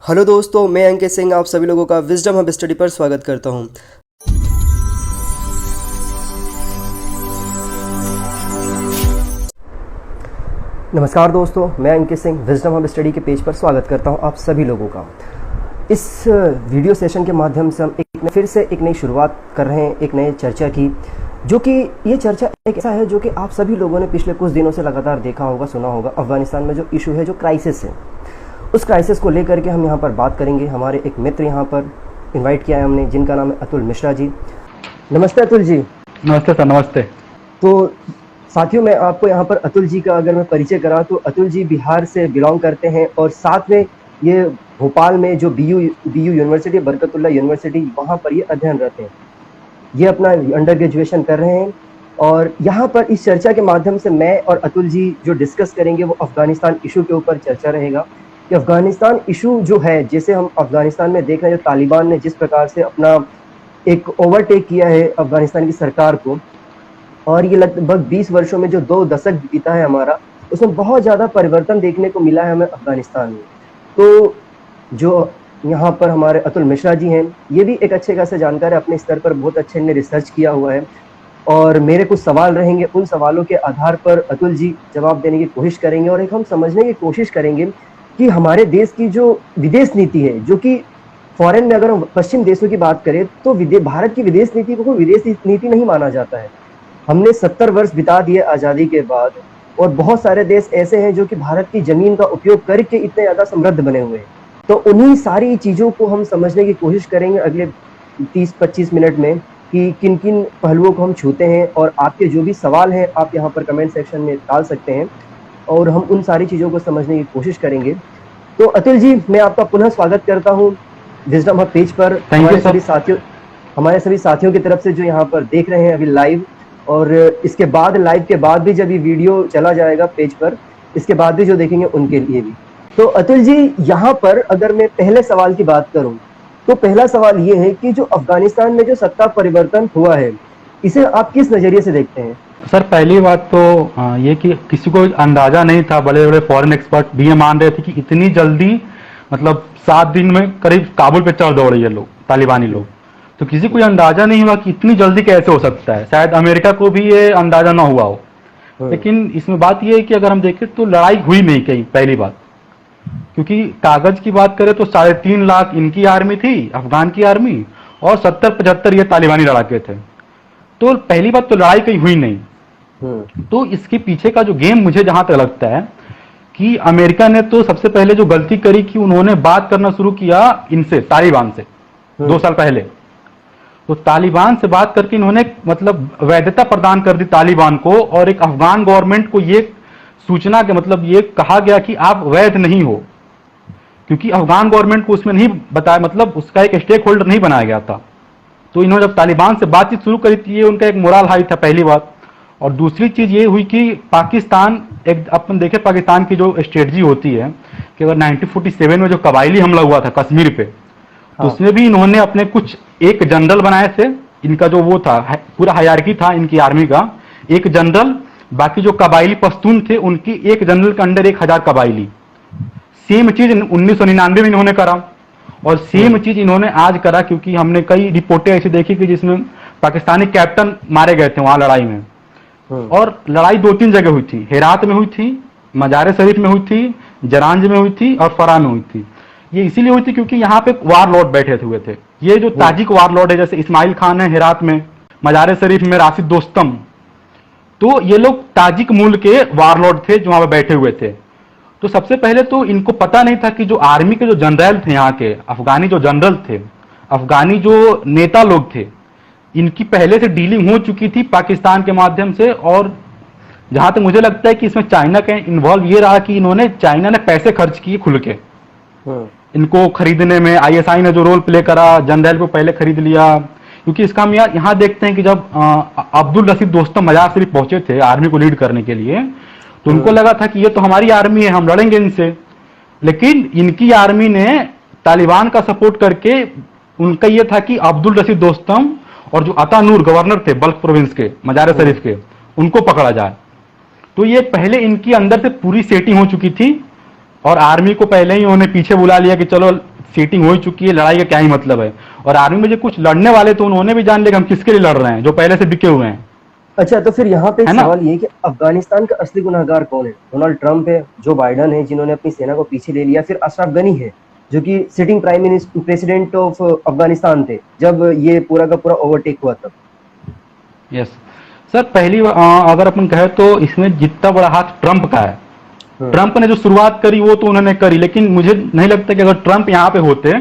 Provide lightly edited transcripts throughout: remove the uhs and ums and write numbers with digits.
Hello दोस्तों, मैं अंकित सिंह आप सभी लोगों का विजडम हब स्टडी पर स्वागत करता हूं। नमस्कार दोस्तों, मैं Ankit Singh wisdom hub study के पेज पर स्वागत करता हूं आप सभी लोगों का। इस वीडियो सेशन के माध्यम से हम फिर से एक नई शुरुआत कर रहे हैं, एक नई चर्चा की, जो कि ये चर्चा एक ऐसा है जो कि आप सभी लोगों ने पिछले कुछ दिनों से लगातार देखा होगा, सुना होगा। अफगानिस्तान में जो इशू है, जो क्राइसिस है, उस क्राइसिस को लेकर के हम यहाँ पर बात करेंगे। हमारे एक मित्र यहाँ पर इनवाइट किया है हमने, जिनका नाम है अतुल मिश्रा जी। नमस्ते अतुल जी। नमस्ते सर। नमस्ते। तो साथियों, मैं आपको यहाँ पर अतुल जी का अगर मैं परिचय करा तो अतुल जी बिहार से बिलोंग करते हैं और साथ में ये भोपाल में जो बीयू यूनिवर्सिटी, बरकतुल्ला यूनिवर्सिटी, वहाँ पर ये अध्ययनरत हैं। ये अपना अंडर ग्रेजुएशन कर रहे हैं और यहाँ पर इस चर्चा के माध्यम से मैं और अतुल जी जो डिस्कस करेंगे वो अफगानिस्तान इशू के ऊपर चर्चा रहेगा कि अफगानिस्तान इशू जो है, जैसे हम अफगानिस्तान में देख रहे हैं, जो तालिबान ने जिस प्रकार से अपना एक ओवरटेक किया है अफगानिस्तान की सरकार को, और ये लगभग 20 वर्षों में जो 2 दशक बीता है हमारा, उसमें बहुत ज़्यादा परिवर्तन देखने को मिला है हमें अफगानिस्तान में। तो जो यहाँ पर हमारे अतुल मिश्रा जी हैं, ये भी एक अच्छे खासे जानकार है, अपने स्तर पर बहुत अच्छे ने रिसर्च किया हुआ है और मेरे कुछ सवाल रहेंगे। उन सवालों के आधार पर अतुल जी जवाब देने की कोशिश करेंगे और एक हम समझने की कोशिश करेंगे कि हमारे देश की जो विदेश नीति है, जो कि फॉरेन में अगर हम पश्चिम देशों की बात करें तो भारत की विदेश नीति को कोई विदेश नीति नहीं माना जाता है। हमने 70 वर्ष बिता दिए आज़ादी के बाद और बहुत सारे देश ऐसे हैं जो कि भारत की ज़मीन का उपयोग करके इतने ज़्यादा समृद्ध बने हुए हैं। तो उन्हीं सारी चीज़ों को हम समझने की कोशिश करेंगे अगले 30-25 मिनट में कि किन किन पहलुओं को हम छूते हैं, और आपके जो भी सवाल हैं आप यहाँ पर कमेंट सेक्शन में डाल सकते हैं और हम उन सारी चीज़ों को समझने की कोशिश करेंगे। तो अतुल जी, मैं आपका पुनः स्वागत करता हूँ विजडम हब पेज पर। हमारे सभी साथियों की तरफ से जो यहाँ पर देख रहे हैं अभी लाइव, और इसके बाद लाइव के बाद भी जब ये वीडियो चला जाएगा पेज पर, इसके बाद भी जो देखेंगे उनके लिए भी। तो अतुल जी, यहाँ पर अगर मैं पहले सवाल की बात करूँ तो पहला सवाल ये है कि जो अफगानिस्तान में जो सत्ता परिवर्तन हुआ है, इसे आप किस नज़रिए से देखते हैं? सर, पहली बात तो ये कि किसी को अंदाजा नहीं था, बड़े बड़े फॉरेन एक्सपर्ट भी ये मान रहे थे कि इतनी जल्दी, मतलब 7 दिन में करीब काबुल पे चढ़ दौड़े ये लोग, तालिबानी लोग। तो किसी को अंदाजा नहीं हुआ कि इतनी जल्दी कैसे हो सकता है। शायद अमेरिका को भी ये अंदाजा ना हुआ हो। लेकिन इसमें बात ये है कि अगर हम देखें तो लड़ाई हुई नहीं कहीं, पहली बात। क्योंकि कागज की बात करें तो 3.5 लाख इनकी आर्मी थी, अफगान की आर्मी, और 70-75 ये तालिबानी लड़ाके थे। तो पहली बात तो लड़ाई कहीं हुई नहीं। तो इसके पीछे का जो गेम मुझे जहां तक लगता है कि अमेरिका ने तो सबसे पहले जो गलती करी कि उन्होंने बात करना शुरू किया इनसे, तालिबान से 2 साल पहले। तो तालिबान से बात करके इन्होंने मतलब वैधता प्रदान कर दी तालिबान को, और एक अफगान गवर्नमेंट को ये सूचना के मतलब ये कहा गया कि आप वैध नहीं हो, क्योंकि अफगान गवर्नमेंट को उसमें नहीं बताया, मतलब उसका एक स्टेक होल्डर नहीं बनाया गया था। तो इन्होंने जब तालिबान से बातचीत शुरू करी थी, ये उनका एक मोरल हाई था, पहली बात। और दूसरी चीज ये हुई कि पाकिस्तान, एक अपन देखे पाकिस्तान की जो स्ट्रेटजी होती है कि अगर 1947 में जो कबायली हमला हुआ था कश्मीर पे, तो उसमें भी इन्होंने अपने कुछ एक जनरल बनाए थे। इनका जो वो था, पूरा हायरार्की था इनकी आर्मी का, एक जनरल, बाकी जो कबायली पश्तून थे उनकी एक जनरल के अंडर 1000 कबायली। सेम चीज 1999 में इन्होंने करा और सेम चीज इन्होंने आज करा, क्योंकि हमने कई रिपोर्टें ऐसी देखी कि जिसमें पाकिस्तानी कैप्टन मारे गए थे वहां लड़ाई में। और लड़ाई 2-3 जगह हुई थी, हेरात में हुई थी, मजार शरीफ में हुई थी, जरांज में हुई थी और फरा में हुई थी। ये इसीलिए हुई थी क्योंकि यहाँ पे वार लॉर्ड बैठे हुए थे। ये जो ताजिक वार लॉर्ड है, जैसे इस्माइल खान है हेरात में, मजार शरीफ में राशिद दोस्तम, तो ये लोग ताजिक मूल के वार लॉर्ड थे जो वहां पे बैठे हुए थे। तो सबसे पहले तो इनको पता नहीं था कि जो आर्मी के जो जनरल थे यहाँ के, अफगानी जो जनरल थे, अफगानी जो नेता लोग थे, इनकी पहले से डीलिंग हो चुकी थी पाकिस्तान के माध्यम से। और जहां तक मुझे लगता है कि इसमें चाइना का इन्वॉल्व ये रहा कि चाइना ने पैसे खर्च किए खुल के इनको खरीदने में। आईएसआई ने जो रोल प्ले करा, जनरल को पहले खरीद लिया, क्योंकि इसका हम यहाँ देखते हैं कि जब अब्दुल रशीद दोस्तम मजार शरीफ पहुंचे थे आर्मी को लीड करने के लिए, तो उनको लगा था कि ये तो हमारी आर्मी है, हम लड़ेंगे इनसे। लेकिन इनकी आर्मी ने तालिबान का सपोर्ट करके, उनका ये था कि अब्दुल रशीद दोस्तम और जो अता नूर गवर्नर थे बल्ख प्रोविंस के, मजार शरीफ के, उनको पकड़ा जाए। तो ये पहले इनकी अंदर से पूरी सेटिंग हो चुकी थी और आर्मी को पहले ही उन्होंने पीछे बुला लिया कि चलो सीटिंग हो ही चुकी है, लड़ाई का क्या ही मतलब है। और आर्मी में जो कुछ लड़ने वाले तो उन्होंने भी जान लिया कि हम किसके लिए लड़ रहे हैं, जो पहले से बिके हुए हैं, अच्छा, तो फिर यहाँ पे एक है ना। सवाल ये है कि अफगानिस्तान का असली गुनहगार कौन है? डोनाल्ड ट्रंप है, जो बाइडन है जिन्होंने अपनी सेना को पीछे ले लिया, फिर अशरफ गनी है जो कि sitting prime minister president of Afghanistan थे जब ये पूरा का पूरा ओवरटेक हुआ तब। यस सर, अगर अपन कहे तो इसमें जितना बड़ा हाथ ट्रंप का है। हम्म। ट्रंप ने जो शुरुआत करी वो तो उन्होंने करी, लेकिन मुझे नहीं लगता कि अगर ट्रंप यहाँ पे होते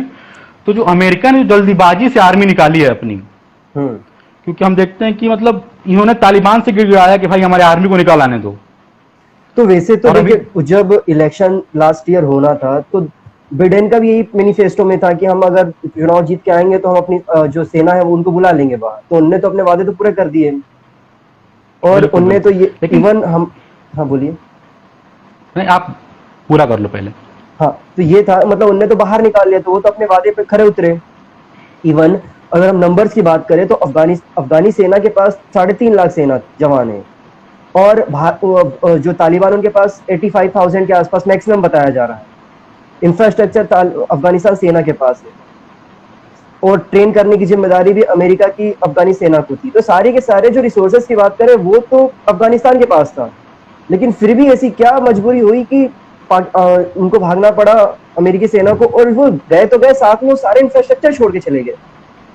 तो जो अमेरिका ने जल्दीबाजी से आर्मी निकाली है अपनी, हम्म। क्योंकि हम देखते हैं कि मतलब इन्होंने तालिबान से गिड़गिड़ाया कि भाई हमारे आर्मी को निकाल आने दो। तो वैसे तो और अभी देखिए, जब इलेक्शन लास्ट ईयर होना था तो बिडेन का भी यही मैनिफेस्टो में था कि हम अगर चुनाव जीत के आएंगे तो हम अपनी जो सेना है वो उनको बुला लेंगे बाहर। तो उनने तो अपने वादे तो पूरे कर दिए, और बिल्कुल उनने तो बिल्कुल, ये लेकिन इवन हम, हाँ बोलिए। नहीं, आप पूरा कर लो पहले। हाँ, तो ये था, मतलब उनने तो बाहर निकाल लिया, तो वो तो अपने वादे पे खरे उतरे। इवन अगर हम नंबर्स की बात करें तो अफगानी सेना के पास 3.5 लाख सेना जवान है, और जो तालिबान उनके पास 85,000 के आसपास मैक्सिमम बताया जा रहा है। इंफ्रास्ट्रक्चर अफगानिस्तान सेना के पास है, और ट्रेन करने की जिम्मेदारी भी अमेरिका की अफगानी सेना को थी। तो सारे के सारे जो रिसोर्सेज की बात करें वो तो अफगानिस्तान के पास था, लेकिन फिर भी ऐसी क्या मजबूरी हुई कि उनको भागना पड़ा अमेरिकी सेना को, और वो गए तो गए, साथ में वो सारे इंफ्रास्ट्रक्चर छोड़ के चले गए,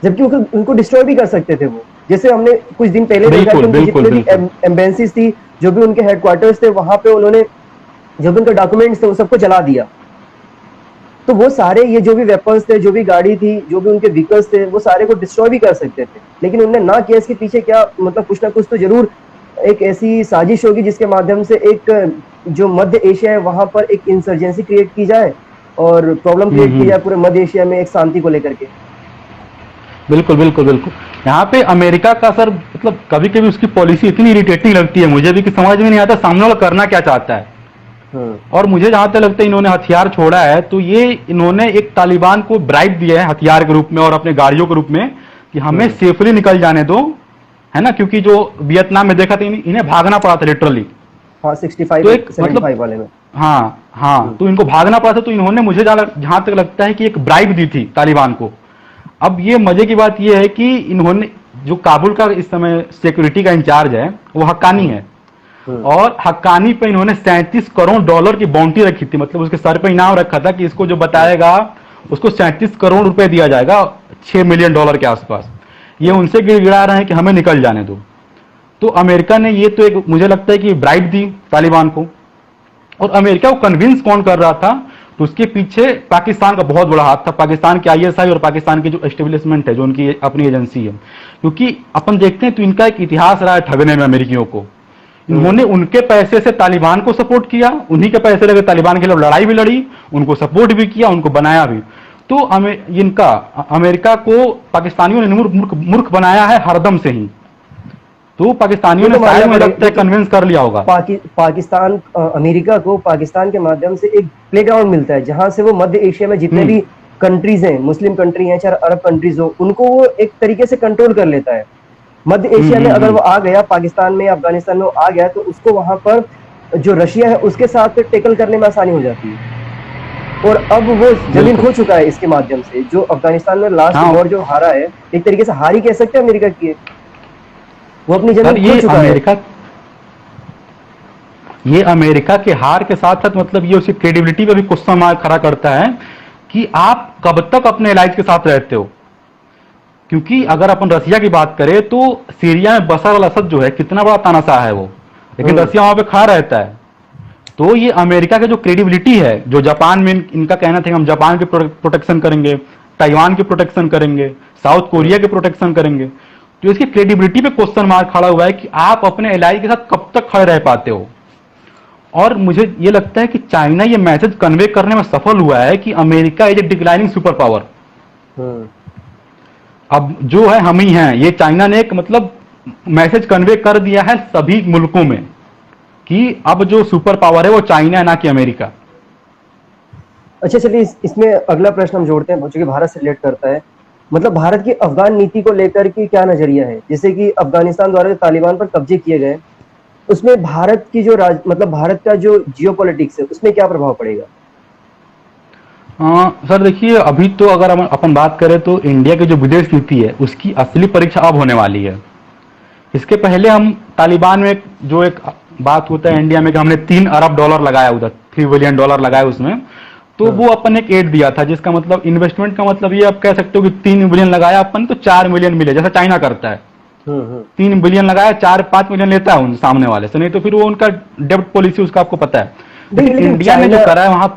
जबकि उनको डिस्ट्रॉय भी कर सकते थे वो। जैसे हमने कुछ दिन पहले देखा कि बिल्कुल उनकी बिल्कुल जितने भी बिल्कुल। एम्बेसीज थी, जो भी उनके हेडक्वार्टर्स थे, वहां पे उन्होंने जो भी उनके डॉक्यूमेंट्स थे वो सबको जला दिया। तो वो सारे, ये जो भी वेपन्स थे, जो भी गाड़ी थी, जो भी उनके व्हीकल्स थे, वो सारे को डिस्ट्रॉय भी कर सकते थे, लेकिन उन्होंने ना किया। इसके पीछे क्या, मतलब कुछ ना कुछ तो जरूर एक ऐसी साजिश होगी जिसके माध्यम से एक जो मध्य एशिया है वहां पर एक इंसर्जेंसी क्रिएट की जाए और प्रॉब्लम क्रिएट की जाए पूरे मध्य एशिया में एक शांति को लेकर के। बिल्कुल बिल्कुल बिल्कुल। यहाँ पे अमेरिका का सर, मतलब कभी कभी उसकी पॉलिसी इतनी इरिटेटिंग लगती है मुझे भी कि समझ में नहीं आता सामने वाला करना क्या चाहता है। और मुझे जहां तक लगता है इन्होंने हथियार छोड़ा है तो ये इन्होंने एक तालिबान को ब्राइब दिया है हथियार के रूप में और अपने गाड़ियों के रूप में कि हमें सेफली निकल जाने दो, है ना। क्योंकि जो वियतनाम में देखा था इन्हें भागना पड़ा था लिटरली। हाँ, 65 तो एक 75 वाले में। हाँ हाँ, तो इनको भागना पड़ा था, तो इन्होंने मुझे जहां तक लगता है कि एक ब्राइब दी थी तालिबान को। अब ये मजे की बात ये है कि इन्होंने जो काबुल का इस समय सिक्योरिटी का इंचार्ज है वो हक्कानी है, और हक्कानी पे इन्होंने 37 करोड़ डॉलर की बाउंटी रखी थी, मतलब उसके सर पे इनाम रखा था कि इसको जो बताएगा उसको 37 करोड़ रुपए दिया जाएगा, 6 मिलियन डॉलर के आसपास। ये उनसे गिड़गिड़ा रहे हैं कि हमें निकल जाने दो। तो अमेरिका ने ये तो एक मुझे लगता है कि ब्राइब दी तालिबान को, और अमेरिका को कन्विंस कौन कर रहा था, तो उसके पीछे पाकिस्तान का बहुत बड़ा हाथ था, पाकिस्तान के आईएसआई और पाकिस्तान की जो एस्टेब्लिशमेंट है, जो उनकी अपनी एजेंसी है। क्योंकि अपन देखते हैं तो इनका एक इतिहास रहा है ठगने में अमेरिकियों को। इन्होंने उनके पैसे से तालिबान को सपोर्ट किया, उन्हीं के पैसे लगे तालिबान के खिलाफ लड़ाई भी लड़ी, उनको सपोर्ट भी किया, उनको बनाया भी। तो इनका अमेरिका को पाकिस्तानियों ने मूर्ख बनाया है हरदम से ही। तो पाकिस्तानियों ने शायद मुझे लगता है कन्विंस कर लिया होगा। पाकिस्तान अमेरिका को पाकिस्तान के माध्यम से एक प्लेग्राउंड मिलता है जहां से वो मध्य एशिया में जितने भी कंट्रीज हैं, मुस्लिम कंट्री हैं चाहे अरब कंट्रीज हो, उनको वो एक तरीके से कंट्रोल कर लेता है। मध्य एशिया में अगर वो आ गया, पाकिस्तान में अफगानिस्तान में वो आ गया, तो उसको वहां पर जो रशिया है उसके साथ टेकल करने में आसानी हो जाती है। और अब वो जमीन खो चुका है इसके माध्यम से। जो अफगानिस्तान में लास्ट वॉर जो हारा है, एक तरीके से हारी कह सकते हैं अमेरिका की, वो अपनी जमीन खो चुका है। ये अमेरिका के हार के साथ साथ मतलब ये उसकी क्रेडिबिलिटी पे भी क्वेश्चन मार्क खड़ा करता है कि आप कब तक अपने एलाइज के साथ रहते हो। क्योंकि अगर अपन रसिया की बात करें तो सीरिया में बशर अल असद जो है कितना बड़ा तानाशाह है वो, लेकिन रसिया वहां पे खड़ा रहता है। तो ये अमेरिका की जो क्रेडिबिलिटी है, जो जापान में इनका कहना था कि हम जापान के प्रोटेक्शन करेंगे, ताइवान के प्रोटेक्शन करेंगे, साउथ कोरिया के प्रोटेक्शन करेंगे, तो इसकी क्रेडिबिलिटी पे क्वेश्चन मार्क खड़ा हुआ है कि आप अपने एलाई के साथ कब तक खड़े रह पाते हो। और मुझे ये लगता है कि चाइना ये मैसेज कन्वे करने में सफल हुआ है कि America is a declining super power. अब जो है हम ही हैं, ये चाइना ने एक मतलब मैसेज कन्वे कर दिया है सभी मुल्कों में कि अब जो सुपर पावर है वो चाइना है, ना कि अमेरिका। अच्छा, चलिए इसमें अगला प्रश्न हम जोड़ते हैं जो कि भारत से रिलेट करता है। मतलब भारत की अफगान नीति को लेकर के क्या नजरिया है? जैसे कि अफगानिस्तान द्वारा जो तालिबान पर कब्जे किए गए, उसमें भारत की जो मतलब भारत का जो जियोपॉलिटिक्स है उसमें क्या प्रभाव पड़ेगा? सर देखिए, अभी तो अगर हम अपन बात करें तो इंडिया की जो विदेश नीति है उसकी असली परीक्षा अब होने वाली है। इसके पहले हम तालिबान में जो एक बात होता है इंडिया में कि हमने $3 अरब लगाया, उधर $3 बिलियन लगाया उसमें, तो हाँ वो अपन एक एड दिया था जिसका मतलब इन्वेस्टमेंट का मतलब ये आप कह सकते हो कि 3 बिलियन लगाया अपन तो 4 मिलियन मिले, जैसा चाइना करता है। हम्म। 3 बिलियन लगाया, 4-5 मिलियन लेता है उन सामने वाले से, नहीं तो फिर वो उनका डेब्ट पॉलिसी उसका आपको पता है। देखिए, लेकिन लेकिन इंडिया ने जो चाइना, करा है वहां।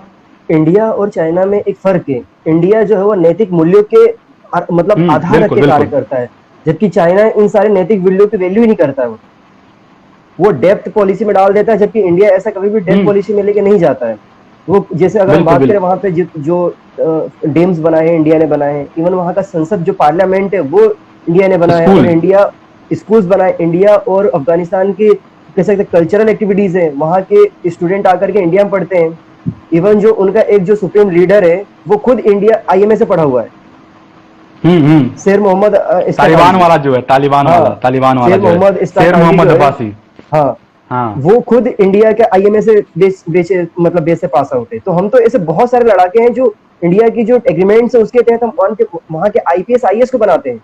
इंडिया और चाइना में एक फर्क है। इंडिया जो है वो नैतिक मूल्यों के मतलब आधार रख बिल्कुल के कार्य बिल्कुल। करता है, जबकि चाइना इन सारे नैतिक मूल्यों की वैल्यू ही नहीं करता है। वो डेप्थ पॉलिसी में डाल देता है, जबकि इंडिया ऐसा कभी भी डेप्थ हम्म। पॉलिसी में लेके नहीं जाता है। वो जैसे अगर हम बिल्कुल बात करें बिल्कुल। वहां पे जो डैम्स बनाए हैं इंडिया ने बनाए हैं, इवन वहां का संसद जो पार्लियामेंट है वो इंडिया ने बनाया है, और स्कूल। इंडिया स्कूल्स बनाए इंडिया, और अफगानिस्तान की कह सकते कल्चरल एक्टिविटीज है, वहां के स्टूडेंट आकर के इंडिया में पढ़ते हैं। इवन जो उनका एक जो सुप्रीम लीडर है वो खुद इंडिया आईएमए से पढ़ा हुआ है, हम्म। शेर मोहम्मद तालिबान इस्ताखांजी। वाला जो है, हाँ, तालिबान वाला शेर जो है, मोहम्मद शेर इस्ताखांजी मोहम्मद जो है। अब्बासी। हाँ, हाँ। वो खुद इंडिया के आईएमए से मतलब बेस से पास आउट है। तो हम तो ऐसे बहुत सारे लड़ाके हैं जो इंडिया की जो एग्रीमेंट्स है उसके तहत हम वहां के आईपीएस आईएएस को बनाते हैं।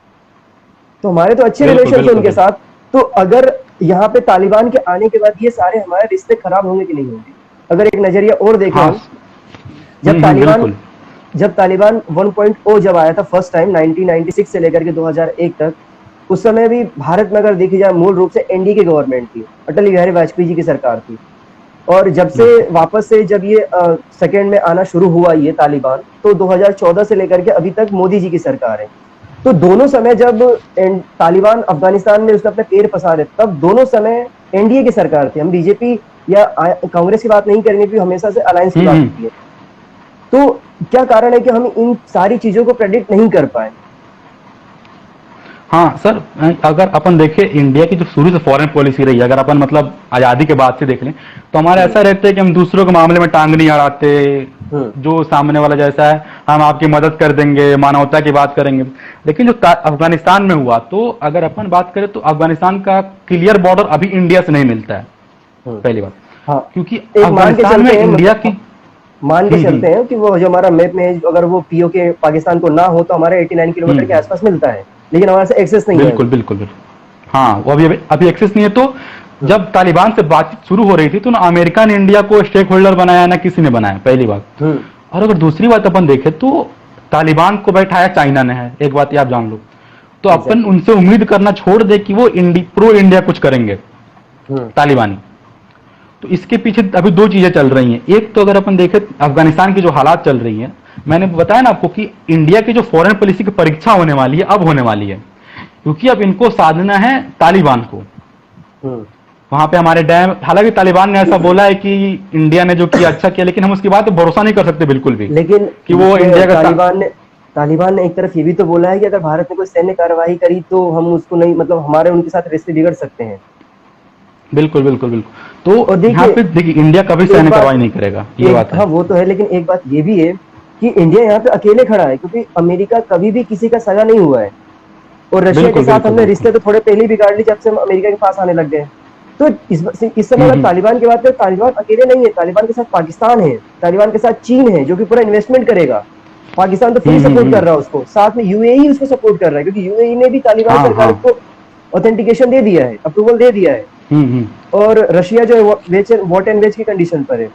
तो हमारे तो अच्छे बिल्कुल रिलेशन है बिल्कुल उनके बिल्कुल। साथ। तो अगर यहाँ पे तालिबान के आने के बाद ये सारे हमारे रिश्ते खराब होंगे कि नहीं होंगे? अगर एक नजरिया और देखें हाँ। हम, जब तालिबान बिल्कुल। जब तालिबान 1.0 जब आया था फर्स्ट टाइम 1996 से लेकर के 2001 तक, उस समय भी भारत में अगर देखी जाए मूल रूप से एनडीए की गवर्नमेंट थी, अटल बिहारी वाजपेयी जी की सरकार थी। और जब से बिल्कुल। वापस से जब ये सेकेंड में आना शुरू हुआ ये तालिबान, तो 2014 से लेकर के अभी तक मोदी जी की सरकार है। तो दोनों समय जब तालिबान अफगानिस्तान में उसने अपने पैर पसारे, तब दोनों समय एनडीए की सरकार थी। हम बीजेपी या कांग्रेस की बात नहीं करेंगे, क्योंकि हमेशा से अलायंस की बात हम्म। होती है। तो क्या कारण है कि हम इन सारी चीजों को प्रेडिक्ट नहीं कर पाए? हाँ सर, अगर अपन देखें इंडिया की जो शुरू से फॉरेन पॉलिसी रही है, अगर अपन मतलब आज़ादी के बाद से देख लें तो हमारा हम्म। ऐसा रहता है कि हम दूसरों के मामले में टांग नहीं अड़ाते। हम्म। जो सामने वाला जैसा है हम आपकी मदद कर देंगे, मानवता की बात करेंगे। लेकिन जो अफगानिस्तान में हुआ, तो अगर अपन बात करें तो अफगानिस्तान का क्लियर बॉर्डर अभी इंडिया से नहीं मिलता है, हम्म। पहली बात। हाँ, क्योंकि एक मान के अफगानिस्तान में चलते हैं, इंडिया की। मतलब मान के चलते हैं कि वो जो हमारा मैप में है, अगर वो पीओके पाकिस्तान को ना हो तो हमारे 89 किलोमीटर के हम्म। आसपास मिलता है, लेकिन हमारे से एक्सेस नहीं है बिल्कुल अभी। बिल्कुल बिल्कुल। हाँ, वो अभी अभी एक्सेस नहीं है। तो हम्म। जब तालिबान से बातचीत शुरू हो रही थी तो ना अमेरिका ने इंडिया को स्टेक होल्डर बनाया, ना किसी ने बनाया, पहली बात। हम्म। और अगर दूसरी बात अपन देखें तो तालिबान को बैठाया चाइना ने है, एक बात ये आप जान लो। तो अपन एग्जैक्टली। उनसे उम्मीद करना छोड़ दे कि वो प्रो इंडिया कुछ करेंगे हम्म। तालिबानी। तो इसके पीछे अभी दो चीजें चल रही हैं। एक तो अगर अपन देखें अफगानिस्तान की जो हालात चल रही हैं, मैंने बताया ना आपको कि इंडिया की जो फॉरेन पॉलिसी की परीक्षा होने वाली है, अब होने वाली है। क्योंकि अब इनको साधना है तालिबान को। हम्म। वहां पे हमारे डैम, हालांकि तालिबान ने ऐसा बोला है कि इंडिया ने जो किया अच्छा किया, लेकिन हम उसकी बात पे भरोसा नहीं कर सकते बिल्कुल भी लेकिन कि वो देखिए, इंडिया का तालिबान ने एक तरफ ये भी तो बोला है कि अगर भारत ने कोई सैन्य कार्रवाई करी तो हम उसको नहीं, मतलब हमारे उनके साथ रिश्ते बिगड़ सकते हैं। बिल्कुल बिल्कुल बिल्कुल। और तो यहाँ देखिए, पे देखिए इंडिया कभी एक सैन्य बात, कार्रवाई नहीं करेगा, ये एक बात है। हाँ वो तो है, लेकिन एक बात ये भी है कि इंडिया यहाँ पे अकेले खड़ा है, क्योंकि अमेरिका कभी भी किसी का सगा नहीं हुआ है। और रशिया के बिल्कुल साथ बिल्कुल हमने बिल्कुल। रिश्ते तो थोड़े पहले ही बिगाड़ लिए जब से हम अमेरिका के पास आने लग गए। तो इस समय अगर हम्म। तालिबान की बात करें, तालिबान अकेले नहीं है, तालिबान के साथ पाकिस्तान है, तालिबान के साथ चीन है जो कि पूरा इन्वेस्टमेंट करेगा। पाकिस्तान तो फ्री सपोर्ट कर रहा है उसको, साथ में यूएई उसको सपोर्ट कर रहा है, क्योंकि यूएई ने भी तालिबान हाँ सरकार हाँ। को ऑथेंटिकेशन दे दिया है, अप्रूवल दे दिया है। हम्म। और रशिया जो है वॉट एंड वेज की कंडीशन पर है,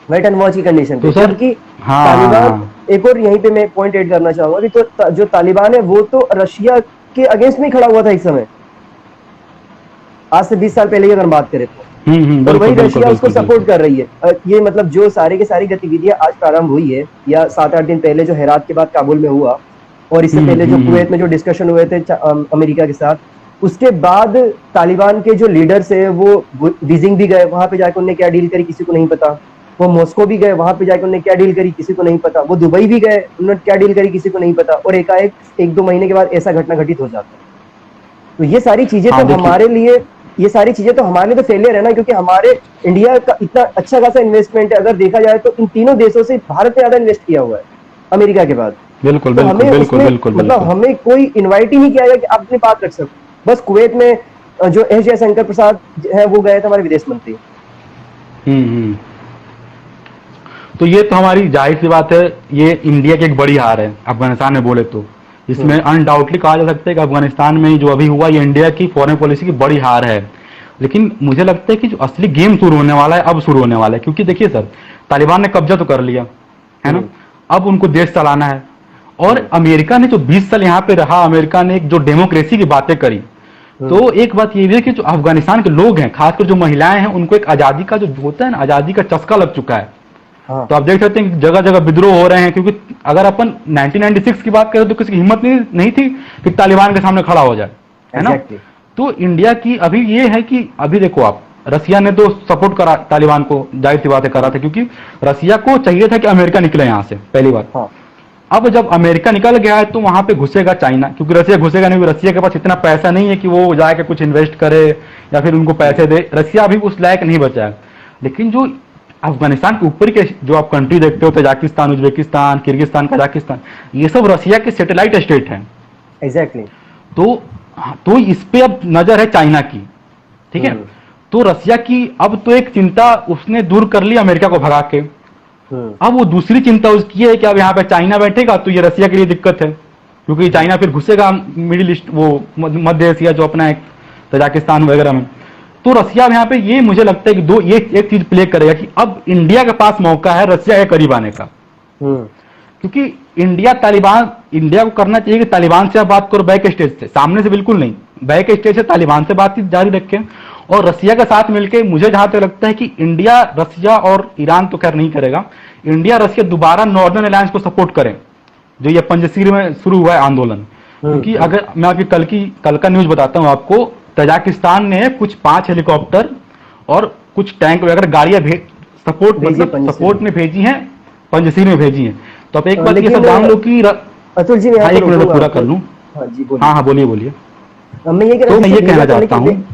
वेट एंड वॉच की कंडीशन पे, तो सर, जबकि हाँ हाँ तालिबान, हाँ। एक और यहीं पे मैं पॉइंट ऐड करना चाहूंगा कि जो तालिबान है वो तो रशिया के अगेंस्ट में ही खड़ा हुआ था इस समय, आज से 20 साल पहले की अगर हम बात करें तो। और बिल्कुल वही बिल्कुल रशिया उसको बिल्कुल सपोर्ट बिल्कुल। कर रही है। ये मतलब जो सारी की सारी गतिविधियां आज प्रारंभ हुई है, या 7-8 दिन पहले जो हेरात के बाद काबुल में हुआ, और इससे पहले जो कुवैत में जो डिस्कशन हुए थे अमेरिका के साथ, उसके बाद तालिबान के जो लीडर्स है वो बीजिंग भी गए, वहां पे जाकर उन्होंने क्या डील करी किसी को नहीं पता। वो मॉस्को भी गए, वहां पे जाकर उन्होंने क्या डील करी किसी को नहीं पता। वो दुबई भी गए, उन्होंने क्या डील करी किसी को नहीं पता। और एकाएक 1-2 महीने के बाद ऐसा घटना घटित हो जाता है। तो ये सारी चीजें तो हाँ देखिए। हमारे लिए, ये सारी चीजें तो हमारे लिए तो फेलियर है ना, क्योंकि हमारे इंडिया का इतना अच्छा खासा इन्वेस्टमेंट है। अगर देखा जाए तो इन तीनों देशों से भारत ने ज्यादा इन्वेस्ट किया हुआ है अमेरिका के बाद। बिल्कुल तो बिल्कुल हमें बिल्कुल उसमें, बिल्कुल मतलब बिल्कुल। हमें कोई इनवाइट ही नहीं किया गया कि आप अपनी बात रख सको। बस कुवैत में जो एस जयशंकर प्रसाद है वो गए थे, हमारे विदेश मंत्री। हम्म। तो ये तो हमारी जाहिर सी बात है, ये इंडिया की एक बड़ी हार है अफगानिस्तान में बोले तो। इसमें अनडाउटली कहा जा सकता है कि अफगानिस्तान में जो अभी हुआ ये इंडिया की फॉरेन पॉलिसी की बड़ी हार है। लेकिन मुझे लगता है कि जो असली गेम शुरू होने वाला है अब शुरू होने वाला है, क्योंकि देखिए सर, तालिबान ने कब्जा तो कर लिया है ना, अब उनको देश चलाना है। और अमेरिका ने जो 20 साल यहाँ पे रहा, अमेरिका ने एक जो डेमोक्रेसी की बातें करी, तो एक बात ये भी है कि जो अफगानिस्तान के लोग हैं, खासकर जो महिलाएं हैं, उनको एक आजादी का जो होता है ना, आजादी का चस्का लग चुका है। हाँ। तो आप देख सकते हैं कि जगह जगह विद्रोह हो रहे हैं, क्योंकि अगर अपन 1996 की बात करें तो किसी की हिम्मत नहीं थी कि तालिबान के सामने खड़ा हो जाए, है ना। Exactly. तो इंडिया की अभी ये है कि अभी देखो आप, रसिया ने तो सपोर्ट करा तालिबान को, जाहिर सी बातें करा था, क्योंकि रसिया को चाहिए था कि अमेरिका निकले यहां से, पहली बात। हाँ। अब जब अमेरिका निकल गया है तो वहां पे घुसेगा चाइना, क्योंकि रसिया घुसेगा नहीं, रसिया के पास इतना पैसा नहीं है कि वो जाके कुछ इन्वेस्ट करे या फिर उनको पैसे दे, रसिया अभी उस लायक नहीं बचा है। लेकिन जो अफगानिस्तान के ऊपर के जो आप कंट्री देखते हो, तजाकिस्तान, उज्बेकिस्तान, किर्गिस्तान, कजाकिस्तान, ये सब रसिया के सैटेलाइट स्टेट हैं। एग्जैक्टली। तो इस पे अब नजर है चाइना की, ठीक है। तो रसिया की अब तो एक चिंता उसने दूर कर ली अमेरिका को भगा के। अब वो दूसरी चिंता उसकी है कि अब यहाँ पे चाइना बैठेगा तो ये रसिया के लिए दिक्कत है, क्योंकि चाइना फिर घुसेगा मिडिल ईस्ट, वो मध्य एशिया जो अपना एक तजाकिस्तान वगैरह में। तो रसिया अब यहाँ पे ये मुझे लगता है कि दो ये एक चीज प्ले करेगा कि अब इंडिया के पास मौका है रसिया के करीब आने का। क्योंकि इंडिया को करना चाहिए कि तालिबान से आप बात करो बैक स्टेज से, सामने से बिल्कुल नहीं, बैक स्टेज से तालिबान से बातचीत जारी रखें और रसिया के साथ मिलकर, मुझे जहां तक लगता है कि इंडिया, रसिया और ईरान तो खैर नहीं करेगा, इंडिया रसिया दोबारा नॉर्दर्न अलायंस को सपोर्ट करें, जो ये पंजशीर में शुरू हुआ है आंदोलन। क्योंकि अगर मैं अभी कल का न्यूज बताता हूं आपको, तजाकिस्तान ने कुछ 5 हेलीकॉप्टर और कुछ टैंक वगैरह गाड़ियां सपोर्ट में भेजी हैं, पंजशीर में भेजी हैं। तो आप एक बात ये सब जान लो कि अतुल जी, एक मिनट पूरा कर लूं। हाँ, बोलिए। मैं ये कहना चाहता हूँ,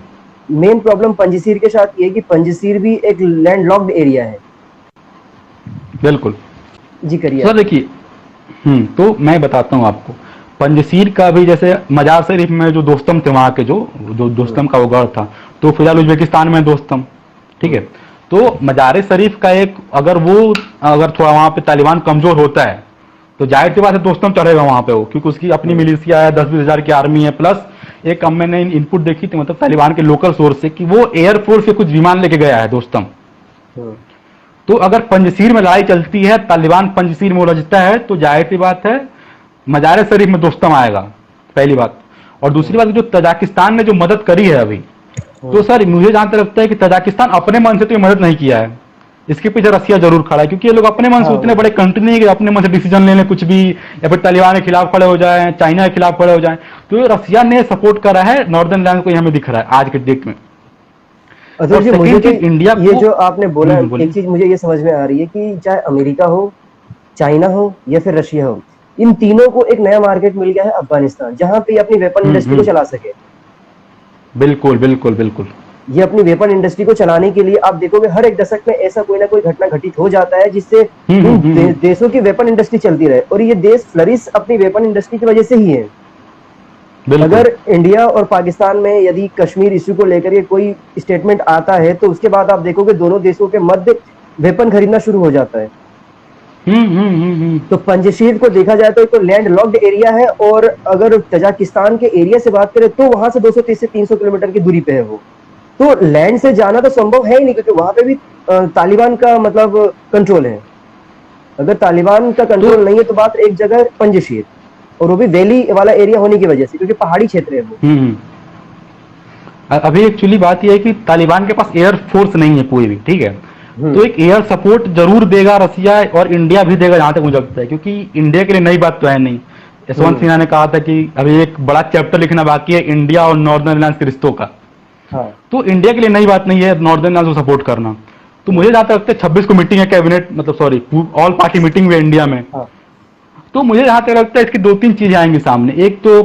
मेन प्रॉब्लम पंजशीर के साथ ये कि पंजशीर भी एक लैंड लॉक्ड एरिया है। बिल्कुल जी, करिए सर। देखिए, तो मैं बताता हूँ आपको, पंजशीर का भी जैसे मजार शरीफ में जो दोस्तम थे, वहां के जो दोस्तम का वो गढ़ था, तो फिलहाल उज्बेकिस्तान में दोस्तम, ठीक है। तो मजार शरीफ का एक अगर थोड़ा वहां पे तालिबान कमजोर होता है तो जाहिर सी बात है दोस्तम चढ़ेगा वहां पे वो, क्योंकि उसकी अपनी मिलिशिया है, 10-20 हजार की आर्मी है, प्लस एक मैंने इनपुट देखी थी, मतलब तालिबान के लोकल सोर्स से, कि वो एयरफोर्स से कुछ विमान लेके गया है दोस्तम। तो अगर पंजशीर में लड़ाई चलती है, तालिबान पंजशीर में उलझता है, तो जाहिर सी बात है मजार शरीफ में दोस्तम आएगा, पहली बात। और दूसरी बात, जो तजाकिस्तान ने जो मदद करी है अभी, तो सर मुझे जहां तक लगता है कि तजाकिस्तान अपने मन से तो ये मदद नहीं किया है, इसके पीछे रसिया जरूर खड़ा है, क्योंकि ये लोग अपने मन से उतने बड़े कंट्री नहीं कि अपने मन से डिसीजन ले लें कुछ भी, या फिर तालिबान के खिलाफ खड़े हो जाए, चाइना के खिलाफ खड़े हो जाए। तो ये रसिया ने सपोर्ट करा है नॉर्दर्न लैंड को, हमें दिख रहा है आज के डेट में। मुझे इंडिया, ये जो आपने बोला, एक चीज मुझे ये समझ में आ रही है कि चाहे अमेरिका हो, चाइना हो या फिर रशिया हो, इन तीनों को एक नया मार्केट मिल गया है अफगानिस्तान, जहां पे अपनी वेपन इंडस्ट्री को चला सके। बिल्कुल। ये अपनी वेपन इंडस्ट्री को चलाने के लिए आप देखोगे हर एक दशक में ऐसा कोई ना कोई घटना घटित हो जाता है जिससे देशों की वेपन इंडस्ट्री चलती रहे, और ये देश फ्लरिश अपनी वेपन इंडस्ट्री की वजह से ही है। अगर इंडिया और पाकिस्तान में यदि कश्मीर इश्यू को लेकर कोई स्टेटमेंट आता है तो उसके बाद आप देखोगे दोनों देशों के मध्य वेपन खरीदना शुरू हो जाता है। तो पंजशीर को देखा जाए तो लैंड लॉक्ड एरिया है, और अगर तजाकिस्तान के एरिया से बात करें तो वहां से 230 से 300 किलोमीटर की दूरी पे है वो, तो लैंड से जाना तो संभव है ही नहीं, क्योंकि वहां पे भी तालिबान का मतलब कंट्रोल है। अगर तालिबान का कंट्रोल नहीं है तो बात एक जगह पंजशीर, और वो भी वैली वाला एरिया होने की वजह से, क्योंकि पहाड़ी क्षेत्र है वो। अभी एक्चुअली बात यह है कि तालिबान के पास एयर फोर्स नहीं है पूरी भी, ठीक है। तो एक एयर सपोर्ट जरूर देगा रसिया, और इंडिया भी देगा जहां तक मुझे लगता है, क्योंकि इंडिया के लिए नई बात तो है नहीं। यशवंत सिन्हा ने कहा था कि अभी एक बड़ा चैप्टर लिखना बाकी है इंडिया और नॉर्दर्न अलायंस के रिश्तों का। तो इंडिया के लिए नई बात नहीं है नॉर्दर्न अलायंस को सपोर्ट करना। तो मुझे जहां तक लगता है 26 को मीटिंग है कैबिनेट, मतलब सॉरी ऑल पार्टी मीटिंग हुई इंडिया में। तो मुझे जहां तक लगता है इसकी 2-3 चीजें आएंगी सामने। एक तो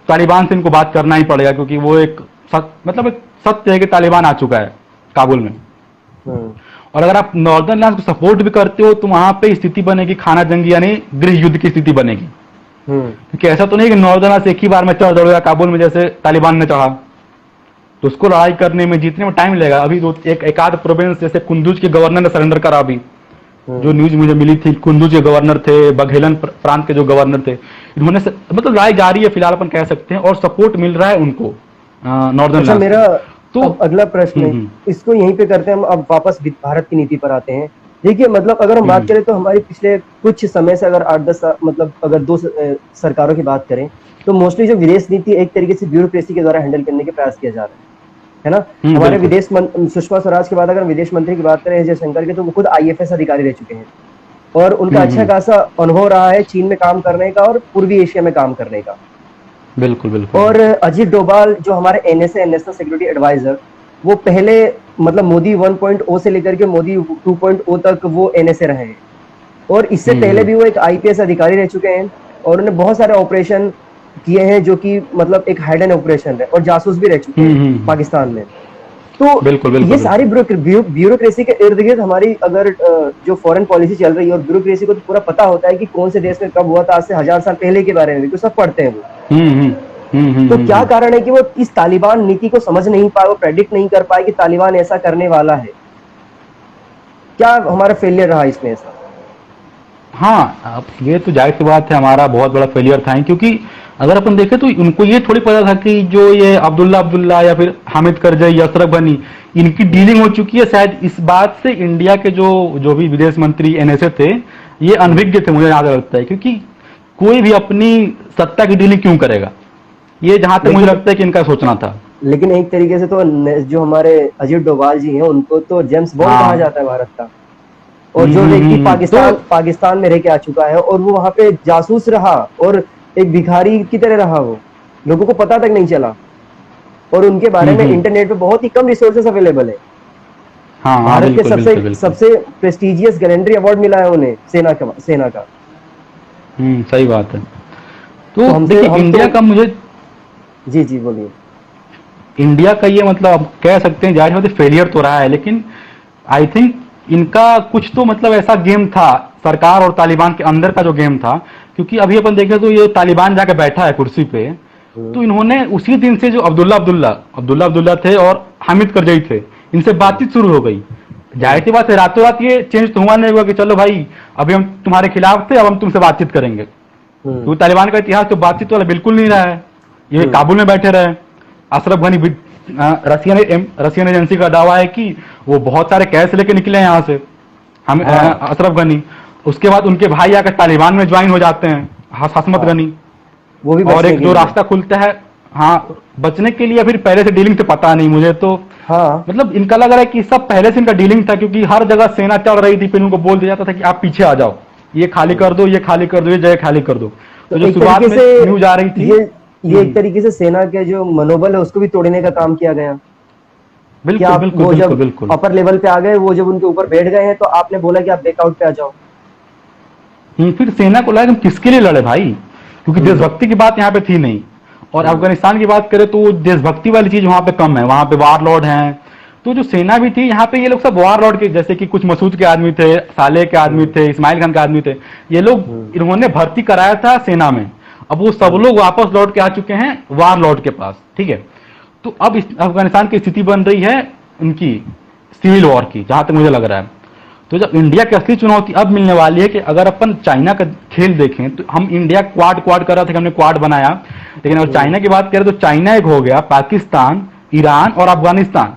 तालिबान से इनको बात करना ही पड़ेगा, क्योंकि वो एक सत्य है कि तालिबान आ चुका है काबुल में। और अगर आप नॉर्दर्न अलायंस को सपोर्ट भी करते हो तो वहां पे स्थिति बनेगी खाना जंगी, यानी गृह युद्ध की स्थिति बनेगी। क्योंकि ऐसा तो नहीं कि नॉर्दर्न अलायंस एक ही बार में चढ़ दौड़ेगा काबुल में जैसे तालिबान ने चढ़ा, तो उसको लड़ाई करने में जीतने में टाइम लगेगा। अभी एक आध प्रोविंस जैसे कुंदूज के गवर्नर ने सरेंडर करा अभी, जो न्यूज मुझे मिली थी, कुंदूज के गवर्नर थे, बघेलन प्रांत के जो गवर्नर थे, इन्होंने मतलब लड़ाई जारी है फिलहाल अपन कह सकते हैं, और सपोर्ट मिल रहा है उनको नॉर्दर्न अच्छा, लास्ट मेरा से। तो अब अगला प्रश्न है, हम्म। इसको यहीं पे करते हैं हम, अब वापस भारत की नीति पर आते हैं। देखिए, मतलब अगर हम बात हम्म। करें तो हमारी पिछले कुछ समय से, अगर 8-10 साल, मतलब अगर सरकारों की बात करें, तो मोस्टली जो विदेश नीति एक तरीके से ब्यूरोक्रेसी के द्वारा हैंडल करने के प्रयास किया जा रहा है ना? हमारे बिल्कुल। सुषमा स्वराज के बाद अगर विदेश मंत्री की बात करें जयशंकर के, तो वो खुद आईएफएस अधिकारी रह चुके हैं और उनका अच्छा हम्म। खासा अनुभव रहा है चीन में काम करने का और पूर्वी एशिया में काम करने का। बिल्कुल बिल्कुल। और अजीत डोभाल जो हमारे एनएसए नेशनल सिक्योरिटी एडवाइजर, वो पहले मतलब मोदी 1.0 से लेकर के मोदी 2.0 तक वो एनएसए रहे हैं, और इससे पहले भी वो एक आईपीएस अधिकारी रह चुके हैं, और उन्होंने बहुत सारे ऑपरेशन किए हैं जो कि मतलब एक हाइडन ऑपरेशन है, और जासूस भी रह चुके हैं पाकिस्तान में। तो बिल्कुल बिल्कुल ये बिल्कुल। सारी ब्यूरोक्रेसी के इर्द गिर्द हमारी अगर जो फॉरेन पॉलिसी चल रही है, और ब्यूरोक्रेसी को तो पूरा पता होता है कि कौन से देश में कब हुआ था, आज से 1000 साल पहले के बारे में भी तो सब पढ़ते हैं वो। तो क्या कारण है कि वो इस तालिबान नीति को समझ नहीं पाए, वो प्रेडिक्ट नहीं कर पाए कि तालिबान ऐसा करने वाला है? क्या हमारा फेलियर रहा इसमें ऐसा? हाँ, अब ये तो जाहिर सी बात है, हमारा बहुत बड़ा फेलियर था, क्योंकि अगर अपन देखें तो उनको ये थोड़ी पता था कि जो ये अब्दुल्ला अब्दुल्ला या फिर हामिद करजई, अशरफ गनी, इनकी डीलिंग हो चुकी है। शायद इस बात से इंडिया के जो जो भी विदेश मंत्री एनएसए थे, ये अनभिज्ञ थे, मुझे ज्यादा लगता है, क्योंकि कोई भी अपनी सत्ता की डीलिंग क्यों करेगा, ये जहां तक मुझे लेकिन लगता है कि इनका सोचना था। लेकिन एक तरीके से तो जो हमारे अजीत डोभाल जी हैं, उनको तो जेम्स बॉन्ड कहा हाँ। जाता है भारत का। और जो व्यक्ति तो पाकिस्तान में रह के आ चुका है, और वो वहां पे जासूस रहा और एक भिखारी की तरह रहा, वो लोगों को पता तक नहीं चला, और उनके बारे में इंटरनेट पे बहुत ही कम रिसोर्सेस अवेलेबल है। हाँ हाँ, भारत के बिल्कुल बिल्कुल बिल्कुल। सबसे प्रेस्टिजियस गैलेंड्री अवार्ड मिला है उन्हें, सेना का। सही बात है। तो तो हमसे देखिए, हम इंडिया तो का मुझे जी जी बोलिए। इंडिया का ये मतलब आप कह सकते हैं जाहिर बात है फेलियर तो रहा है, लेकिन आई थिंक इनका कुछ तो मतलब ऐसा गेम था सरकार और तालिबान के अंदर का जो गेम था, क्योंकि अभी अपन देखें तो ये तालिबान जाके बैठा है कुर्सी पे, तो इन्होंने उसी दिन से जो अब्दुल्ला अब्दुल्ला अब्दुल्ला अब्दुल्ला थे और हामिद करजई थे, इनसे बातचीत शुरू हो गई। जाहिर सी बात है, रातों रात ये चेंज तो हुआ नहीं हुआ कि चलो भाई अभी हम तुम्हारे खिलाफ थे, अब हम तुमसे बातचीत करेंगे, क्योंकि तालिबान का इतिहास तो बातचीत वाला बिल्कुल नहीं रहा है। ये काबुल में बैठे रहे। अशरफ गनी रशियन एजेंसी का दावा है कि वो बहुत सारे कैश लेके निकले हैं यहाँ से, हम अशरफ गनी। उसके बाद उनके भाई आकर तालिबान में ज्वाइन हो जाते हैं, हसमत गनी। वो भी और बचने एक के जो लिए। रास्ता खुलता है, हाँ, बचने के लिए, फिर पहले से डीलिंग से पता नहीं मुझे तो। हाँ, मतलब इनका लग रहा है कि सब पहले से इनका डीलिंग था, क्योंकि हर जगह सेना चल रही थी, फिर उनको बोल दिया जाता था कि आप पीछे आ जाओ, ये खाली कर दो, ये खाली कर दो, ये जगह खाली कर दो। तो जो एक शुरुआत तरीके में से न्यूज आ रही थी। ये एक तरीके से सेना के जो मनोबल है उसको भी तोड़ने का काम किया गया कि बिल्कुल आप बिल्कुल वो बिल्कुल जब बिल्कुल। अपर लेवल पे आ गए, वो जब उनके ऊपर बैठ गए हैं, तो आपने बोला कि आप बैकआउट पे आ जाओ। फिर सेना को लगा कि हम किसके लिए लड़े भाई, क्योंकि देशभक्ति की बात यहाँ पे थी नहीं। और अफगानिस्तान की बात करें तो देशभक्ति वाली चीज वहां पे कम है, वहां पे वार लॉर्ड हैं। तो जो सेना भी थी यहाँ पे, ये लोग सब वार लॉर्ड के, जैसे कि कुछ मसूद के आदमी थे, साले के आदमी थे, इस्माइल खान के आदमी थे, ये लोग इन्होंने भर्ती कराया था सेना में। अब वो सब लोग वापस लौट के आ चुके हैं वार लॉर्ड के पास, ठीक है। तो अब अफगानिस्तान की स्थिति बन रही है उनकी सिविल वॉर की, जहां तक मुझे लग रहा है। तो जब इंडिया की असली चुनौती अब मिलने वाली है कि अगर अपन चाइना का खेल देखें, तो हम इंडिया क्वाड क्वाड कर रहा था कि हमने क्वाड बनाया, लेकिन अगर चाइना की बात करें तो चाइना एक हो गया, पाकिस्तान, ईरान और अफगानिस्तान।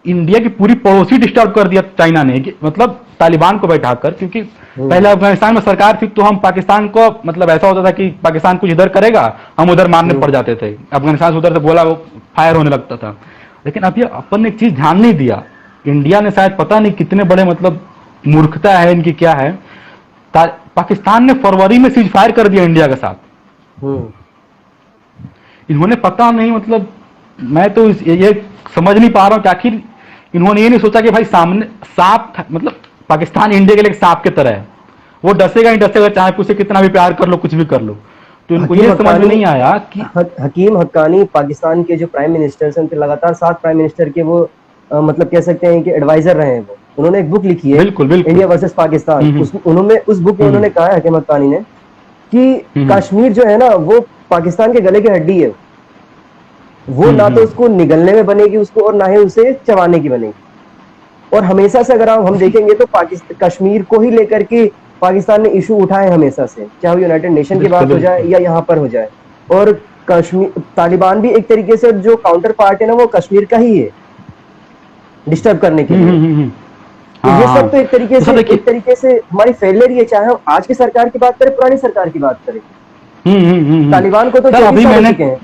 इंडिया की पूरी पड़ोसी डिस्टर्ब कर दिया चाइना ने, मतलब तालिबान को बैठाकर, क्योंकि पहले अफगानिस्तान में सरकार थी, तो हम पाकिस्तान को मतलब ऐसा होता था कि पाकिस्तान कुछ इधर करेगा, हम उधर मारने पड़ जाते थे, अफगानिस्तान से उधर से बोला वो फायर होने लगता था। लेकिन अब ये अपन ने एक चीज ध्यान नहीं दिया, इंडिया ने शायद पता नहीं कितने बड़े मतलब मूर्खता है इनकी क्या है, पाकिस्तान ने फरवरी में सीज फायर कर दिया इंडिया के साथ। इन्होंने पता नहीं मतलब, मैं तो ये समझ नहीं पा रहा हूं कि आखिर इन्होंने ये नहीं सोचा कि भाई सामने सांप, मतलब पाकिस्तान इंडिया के लिए सांप की तरह है, वो डसेगा ही डसेगा, चाहे उसे कितना भी प्यार कर लो, कुछ भी कर लो। तो इनको ये समझ में नहीं आया कि हकीम हक्कानी पाकिस्तान के जो प्राइम मिनिस्टर हैं, उनके लगातार 7 प्राइम मिनिस्टर के वो मतलब कह सकते हैं कि एडवाइजर रहे हैं। वो उन्होंने एक बुक लिखी है, बिल्कुल बिल्कुल, इंडिया वर्सेस पाकिस्तान। उस बुक में उन्होंने कहा है, हकीम हक्कानी ने, कि कश्मीर जो है ना, वो पाकिस्तान के गले की हड्डी है। वो ना तो उसको निगलने में बनेगी उसको, और ना ही उसे चबाने की बनेगी। और हमेशा से अगर हम देखेंगे तो पाकिस्तान कश्मीर को ही लेकर के पाकिस्तान ने इशू उठाए हमेशा से, चाहे वो यूनाइटेड नेशन की बिल्कुल बात हो जाए बिल्कुल। या यहाँ पर हो जाए। और कश्मीर तालिबान भी एक तरीके से जो काउंटर पार्ट है ना वो कश्मीर का ही है डिस्टर्ब करने के लिए। हम्म। तो हाँ ये हाँ। सब तो तो सर देखिए, एक तरीके से हमारी फेलियर ही है, चाहे हम आज की सरकार की बात करें पुरानी सरकार की बात करें। हम्म। तालिबान को तो सर 34 अभी साल हो मैंने, चुके हैं।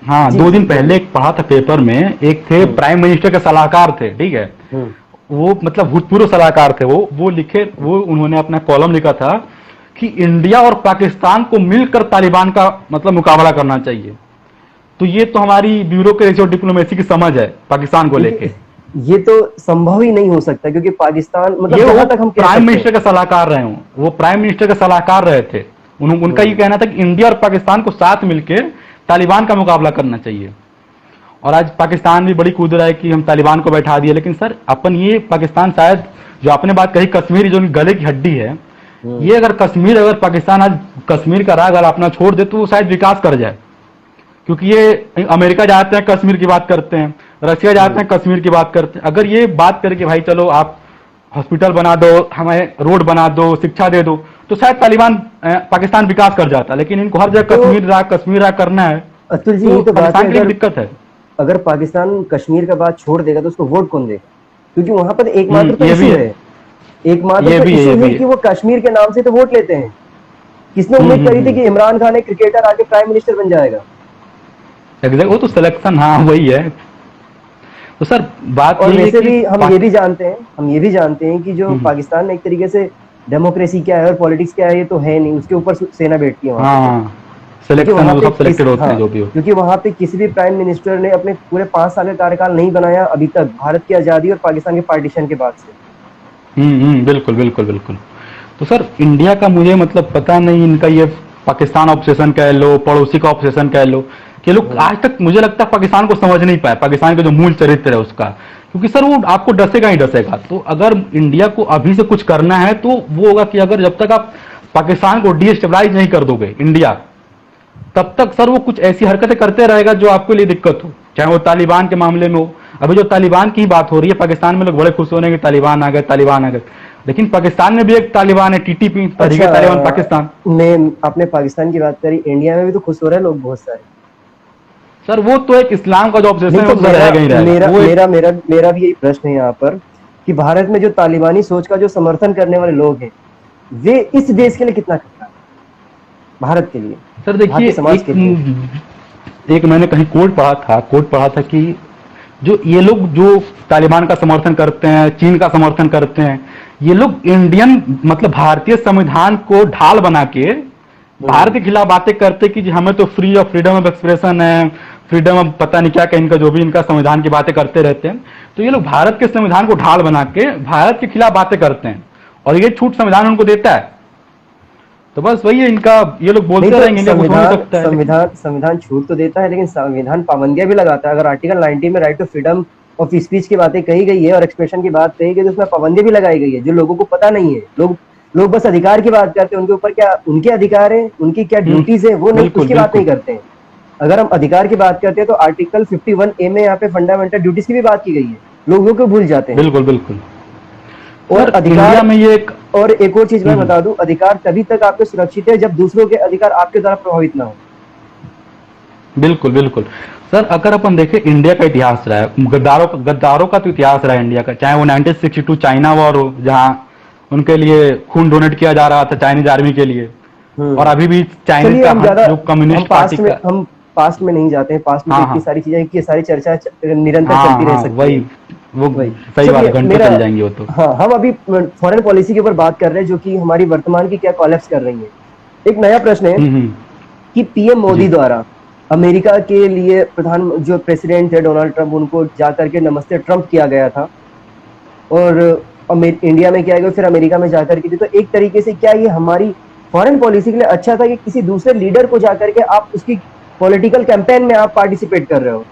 हाँ, जी दो जी दिन पहले बोलिए। एक पढ़ा था पेपर में, एक थे हम्म प्राइम मिनिस्टर के सलाहकार थे, ठीक है। हम्म वो मतलब भूतपूर्व सलाहकार थे, वो लिखे, वो उन्होंने अपना कॉलम लिखा था कि इंडिया और पाकिस्तान को मिलकर तालिबान का मतलब मुकाबला करना चाहिए। तो ये तो हमारी ब्यूरोक्रेसी और डिप्लोमेसी की समझ है पाकिस्तान को लेके। देखिए ये तो संभव ही नहीं हो सकता, क्योंकि पाकिस्तान मतलब ये वो जहां तक हम कह प्राइम सकते हैं। मिनिस्टर के सलाहकार रहे हों, वो प्राइम मिनिस्टर के सलाहकार रहे थे। उनका ये हम्म कहना था कि इंडिया और पाकिस्तान को साथ मिलकर तालिबान का मुकाबला करना चाहिए। और आज पाकिस्तान भी बड़ी कूद रहा है कि हम तालिबान को बैठा दिए, लेकिन सर अपन ये पाकिस्तान शायद, जो आपने बात कही कश्मीर जो गले की हड्डी है, हम्म ये अगर कश्मीर, अगर पाकिस्तान आज कश्मीर का राग अगर अपना छोड़ दे तो वो शायद विकास कर जाए। क्योंकि ये अमेरिका जाते हैं कश्मीर की बात करते हैं, रशिया जाते हम्म। हैं कश्मीर की बात करते हैं। अगर ये बात करके भाई चलो आप हॉस्पिटल बना दो, हमें रोड बना दो, शिक्षा दे दो, तो शायद तालिबान पाकिस्तान विकास कर जाता। लेकिन इनको हर जगह तो कश्मीर राग करना है, अतुल जी तो यही तो बात है, पाकिस्तान के लिए भी दिक्कत है। अगर पाकिस्तान कश्मीर का बात छोड़ देगा तो उसको वोट कौन देगा? क्योंकि वहां पर एकमात्र तो ये भी इशू है, है, एकमात्र ये तो भी है, इशू ये है भी कि है। वो कश्मीर के नाम से तो वोट लेते हैं। किसने उम्मीद करी थी कि इमरान खान एक क्रिकेटर आके प्राइम मिनिस्टर बन जाएगा? एग्जैक्ट, वो तो सिलेक्शन, हाँ वही है। तो सर बात और यही है वैसे कि भी हम ये भी जानते हैं कि जो हम्म, पाकिस्तान में एक तरीके से डेमोक्रेसी क्या है और पॉलिटिक्स क्या है ये तो है नहीं, उसके ऊपर सेना बैठती है वहां पे तो। हाँ, क्योंकि सिलेक्शन वहां वो पे सब सिलेक्टेड होते हैं जो भी हो। क्योंकि वहां पे किसी भी प्राइम मिनिस्टर ने अपने पूरे 5 साल का कार्यकाल नहीं बनाया अभी तक, भारत की आजादी और पाकिस्तान के पार्टीशन के बाद से। बिल्कुल बिल्कुल बिल्कुल। तो सर इंडिया का मुझे मतलब पता नहीं, इनका ये पाकिस्तान ऑब्सेशन कह लो, पड़ोसी का ऑब्सेशन कह लो, कि लोग हम्म आज तक मुझे लगता है पाकिस्तान को समझ नहीं पाए, पाकिस्तान का जो मूल चरित्र है उसका। क्योंकि सर वो आपको डसेगा ही डसेगा। तो अगर इंडिया को अभी से कुछ करना है तो वो होगा कि अगर जब तक आप पाकिस्तान को डीस्टेबलाइज नहीं कर दोगे इंडिया, तब तक सर वो कुछ ऐसी हरकतें करते रहेगा जो आपके लिए दिक्कत हो, चाहे वो तालिबान के मामले में हो। अभी जो तालिबान की बात हो रही है, पाकिस्तान में लोग बड़े खुश हो रहे हैं कि तालिबान आ गए, तालिबान आ गए। लेकिन पाकिस्तान में भी एक तालिबान है, टीटीपी, तहरीक अच्छा, तालिबान पाकिस्तान। मैं आपने पाकिस्तान की बात करी, इंडिया में भी तो खुश हो रहे हैं लोग बहुत सारे। सर वो तो एक इस्लाम का जो ऑब्सेशन नहीं है तो वो तो सर रहेगा ही रहेगा, वो एक। मेरा भी यही प्रश्न है यहाँ पर कि भारत में जो तालिबानी सोच का जो समर्थन करने वाले लोग हैं वे इस देश के लिए कितना खतरा है, भारत के लिए, सर देखिए, भारतीय समाज के लिए? एक मैंने कहीं कोट पढ़ा था कि जो ये लोग जो तालिबान का समर्थन करते हैं, चीन का समर्थन करते हैं, ये लोग इंडियन मतलब भारतीय संविधान को ढाल बना के भारत के खिलाफ बातें करते कि जी हमें तो free of freedom of expression है, फ्रीडम ऑफ पता नहीं क्या क्या, इनका जो भी इनका संविधान की बातें करते रहते हैं। तो ये लोग भारत के संविधान को ढाल बना के भारत के खिलाफ बातें करते हैं, और ये छूट संविधान उनको देता है। तो बस वही है इनका, ये लोग नहीं बोलते तो रहेंगे इंडिया कुछ हो नहीं सकता है, लेकिन संविधान छूट तो देता है, लेकिन संविधान पाबंदियां भी लगाता है। अगर आर्टिकल 90 में right to freedom of speech की बातें कही गई है और एक्सप्रेशन की बात कही गई तो उसमें पाबंदी भी लगाई गई है, जो लोगों को पता नहीं है। लोग बस अधिकार की बात करते हैं, उनके ऊपर क्या उनके अधिकार है, उनकी क्या ड्यूटीज है, वो नहीं, बिल्कुल उसकी बात नहीं बिल्कुल करते हैं। अगर हम अधिकार की बात करते हैं तो आर्टिकल 51A में यहाँ पे फंडामेंटल ड्यूटीज की भी बात की गई है, लोगों को भूल जाते हैं। बिल्कुल बिल्कुल। और सर इंडिया अधिकार, में ये एक और एक और चीज मैं हम्म, बता दूं, अधिकार तभी तक आपके सुरक्षित है जब दूसरों के अधिकार आपके द्वारा प्रभावित ना हो। बिल्कुल बिल्कुल। सर अगर अपन देखें इंडिया का इतिहास रहा है, गद्दारों का तो इतिहास रहा है इंडिया का, चाहे वो 1962 चाइना वॉर हो, जहां उनके लिए खून डोनेट किया जा रहा था चाइनीज आर्मी के लिए, और हम्म अभी भी चाइनीज चलिए का हम ज्यादा जो कम्युनिस्ट पार्टी का। हम पास्ट में नहीं जाते हैं, पास्ट में तो हाँ इतनी हाँ सारी चीजें की सारी चर्चा निरंतर हाँ चलती रह हाँ, सकती वही है। वो वही सही बात है, चलिए घंटों मेरा, चल जाएंगे वो तो। हाँ हम अभी फॉरेन पॉलिसी के ऊपर बात कर रहे हैं जो कि हमारी वर्तमान की क्या कॉलेप्स कर रही है। एक नया प्रश्न है हम्म। कि पीएम मोदी जी। द्वारा अमेरिका के लिए प्रधान जो प्रेसिडेंट थे डोनाल्ड ट्रंप, उनको जाकर के नमस्ते ट्रंप किया गया था, और इंडिया में किया गया, फिर अमेरिका में जाकर के भी। तो एक तरीके से क्या ये हमारी फॉरेन पॉलिसी के लिए अच्छा था कि किसी दूसरे लीडर को जाकर के आप उसकी पॉलिटिकल कैंपेन में आप पार्टिसिपेट कर रहे हो?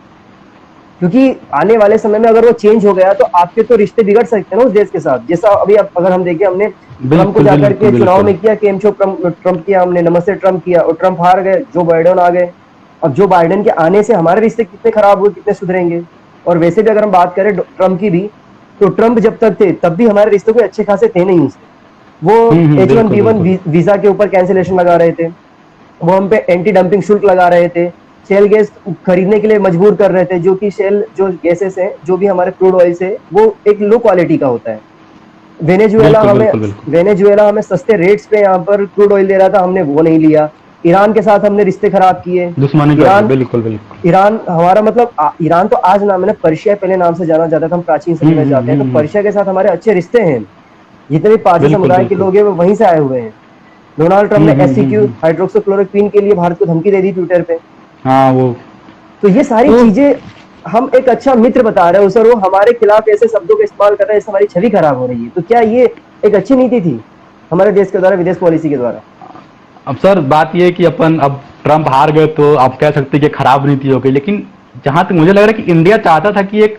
क्योंकि आने वाले समय में अगर वो चेंज हो गया तो आपके तो रिश्ते बिगड़ सकते हैं ना उस देश के साथ। जैसा अभी अगर हम देखें, हमने ट्रंप को बिल्कुल जाकर बिल्कुल के चुनाव बिल्कुल। में किया, केम शो ट्रंप किया, हमने नमस्ते ट्रंप किया और ट्रंप हार गए, जो बाइडेन आ गए। अब जो बाइडेन के आने से हमारे रिश्ते कितने खराब हुए, कितने सुधरेंगे? और वैसे भी अगर हम बात करें ट्रंप की भी, तो ट्रंप जब तक थे तब भी हमारे रिश्ते कोई अच्छे खासे थे नहीं उससे। वो H1B1 बिल्कुल बिल्कुल। वीजा के ऊपर कैंसिलेशन लगा रहे थे, वो हम पे एंटी डंपिंग शुल्क लगा रहे थे, शेल गैस खरीदने के लिए मजबूर कर रहे थे, जो कि शेल जो गैसेस हैं जो भी हमारे क्रूड ऑयल से वो एक लो क्वालिटी का होता है। वेनेजुएला बिल्कुल हमें बिल्कुल बिल्कुल। वेनेजुएला हमें सस्ते रेट्स पे यहाँ पर क्रूड ऑयल दे रहा था, हमने वो नहीं लिया। ईरान के साथ हमने रिश्ते खराब किए। दुश्मनी कर ली, ईरान बिल्कुल बिल्कुल। ईरान हमारा मतलब ईरान तो आज नाम है ना, पर्शिया पहले नाम से जाना जाता था, हम प्राचीन समय में जाते हैं तो हम्म। पर्शिया के साथ हमारे अच्छे रिश्ते हैं। जितने भी पारसी बिल्कुल समुदाय के बिल्कुल। लोग हैं वो वहीं से आए हुए हैं। डोनाल्ड ट्रंप ने SCQ हम्म। हाइड्रोक्सीक्लोरोक्वीन के लिए भारत को धमकी दे दी ट्विटर पे। हाँ वो। तो ये सारी तो चीजें हम एक अच्छा मित्र बता रहे हैं उसे, और वो हमारे खिलाफ ऐसे शब्दों का इस्तेमाल कर रहे हैं, इससे हमारी छवि खराब हो रही है। तो क्या ये एक अच्छी नीति थी हमारे देश के द्वारा, विदेश पॉलिसी के द्वारा? अब सर बात ये है कि अपन अब ट्रंप हार गए तो आप कह सकते हैं कि खराब नीति हो गई, लेकिन जहां तक मुझे लग रहा है कि इंडिया चाहता था कि एक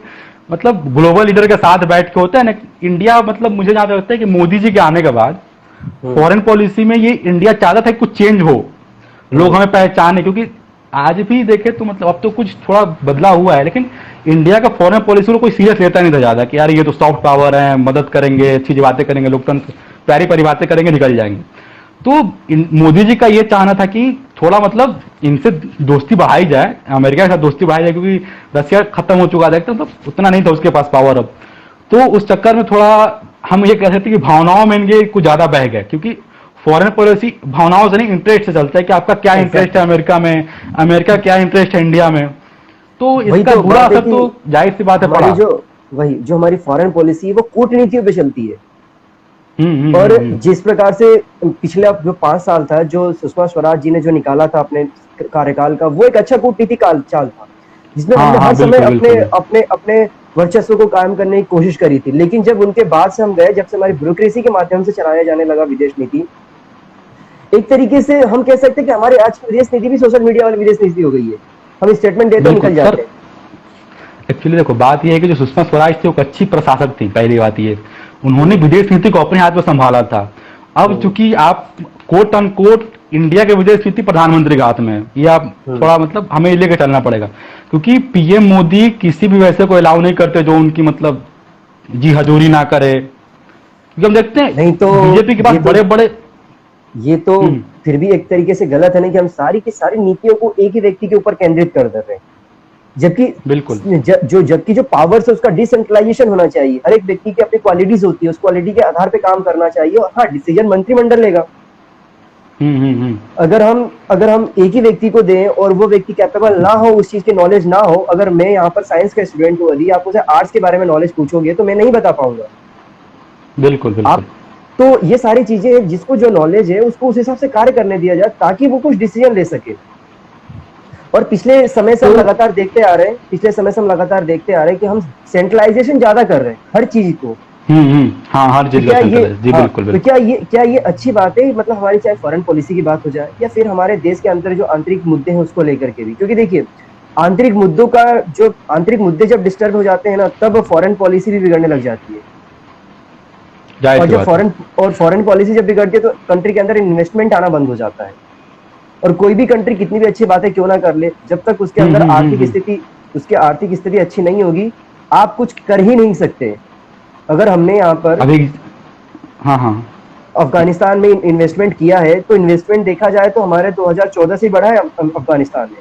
मतलब ग्लोबल लीडर के साथ बैठ के होता है ना, इंडिया मतलब मुझे जहां तक लगता है कि मोदी जी के आने के बाद हम्म फॉरेन पॉलिसी में ये इंडिया चाहता था कि कुछ चेंज हो, लोग हम्म हमें पहचाने, क्योंकि आज भी देखे तो मतलब अब तो कुछ थोड़ा बदला हुआ है, लेकिन इंडिया का फॉरेन पॉलिसी को कोई सीरियस लेता नहीं था ज्यादा कि यार ये तो सॉफ्ट पावर है, मदद करेंगे, अच्छी बातें करेंगे, लोकतंत्र प्यारी प्यारी बातें करेंगे, निकल जाएंगे। तो मोदी जी का ये चाहना था कि थोड़ा मतलब इनसे दोस्ती बढ़ाई जाए, अमेरिका के साथ दोस्ती बढ़ाई जाए, क्योंकि रशिया खत्म हो चुका था, तो मतलब उतना नहीं था उसके पास पावर अब। तो उस चक्कर में थोड़ा हम ये कह सकते हैं कि भावनाओं में इनके कुछ ज्यादा बह गए, क्योंकि फॉरेन पॉलिसी भावनाओं से नहीं इंटरेस्ट से चलता है कि आपका क्या इंटरेस्ट है एग्जैक्टली। अमेरिका में, अमेरिका क्या इंटरेस्ट है इंडिया में। तो वही इसका तो बुरा बात है असर कि तो जाहिर सी बात है हमारी पड़ा। जो वही जो हमारी फॉरेन पॉलिसी है वो कूटनीतियों पे चलती है। और हम्म। जिस प्रकार से पिछले जो 5 साल था, जो सुषमा स्वराज जी ने जो निकाला था अपने कार्यकाल का, वो एक अच्छा कूटनीति काल चाल था, जिसमें हाँ हमने हर हाँ समय बिल्कुल अपने बिल्कुल। अपने अपने वर्चस्व को कायम करने की कोशिश करी थी। लेकिन जब उनके बाद से हम गए, जब से हमारी ब्यूरोक्रेसी के माध्यम से चलाया जाने लगा विदेश नीति, एक तरीके से हम कह सकते हैं कि हमारे आज की विदेश नीति भी सोशल मीडिया वाली विदेश नीति हो गई है। हम स्टेटमेंट देते हैं, बिल्कुल निकल सर। जाते हैं। एक्चुअली देखो बात यह है कि जो सुषमा स्वराज थी वो एक अच्छी प्रशासक थी, पहली बात ये, उन्होंने हम्म विदेश नीति को अपने हाथ में संभाला था। अब हम्म चूंकि आप कोट अनकोट इंडिया के विदेश नीति प्रधानमंत्री के हाथ में है, ये आप हम्म थोड़ा मतलब हमें लेकर चलना पड़ेगा, क्योंकि पीएम मोदी किसी भी वैसे को अलाउ नहीं करते जो उनकी मतलब जी हजूरी ना करे, क्योंकि हम देखते नहीं तो हैं बीजेपी के पास ये तो बड़े बड़े। ये तो हम्म। फिर भी एक तरीके से गलत है ना, कि हम सारी की सारी नीतियों को एक ही व्यक्ति के ऊपर केंद्रित कर दे रहे हैं। जबकि बिल्कुल। जबकि जो पावर्स है उसका डिसेंट्रलाइजेशन होना चाहिए। हर एक व्यक्ति की अपनी क्वालिटीज होती है, उस क्वालिटी के आधार पे काम करना चाहिए, और हाँ, डिसीजन मंत्रिमंडल लेगा। हम्म। अगर हम एक ही व्यक्ति को दें और वो व्यक्ति कैपेबल ना हो, उस चीज की नॉलेज ना हो, अगर मैं यहाँ पर साइंस का स्टूडेंट हूँ, यदि आप मुझे आर्ट्स के बारे में नॉलेज पूछोगे तो मैं नहीं बता पाऊंगा। बिल्कुल बिल्कुल। आप तो ये सारी चीजें हैं, जिसको जो नॉलेज है उसको उस हिसाब से कार्य करने दिया जाए ताकि वो कुछ डिसीजन ले सके। और पिछले समय से हम तो लगातार देखते आ रहे हैं, कि हम सेंट्रलाइजेशन ज्यादा कर रहे हैं हर चीज को। हाँ हर तो चीज का क्या ये सेंटर है जी, हाँ बिल्कुल तो बिल्कुल। क्या ये अच्छी बात है? मतलब हमारी चाहे फॉरेन पॉलिसी की बात हो जाए या फिर हमारे देश के अंदर जो आंतरिक मुद्दे हैं उसको लेकर के भी, क्योंकि देखिए, आंतरिक मुद्दे जब डिस्टर्ब हो जाते हैं ना, तब फॉरेन पॉलिसी भी बिगड़ने लग जाती है। जाहिर और सी जब बात है। फॉरेन पॉलिसी जब बिगड़ती है तो कंट्री के अंदर इन्वेस्टमेंट आना बंद हो जाता है। और कोई भी कंट्री कितनी भी अच्छी बातें क्यों ना कर ले, जब तक उसके अंदर उसकी आर्थिक स्थिति अच्छी नहीं होगी, आप कुछ कर ही नहीं सकते। अगर हमने यहाँ पर अभी हाँ हाँ। अफगानिस्तान में इन्वेस्टमेंट किया है, तो इन्वेस्टमेंट देखा जाए तो हमारे 2014 से ही बढ़ा है अफगानिस्तान में।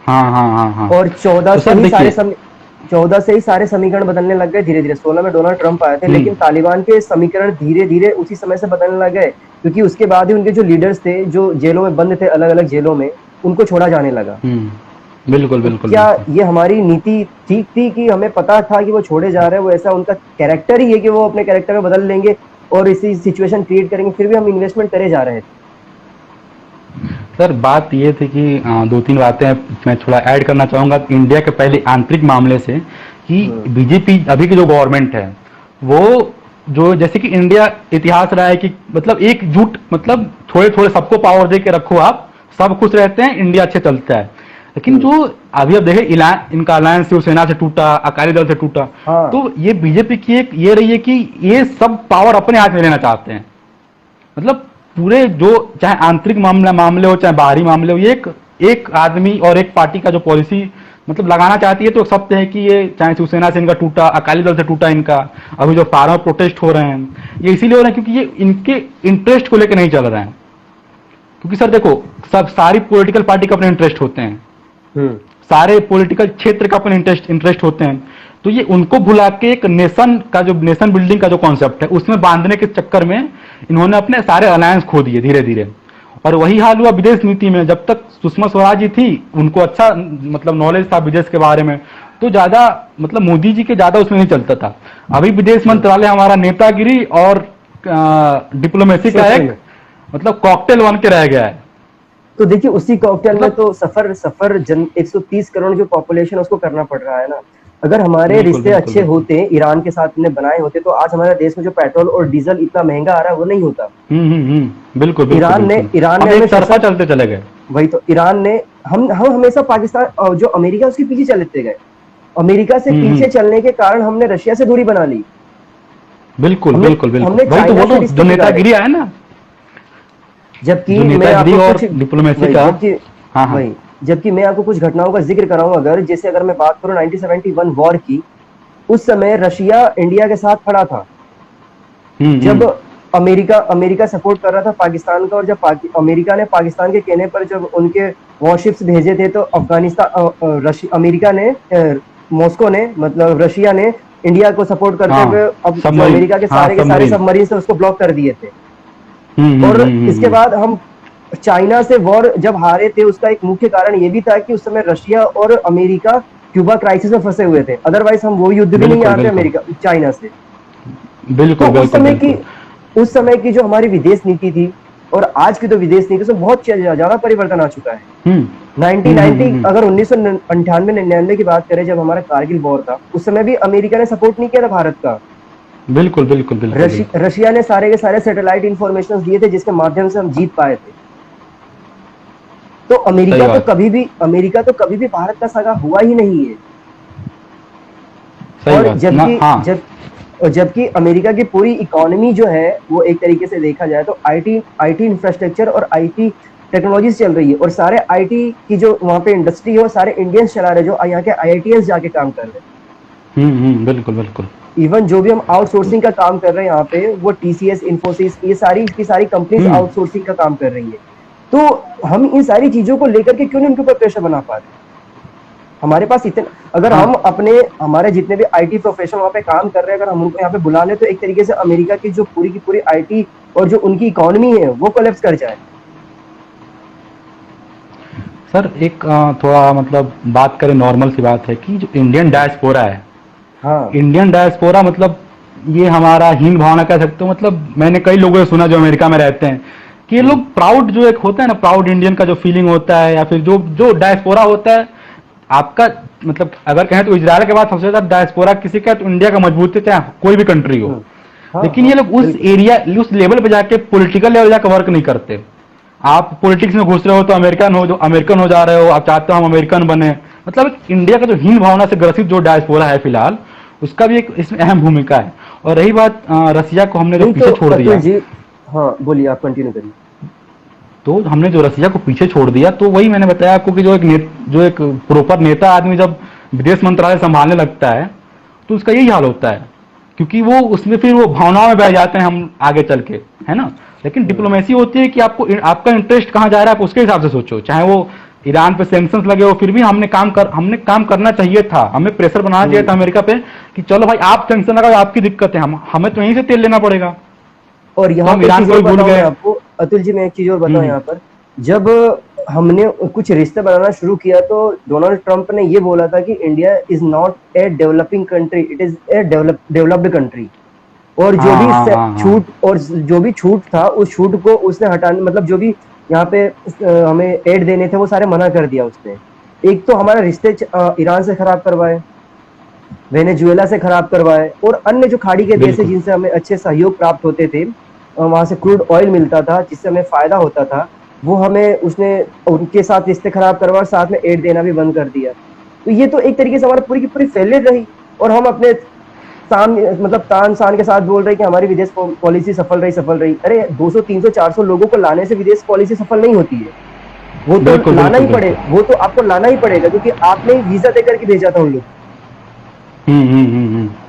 हाँ। और तो सर देखिए। 14 से ही सारे समीकरण बदलने लग गए धीरे धीरे। 16 में डोनाल्ड ट्रंप आए थे, हम्म लेकिन तालिबान के समीकरण धीरे धीरे उसी समय से बदलने लग गए, क्योंकि उसके बाद ही उनके जो लीडर्स थे, जो जेलों में बंद थे, अलग अलग जेलों में, उनको छोड़ा जाने लगा। बिल्कुल तो बिल्कुल क्या बिल्कुल। ये हमारी नीति ठीक थी, कि हमें पता था कि वो छोड़े जा रहे हैं, वो ऐसा उनका कैरेक्टर ही है कि वो अपने कैरेक्टर में बदल लेंगे और इसी सिचुएशन क्रिएट करेंगे, फिर भी हम इन्वेस्टमेंट करे जा रहे थे? सर बात ये थी कि दो तीन बातें मैं थोड़ा ऐड करना चाहूंगा इंडिया के पहले आंतरिक मामले से, कि हम्म बीजेपी अभी की जो गवर्नमेंट है वो जो जैसे कि इंडिया इतिहास रहा है कि मतलब एकजुट, मतलब थोड़े थोड़े सबको पावर दे के रखो, आप सब खुश रहते हैं, इंडिया अच्छे चलता है। लेकिन हम्म जो अभी अब देखें इनका अलायंस शिवसेना से टूटा, अकाली दल से टूटा, हाँ तो ये बीजेपी की एक ये रही है कि ये सब पावर अपने हाथ में लेना चाहते हैं। मतलब पूरे जो चाहे आंतरिक मामले हो चाहे बाहरी मामले हो, ये एक आदमी और एक पार्टी का जो पॉलिसी मतलब लगाना चाहती है, तो सत्य है कि ये चाहे शिवसेना से इनका टूटा, अकाली दल से टूटा इनका, अभी जो फार्मर प्रोटेस्ट हो रहे हैं ये इसीलिए हो रहे हैं क्योंकि ये इनके इंटरेस्ट को लेकर नहीं चल रहे हैं। क्योंकि सर देखो, सब सारी पॉलिटिकल पार्टी का अपने इंटरेस्ट होते हैं, हम्म सारे पॉलिटिकल क्षेत्र का अपने इंटरेस्ट होते हैं, तो ये उनको भुला के एक नेशन का जो नेशन बिल्डिंग का जो कॉन्सेप्ट है उसमें बांधने के चक्कर में इन्होंने अपने सारे अलायंस खो दिए धीरे धीरे। और वही हाल हुआ विदेश नीति में, जब तक सुषमा स्वराज जी थी उनको अच्छा मतलब नॉलेज था विदेश के बारे में, तो ज्यादा मतलब मोदी जी के ज्यादा उसमें नहीं चलता था। अभी विदेश मंत्रालय हमारा नेतागिरी और डिप्लोमेसी का एक मतलब कॉकटेल बन के रह गया है। तो देखिए उसी कॉकटेल में तो सफर सफर जन 130 करोड़ जो पॉपुलेशन उसको करना पड़ रहा है ना। अगर हमारे बिल्कुल, रिश्ते बिल्कुल, अच्छे होते, ईरान के साथ ने बनाए होते, तो आज हमारे देश में जो पेट्रोल और डीजल इतना महंगा आ रहा है वो नहीं होता। बिल्कुल बिल्कुल। ईरान ने हम एक तरफा चलते चले गए। वही तो, ईरान ने हम हमेशा पाकिस्तान जो अमेरिका उसके पीछे चलते गए। अमेरिका से पीछे चलने के कारण हमने रशिया से दूरी बना ली। बिल्कुल बिल्कुल बिल्कुल, हमने वही तो वो चाइना से तो रिश्ते जो बिगाड़े। नेतागिरी है ना, जबकि जो मैं नेतागिरी आपको और कुछ डिप्लोमेसी का। हाँ हाँ वही, जबकि मैं आपको कुछ घटनाओं का जिक्र कराऊं, अगर जैसे अगर मैं बात करूं 1971 वॉर की, उस समय रशिया इंडिया के साथ खड़ा था। जब अमेरिका सपोर्ट कर रहा था पाकिस्तान का, और जब अमेरिका ने पाकिस्तान के कहने पर जब उनके वॉरशिप्स भेजे थे, तो अफगानिस्तान अमेरिका ने मॉस्को ने मतलब रशिया ने इंडिया को सपोर्ट करते हुए अब जो अमेरिका के सारे सबमरीन से उसको ब्लॉक कर दिए थे। और इसके बाद हम चाइना से वॉर जब हारे थे, उसका एक मुख्य कारण ये भी था कि उस समय रशिया और अमेरिका क्यूबा क्राइसिस में फंसे हुए थे, अदरवाइज हम वो युद्ध भी नहीं आते अमेरिका चाइना से। बिल्कुल तो उस समय की जो हमारी विदेश नीति थी और आज की जो विदेश नीति, उसमें बहुत ज्यादा परिवर्तन आ चुका है। 1990 अगर 1998-99 की बात करें, जब हमारा कारगिल वॉर था, उस समय भी अमेरिका ने सपोर्ट नहीं किया था भारत का। बिल्कुल बिल्कुल बिल्कुल। रशिया ने सारे के सारे सैटेलाइट इंफॉर्मेशन दिए थे, जिसके माध्यम से हम जीत पाए थे। तो अमेरिका तो कभी भी भारत का सगा हुआ ही नहीं है। और जबकि अमेरिका की पूरी इकोनॉमी जो है वो एक तरीके से देखा जाए तो आईटी इंफ्रास्ट्रक्चर और आईटी टेक्नोलॉजीज चल रही है, और सारे आईटी की जो वहां पे इंडस्ट्री है वो सारे इंडियंस चला रहे, जो यहाँ के आईआईटीएस जाके काम कर रहे हैं। बिल्कुल बिल्कुल। इवन जो भी हम आउटसोर्सिंग का काम कर रहे हैं यहाँ पे, वो टीसीएस, इन्फोसिस, ये सारी कंपनीज आउटसोर्सिंग का काम कर रही है। तो हम इन सारी चीजों को लेकर के क्यों नहीं उनके ऊपर प्रेशर बना पा रहे? हमारे पास इतने, अगर हम हमारे जितने भी आईटी प्रोफेशनल वहाँ पे काम कर रहे हैं, अगर हम उनको यहाँ पे बुला लें, तो एक तरीके से अमेरिका की जो पूरी की पूरी आईटी और जो उनकी इकोनॉमी है वो कोलैप्स कर जाए। सर एक थोड़ा मतलब बात करें, नॉर्मल सी बात है कि जो इंडियन डायस्पोरा है, हाँ, इंडियन डायस्पोरा मतलब ये हमारा हीन भावना कह सकते हो। मतलब मैंने कई लोगों से सुना जो अमेरिका में रहते हैं कि ये लोग प्राउड, जो एक होता है ना प्राउड इंडियन का जो फीलिंग होता है, या फिर जो डायस्पोरा होता है आपका, मतलब अगर कहें तो इजराइल के बाद सबसे ज्यादा डायस्पोरा किसी का तो इंडिया का मजबूत है, चाहे कोई भी कंट्री हो। लेकिन ये लोग उस एरिया, उस लेवल पे जाके पॉलिटिकल लेवल जाकर वर्क नहीं करते। आप पॉलिटिक्स में घुस रहे हो तो अमेरिकन हो जा रहे हो, आप चाहते हो हम अमेरिकन बने। मतलब इंडिया का जो हीन भावना से ग्रसित जो डायस्पोरा है फिलहाल, उसका भी एक इसमें अहम भूमिका है। और रही बात रसिया को हमने जो पीछे छोड़ दिया, हाँ बोलिए, आप कंटिन्यू करिए। तो हमने जो रसिया को पीछे छोड़ दिया, तो वही मैंने बताया आपको कि जो एक प्रॉपर नेता आदमी जब विदेश मंत्रालय संभालने लगता है तो उसका यही हाल होता है, क्योंकि वो उसमें फिर वो भावनाओं में बह जाते हैं हम आगे चल के, है ना। लेकिन डिप्लोमेसी होती है कि आपका इंटरेस्ट कहाँ जा रहा है आप उसके हिसाब से सोचो। चाहे वो ईरान पे सैंक्शंस लगे हो, फिर भी हमने काम करना चाहिए था, हमें प्रेशर बनाना चाहिए था अमेरिका पे कि चलो भाई आप सैंक्शन लगाओ, आपकी दिक्कत है, हमें तो यहीं से तेल लेना पड़ेगा। और यहाँ ईरान को भूल गए आपको अतुल जी, मैं एक चीज और बताऊं यहाँ पर, जब हमने कुछ रिश्ते बनाना शुरू किया तो डोनाल्ड ट्रंप ने ये बोला था कि India is not a developing country, it is a developed country. और जो भी छूट था उस छूट को उसने हटाने, मतलब जो भी यहाँ पे हमें एड देने थे वो सारे मना कर दिया उसने। एक तो हमारा रिश्ते ईरान से खराब करवाए, वेनेजुएला से खराब करवाए, और अन्य जो खाड़ी के देश है जिनसे हमें अच्छे सहयोग प्राप्त होते थे, वहां से क्रूड ऑयल मिलता था जिससे हमें फायदा होता था, वो हमें उसने उनके साथ रिश्ते खराब करवा और साथ में एड देना भी बंद कर दिया। तो ये तो एक तरीके से हमारी पूरी की पूरी फेलियर रही। और हम अपने तान शान के साथ बोल रहे कि हमारी विदेश पॉलिसी सफल रही। अरे 200, 300, 400 लोगों को लाने से विदेश पॉलिसी सफल नहीं होती है। वो तो बिल्कुल लाना बिल्कुल ही पड़े, बिल्कुल। वो तो आपको लाना ही पड़ेगा, क्योंकि आपने वीजा दे करके भेजा था उन लोग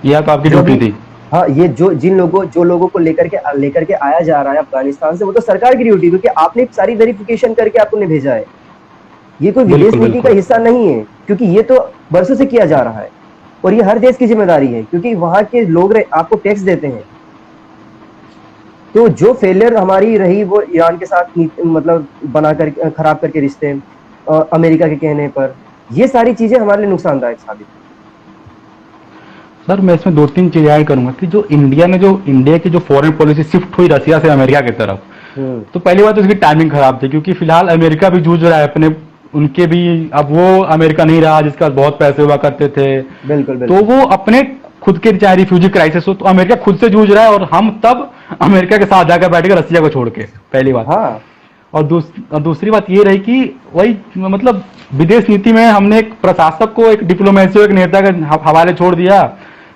यह तो आपकी जो ड्यूटी अभी। थी। हाँ, ये जो लोगों को लेकर के आया जा रहा है अफगानिस्तान से, वो तो सरकार की ड्यूटी, क्योंकि आपने सारी वेरिफिकेशन करके आपने भेजा है। ये कोई विदेश बिल्कुल नीति का बिल्कुल। हिस्सा नहीं है, क्योंकि ये तो बरसों से किया जा रहा है। और ये हर देश की जिम्मेदारी है, क्योंकि वहां के लोग आपको टैक्स देते हैं। तो जो फेलियर हमारी रही वो ईरान के साथ मतलब बना कर खराब करके रिश्ते, अमेरिका के कहने पर, ये सारी चीजें हमारे लिए नुकसानदायक साबित सर मैं इसमें दो तीन चीजें ऐड करूंगा कि जो इंडिया की जो फॉरेन पॉलिसी शिफ्ट हुई रसिया से अमेरिका की तरफ, हुई। तो पहली बात तो उसकी टाइमिंग खराब थी, क्योंकि फिलहाल अमेरिका भी जूझ रहा है अपने, उनके भी अब वो अमेरिका नहीं रहा जिसके पास बहुत पैसे हुआ करते थे। बिल्कुल तो बिल्कुल। वो अपने खुद के चाहे रिफ्यूजी क्राइसिस हो, तो अमेरिका खुद से जूझ रहा है, और हम तब अमेरिका के साथ जाकर बैठेगा रसिया को छोड़ के, पहली बात। हाँ। और दूसरी बात ये रही कि वही मतलब विदेश नीति में हमने एक प्रशासक को, एक डिप्लोमेसी, एक नेता के हवाले छोड़ दिया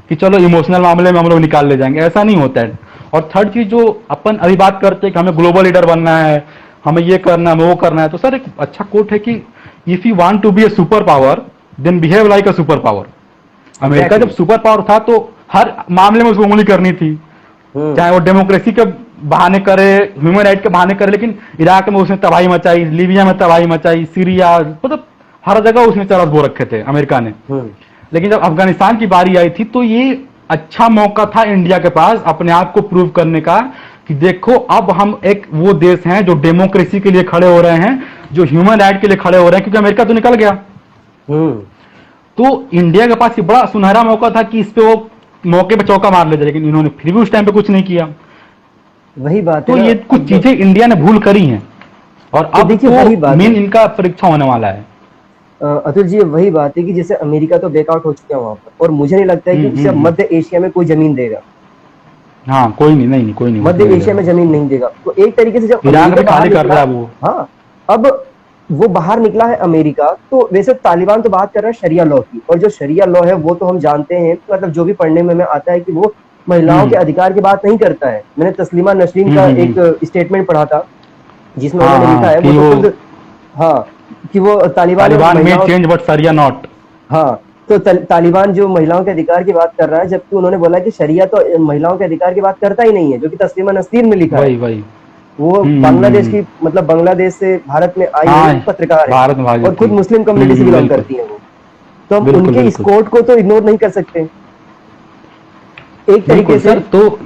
कि चलो इमोशनल मामले में हम लोग निकाल ले जाएंगे, ऐसा नहीं होता है। और थर्ड चीज जो अपन अभी बात करते हैं कि हमें ग्लोबल लीडर बनना है, हमें ये करना है, हमें वो करना है, तो सर एक अच्छा कोट है कि if you want to be a super power then behave like a super power. America जब एग्जैक्टली। सुपर पावर था तो हर मामले में उसको उंगली करनी थी, हम्म। चाहे वो डेमोक्रेसी के बहाने करे, ह्यूमन राइट के बहाने करे, लेकिन इराक में उसने तबाही मचाई, लीबिया में तबाही मचाई, सीरिया, मतलब हर जगह उसने चरस बो रखे थे अमेरिका ने। हम्म। लेकिन जब अफगानिस्तान की बारी आई थी तो ये अच्छा मौका था इंडिया के पास अपने आप को प्रूव करने का कि देखो अब हम एक वो देश हैं जो डेमोक्रेसी के लिए खड़े हो रहे हैं, जो ह्यूमन राइट के लिए खड़े हो रहे हैं, क्योंकि अमेरिका तो निकल गया। हम्म। तो इंडिया के पास ये बड़ा सुनहरा मौका था कि इस पे वो मौके पे चौका मार लेते, लेकिन इन्होंने फिर भी उस टाइम पे कुछ नहीं किया। वही बात है तो ना। ये कुछ अब चीजें इंडिया ने भूल करी हैं, और तो अब देखिए तो वही बात मेन है, इनका परीक्षा होने वाला है। अतुल जी, वही बात है कि जैसे अमेरिका तो बैकआउट हो चुका है वहां पर, और मुझे नहीं लगता है कि उसे हम्म। मध्य एशिया में कोई जमीन देगा। हाँ कोई नहीं, नहीं नहीं, कोई नहीं, मध्य उसमें नहीं एशिया में देगा। जमीन नहीं देगा। तो एक तरीके से जब इराक अमेरिका भी बाहर खाली कर निकला। रहा है वो। हाँ। अब वो बाहर निकला है अमेरिका, तो वैसे तालिबान तो बात कर रहा है शरिया लॉ की, और जो शरिया लॉ है वो तो हम जानते हैं, मतलब जो भी पढ़ने में हमें आता है कि वो महिलाओं के हम्म अधिकार की बात नहीं करता है। मैंने तस्लीमा नसरीन का हम्म। एक स्टेटमेंट पढ़ा था, जिसमें हाँ उन्होंने लिखा हाँ है, वो कि तो वो खुद। हाँ। कि वो तालिबान तालिबान में महिलाओं। चेंज बट सरिया नॉट। हाँ। तो तालिबान जो महिलाओं के अधिकार की बात कर रहा है, जबकि उन्होंने बोला कि शरिया तो महिलाओं के अधिकार की बात करता ही नहीं है, जो कि तस्लीमा नसरीन में लिखा है। वही वही। वो बांग्लादेश हम्म। की, मतलब बांग्लादेश से भारत में आई हुई हाँ एक पत्रकार है, भारत में और भाजपा थी। खुद मुस्लिम कम्युनिटी से बिलोंग बिल्कुल करती है वो। तो हम बिल्कुल उनके इस बिल्कुल कोर्ट को तो इग्नोर नहीं कर सकते। एक तरीके बिल्कुल से सर। तो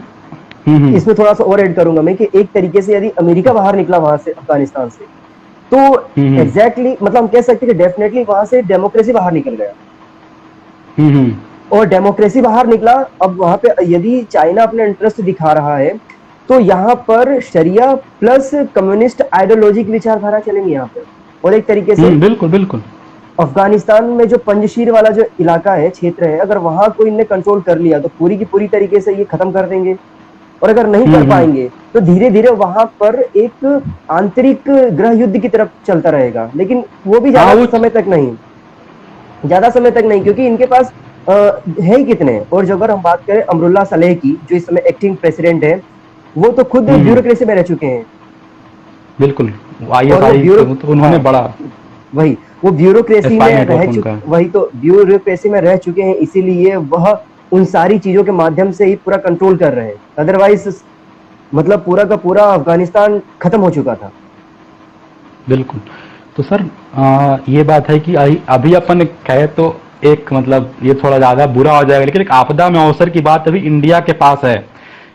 इसमें थोड़ा सा और ऐड करूंगा मैं, कि एक तरीके से यदि अमेरिका बाहर निकला वहां से, अफगानिस्तान से, तो हम्म एग्जैक्टली मतलब हम कह सकते हैं कि डेफिनेटली वहां से डेमोक्रेसी बाहर निकल गया। हम्म। और डेमोक्रेसी बाहर निकला। अब वहां पे यदि चाइना अपना इंटरेस्ट दिखा रहा है, तो यहाँ पर शरिया प्लस कम्युनिस्ट आइडियोलॉजी की विचारधारा चलेंगी यहाँ पे। और एक तरीके से बिल्कुल बिल्कुल। अफगानिस्तान में जो पंजशीर वाला जो इलाका है, क्षेत्र है, अगर वहां कोई इनने कंट्रोल कर लिया तो पूरी की पूरी तरीके से ये खत्म कर देंगे। और अगर नहीं कर हम्म। पाएंगे तो धीरे धीरे वहां पर एक आंतरिक गृह युद्ध की तरफ चलता रहेगा, लेकिन वो भी हाँ ज्यादा वो समय तक नहीं। ज्यादा समय तक नहीं, क्योंकि इनके पास है ही कितने। और जो अगर हम बात करें अमरुल्ला सलेह की, जो इस समय एक्टिंग प्रेसिडेंट है, वो तो खुद हम्म। ब्यूरोक्रेसी में रह चुके हैं। बिल्कुल। और वो आईएसआई ब्यूरो। तो उन्होंने हाँ। बड़ा वही। वो ब्यूरोक्रेसी स्पाई में रह नेटवर्क उनका। चुके, वही तो ब्यूरोक्रेसी में रह चुके हैं, इसीलिए वह उन सारी चीजों के माध्यम से ही पूरा कंट्रोल कर रहे हैं। अदरवाइज मतलब पूरा का पूरा अफगानिस्तान खत्म हो चुका था। बिल्कुल। तो सर ये बात है कि अभी अपन कहे तो एक मतलब ये थोड़ा ज्यादा बुरा हो जाएगा, लेकिन एक आपदा में अवसर की बात अभी इंडिया के पास है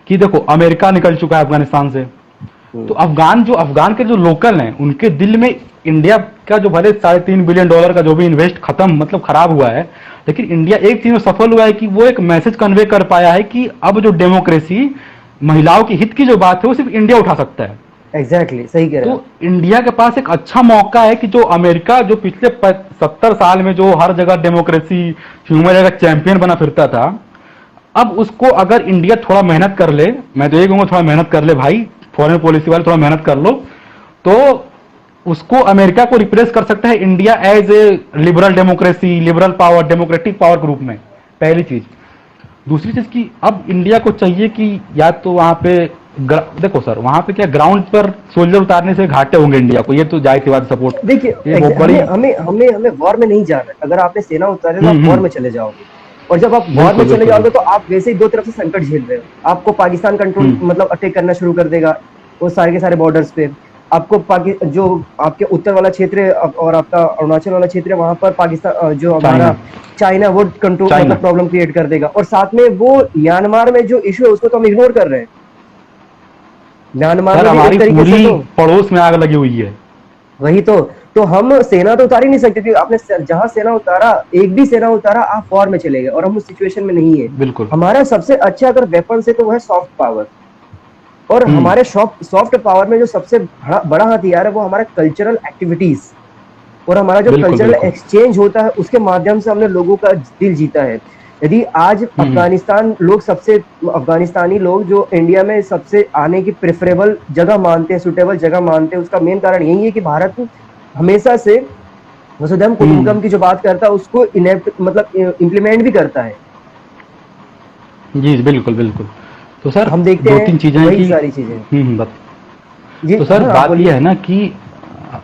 कि देखो अमेरिका निकल चुका है अफगानिस्तान से। तो अफगान के जो लोकल हैं उनके दिल में इंडिया का जो भले $3.5 बिलियन का जो भी इन्वेस्ट खत्म मतलब खराब हुआ है, लेकिन इंडिया एक चीज में सफल हुआ है कि वो एक मैसेज कन्वे कर पाया है कि अब जो डेमोक्रेसी, महिलाओं के हित की जो बात है वो सिर्फ इंडिया उठा सकता है। एग्जैक्टली सही कह रहे हैं तो आप। इंडिया के पास एक अच्छा मौका है कि जो अमेरिका जो पिछले 70 साल में जो हर जगह डेमोक्रेसी, ह्यूमन राइट का चैंपियन बना फिरता था, अब उसको अगर इंडिया थोड़ा मेहनत कर ले, मैं तो ये कहूंगा थोड़ा मेहनत कर ले भाई, फॉरेन पॉलिसी वाले थोड़ा मेहनत कर लो, तो उसको अमेरिका को रिप्लेस कर सकता है India as a liberal democracy, liberal power, democratic power के रूप में। पहली चीज। दूसरी चीज की अब इंडिया को चाहिए कि या तो वहां पे देखो सर, वहां पे क्या ग्राउंड पर सोल्जर उतारने से घाटे होंगे इंडिया को, ये तो जाहिर सी बात सपोर्ट, देखिए ये बहुत बड़ी। हमें हमें हमें वॉर में नहीं जाना है। अगर आपने सेना उतारे तो आप वॉर हम्म। में चले जाओगे, और जब आप वॉर में बिल्कुल चले बिल्कुल जाओगे बिल्कुल। तो आप वैसे ही दो तरफ से संकट झेल रहे हो। आपको पाकिस्तान कंट्रोल हम्म मतलब अटैक करना शुरू कर देगा, वो सारे के सारे बॉर्डर्स पे। आपको जो आपके उत्तर वाला क्षेत्र है और आपका अरुणाचल वाला क्षेत्र है, वहां पर पाकिस्तान जो हमारा चाइना। चाइना, वो कंट्रोल चाइना। मतलब प्रॉब्लम क्रिएट कर देगा। और साथ में वो म्यांमार में जो इशू है उसको तो हम इग्नोर कर रहे हैं। म्यांमार सर में भी हमारी एक तरीके से पूरी तो पड़ोस में आग लगी हुई है। वही तो हम सेना तो उतार ही नहीं सकते, क्योंकि आपने जहां सेना उतारा, एक भी सेना उतारा, आप वॉर में चले गए, और हम उस सिचुएशन में नहीं है। बिल्कुल। हमारा सबसे अच्छा अगर वेपन है तो वो है सॉफ्ट पावर। और हम्म। हमारे सॉफ्ट पावर में जो सबसे बड़ा हथियार है वो हमारा कल्चरल एक्टिविटीज, और हमारा जो बिल्कुल कल्चरल बिल्कुल। एक्सचेंज होता है उसके माध्यम से हमने लोगों का दिल जीता है। यदि आज हम्म अफगानिस्तानी लोग जो इंडिया में सबसे आने की प्रेफरेबल जगह मानते हैं, सुटेबल जगह मानते हैं, उसका मेन कारण यही है कि भारत हमेशा से वसुधैव हम्म। कुटुंबकम की जो बात करता है उसको इनेप्ट मतलब इम्प्लीमेंट भी करता है। जी बिल्कुल बिल्कुल। तो सर हम देखते दो हैं तीन चीजें हैं वही कि सारी चीजें। बस। ये तो सर हाँ, आप बात बोलिए। यह है ना कि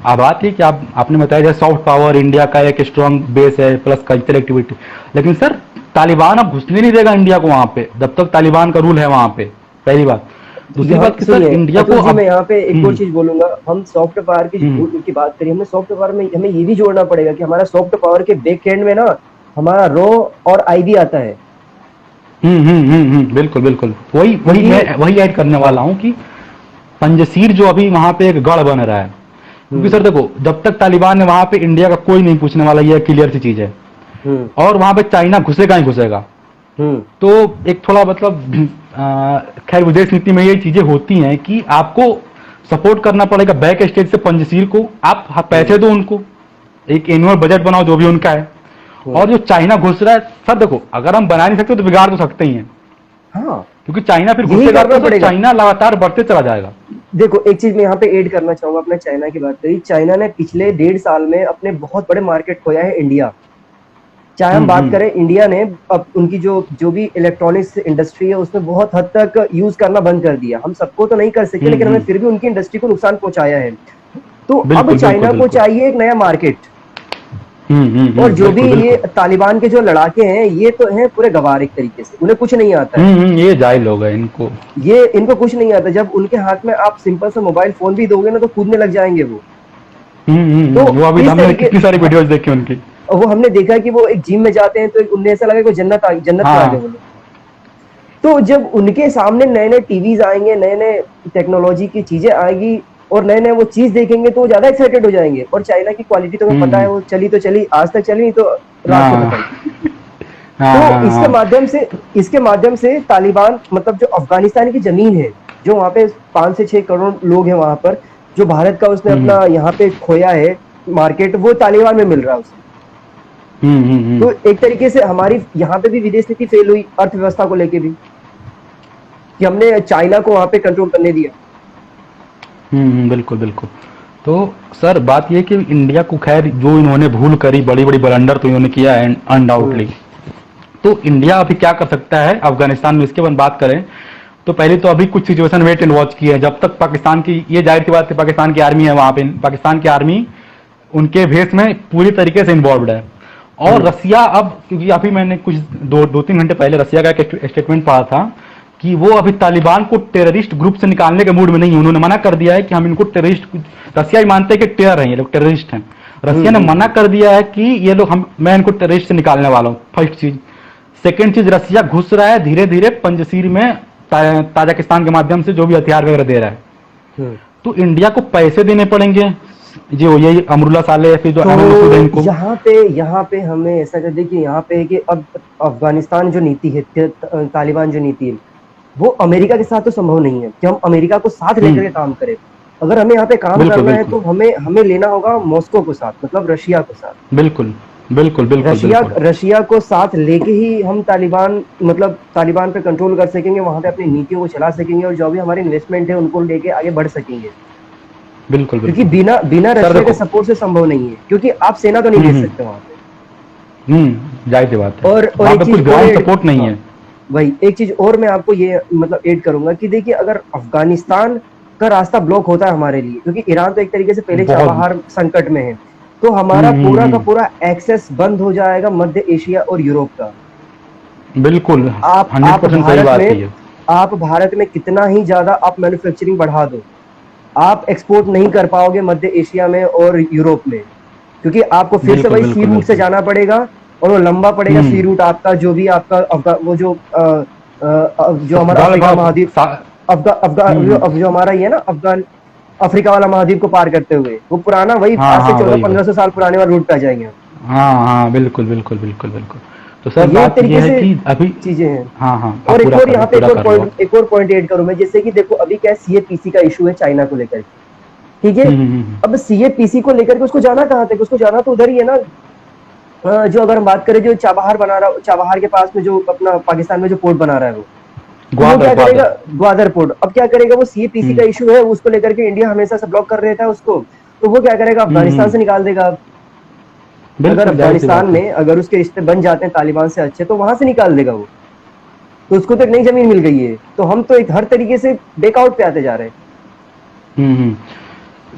बात ये कि आपने बताया जैसे सॉफ्ट पावर इंडिया का एक स्ट्रांग बेस है प्लस कल्चरल एक्टिविटी, लेकिन सर तालिबान अब घुसने नहीं देगा इंडिया को वहां पे जब तक तालिबान का रूल है वहां पे, पहली बात। दूसरी यहाँ बात कि सर सुनिए इंडिया को अतुल जी, अब मैं यहाँ पे एक और हम्म चीज बोलूंगा। हम सॉफ्ट पावर हम्म की बात करिए, हमें सॉफ्ट पावर में हमें ये भी जोड़ना पड़ेगा कि हमारा सॉफ्ट पावर के बैक एंड में ना हमारा रॉ और आई भी आता है। बिल्कुल बिल्कुल, वही वही क्योंकि मैं वही ऐड करने हाँ। वाला हूँ कि पंजशीर जो अभी वहां पे एक गढ़ बन रहा है, क्योंकि सर हम्म। देखो जब तक तालिबान है वहां पे इंडिया का कोई नहीं पूछने वाला, ये क्लियर सी चीज है। हम्म। और वहां पे चाइना घुसेगा ही घुसेगा। हम्म। तो एक थोड़ा मतलब खैर विदेश नीति में ये चीजें होती हैं कि आपको सपोर्ट करना पड़ेगा बैक स्टेज से पंजशीर को, आप पैसे हम्म। दो उनको, एक एनुअल बजट बनाओ जो भी उनका है। हम्म। और जो चाइना घुस रहा है सर देखो, अगर हम बना नहीं सकते तो बिगाड़ तो सकते ही हैं, हाँ, क्योंकि चाइना फिर यही घुसेगा करना तो सर पड़ेगा। चाइना लगातार बढ़ते चला जाएगा। देखो एक चीज मैं यहाँ पे ऐड करना चाहूंगा। अपने चाइना की बात करी, चाइना ने पिछले 1.5 साल में अपने बहुत बड़े मार्केट खोया है इंडिया। चाहे हम बात हम्म। करें, इंडिया ने अब उनकी जो जो भी इलेक्ट्रॉनिक्स इंडस्ट्री है उसमें बहुत हद तक यूज करना बंद कर दिया। हम सबको तो नहीं कर सकते, लेकिन हमें हम्म। फिर भी उनकी इंडस्ट्री को नुकसान पहुंचाया है। तो अब बिल्कुल बिल्कुल चाइना को बिल्कुल। चाहिए एक नया मार्केट। और जो भी बिल्कुल ये बिल्कुल। तालिबान के जो लड़ाके हैं, ये तो हैं पूरे गवार एक तरीके से, उन्हें कुछ नहीं आता है। ये जाहिल हो गए इनको। ये इनको कुछ नहीं आता। जब उनके हाथ में आप सिंपल सा मोबाइल फोन भी दोगे ना तो कूदने लग जाएंगे वो। तो वो अभी इस हमने तरीके कितनी सारी हाँ, वीडियोस देखी उनकी। वो हमने देखा कि वो एक जिम में जाते हैं तो उन्हें ऐसा लगा कि जन्नत में आ गए वो हाँ। लोग। तो जब उनके सामने नए नए टीवीज आएंगे, नए नए टेक्नोलॉजी की चीजें आएगी, और नए नए वो चीज देखेंगे तो वो ज्यादा एक्साइटेड हो जाएंगे। और चाइना की क्वालिटी तो हमें पता है, हम्म। वो चली तो चली, आज तक चली, नहीं तो रात को खत्म। हाँ हाँ तो हाँ हाँ। इसके माध्यम से तालिबान मतलब जो अफगानिस्तान की जमीन है, जो वहां पे 5 से 6 करोड़ लोग हैं वहां पर, जो भारत का उसने हम्म अपना यहाँ पे खोया है मार्केट, वो तालिबान में मिल रहा है उसे। तो हम्म। एक तरीके से हमारी यहाँ पे भी विदेश नीति फेल हुई, अर्थव्यवस्था को लेके भी, कि हमने चाइना को वहां पे कंट्रोल करने दिया। बिल्कुल बिल्कुल। तो सर बात ये कि इंडिया को खैर जो इन्होंने भूल करी, बड़ी बड़ी ब्लंडर तो इन्होंने किया है हम्म। अनडाउटली। तो इंडिया अभी क्या कर सकता है अफगानिस्तान में, इसके बाद बात करें तो पहले तो अभी कुछ सिचुएशन वेट एंड वॉच की है। जब तक पाकिस्तान की, ये जाहिर सी बात है पाकिस्तान की आर्मी है वहां पे, पाकिस्तान की आर्मी उनके भेस में पूरी तरीके से इन्वॉल्व है। और हम्म। रसिया अब, क्योंकि अभी मैंने कुछ दो तीन घंटे पहले रसिया का एक स्टेटमेंट पढ़ा था कि वो अभी तालिबान को टेररिस्ट ग्रुप से निकालने के मूड में नहीं है। उन्होंने मना कर दिया है कि हम इनको टेररिस्ट, रसिया ही मानते हैं कि टेरर हैं ये लोग, टेररिस्ट हैं। रसिया ने मना कर दिया है कि ये लोग, मैं इनको टेररिस्ट से निकालने वाला हूँ, फर्स्ट चीज। सेकेंड चीज, रसिया घुस रहा है धीरे धीरे पंजशीर में ताजिकिस्तान के माध्यम से जो भी हथियार वगैरह दे रहा है। हम्म। तो इंडिया को पैसे देने पड़ेंगे जो यही अमरुल्ला साले या फिर जो अहमद मसूद है तो इनको। यहाँ पे हमें ऐसा कर देखिए, यहाँ पे है कि अब अफगानिस्तान जो नीति है, तालिबान जो नीति है, वो अमेरिका के साथ तो संभव नहीं है कि हम अमेरिका को साथ लेकर के काम करें। अगर हमें यहाँ पे काम बिल्कुल करना है बिल्कुल तो हमें हमें लेना होगा मॉस्को को साथ, मतलब रशिया को साथ। बिल्कुल बिल्कुल बिल्कुल बिल्कुल। रशिया को साथ लेके ही हम तालिबान पे कंट्रोल कर सकेंगे, वहां पे अपनी नीतियों को चला सकेंगे, और जो भी हमारे इन्वेस्टमेंट है उनको लेके आगे बढ़ सकेंगे। बिल्कुल क्योंकि बिल्कुल। बिना बिना सर रशिया के देखो, सपोर्ट से संभव नहीं है, क्योंकि आप सेना तो नहीं भेज सकते वहां पे। जाहिर सी बात है, और वहां एक पे कुछ चीज और ग्राउंड सपोर्ट नहीं हाँ, है। वही एक चीज और मैं आपको ये मतलब ऐड करूंगा कि देखिए, अगर अफगानिस्तान का रास्ता ब्लॉक होता है हमारे लिए, क्योंकि ईरान तो एक तरीके से पहले बहुत। चाबहार संकट में है, तो हम्म हमारा हम्म, पूरा का हम्म, पूरा एक्सेस बंद हो जाएगा मध्य एशिया और यूरोप का। बिल्कुल। आप हंड्रेड आप परसेंट सही भारत बात में है ये। आप भारत में कितना ही ज्यादा आप मैन्युफैक्चरिंग बढ़ा दो, आप एक्सपोर्ट नहीं कर पाओगे मध्य एशिया में और यूरोप में, क्योंकि आपको फिर से बिल्कुल वही सी बिल्कुल रूट से बिल्कुल। जाना पड़ेगा, और वो लंबा पड़ेगा सी हम्म। रूट आपका, जो भी आपका वो जो जो हमारा गॉड अफ्रीका ऑफ महाद्वीप, हम्म। जो हमारा ये है ना अफगान, अफ्रीका वाला महाद्वीप को पार करते हुए, वो पुराना वही हाँ आज से हाँ, चौदह वही वही। पंद्रह सौ साल पुराने वाले रूट पे आ जाएंगे हम। हाँ हाँ, बिल्कुल बिल्कुल बिल्कुल बिल्कुल। तो तो सर ये एक बात तरीके यह है से कि अभी। चीजें हैं। हाँ हाँ, आप और एक पूरा और कर लो, यहाँ पे पूरा कर लो आप। एक और पॉइंट ऐड करूं मैं, जैसे कि देखो अभी क्या है, सीएपीसी का इशू है चाइना को लेकर के, ठीक है। हम्म। अब सीएपीसी को लेकर के उसको जाना कहाँ तक, उसको जाना तो उधर ही है ना। जो अगर हम बात करें, जो चाबहार बना रहा, चाबहार के पास में जो अपना पाकिस्तान में जो पोर्ट बना रहा है वो, तो वो ग्वादर क्या करेगा, ग्वादर। ग्वादर पोर्ट, अब क्या करेगा, वो सीएपीसी का हम्म। इशू है, उसको लेकर के इंडिया हमेशा से ब्लॉक कर रहता है उसको, तो वो क्या करेगा, अफगानिस्तान हम्म। से निकाल देगा। अगर बिल्कुल, जाहिर सी अफगानिस्तान बात है। में अगर उसके रिश्ते बन जाते हैं तालिबान से अच्छे, तो वहां से निकाल देगा वो, तो उसको तो एक नई जमीन मिल गई है, तो हम तो एक हर तरीके से बेकआउट पे आते जा रहे हैं। हम्म।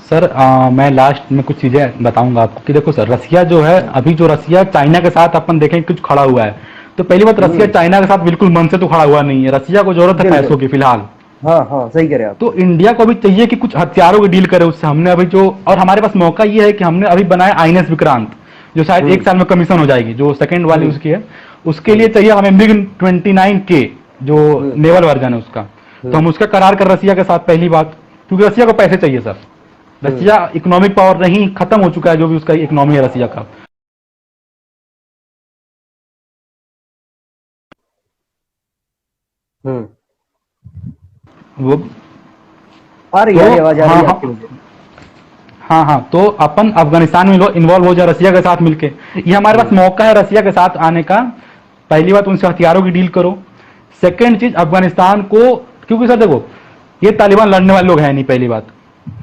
सर मैं लास्ट में कुछ चीजें बताऊंगा आपको कि देखो सर, रसिया जो है, अभी जो रसिया चाइना के साथ अपन देखें कुछ खड़ा हुआ है, तो पहली बात, रसिया हम्म, चाइना के साथ बिल्कुल मन से तो खड़ा हुआ नहीं है, रसिया को जरूरत है बिल्कुल। पैसों की फिलहाल। हाँ हाँ, सही कह रहे हैं आप। तो इंडिया को भी चाहिए कि कुछ हथियारों की डील करे उससे। हमने अभी जो, और हमारे पास मौका ये है कि हमने अभी बनाया आईएनएस विक्रांत, जो शायद एक हम्म साल में कमीशन हो जाएगी, जो सेकंड वाली हम्म उसकी है। उसके लिए हम्म चाहिए हमें MiG-29K, जो हम्म नेवल वर्जन है उसका। तो हम्म हम उसका करार कर रसिया के साथ, पहली बात, क्योंकि रसिया को पैसे चाहिए सर। हम्म रसिया इकोनॉमिक पावर नहीं, खत्म हो चुका है जो भी उसका इकोनॉमी है रसिया का। हम्म। वो तो आ रही आवाज, आ रही हाँ है हाँ आपकी मुझे। हाँ हाँ, तो अपन अफगानिस्तान में इन्वॉल्व हो जाए रसिया के साथ मिलके, ये हमारे पास हम्म मौका है रसिया के साथ आने का। पहली बात, उनसे हथियारों की डील करो। सेकंड चीज, अफगानिस्तान को, क्योंकि सर देखो, ये तालिबान लड़ने वाले लोग हैं नहीं, पहली बात।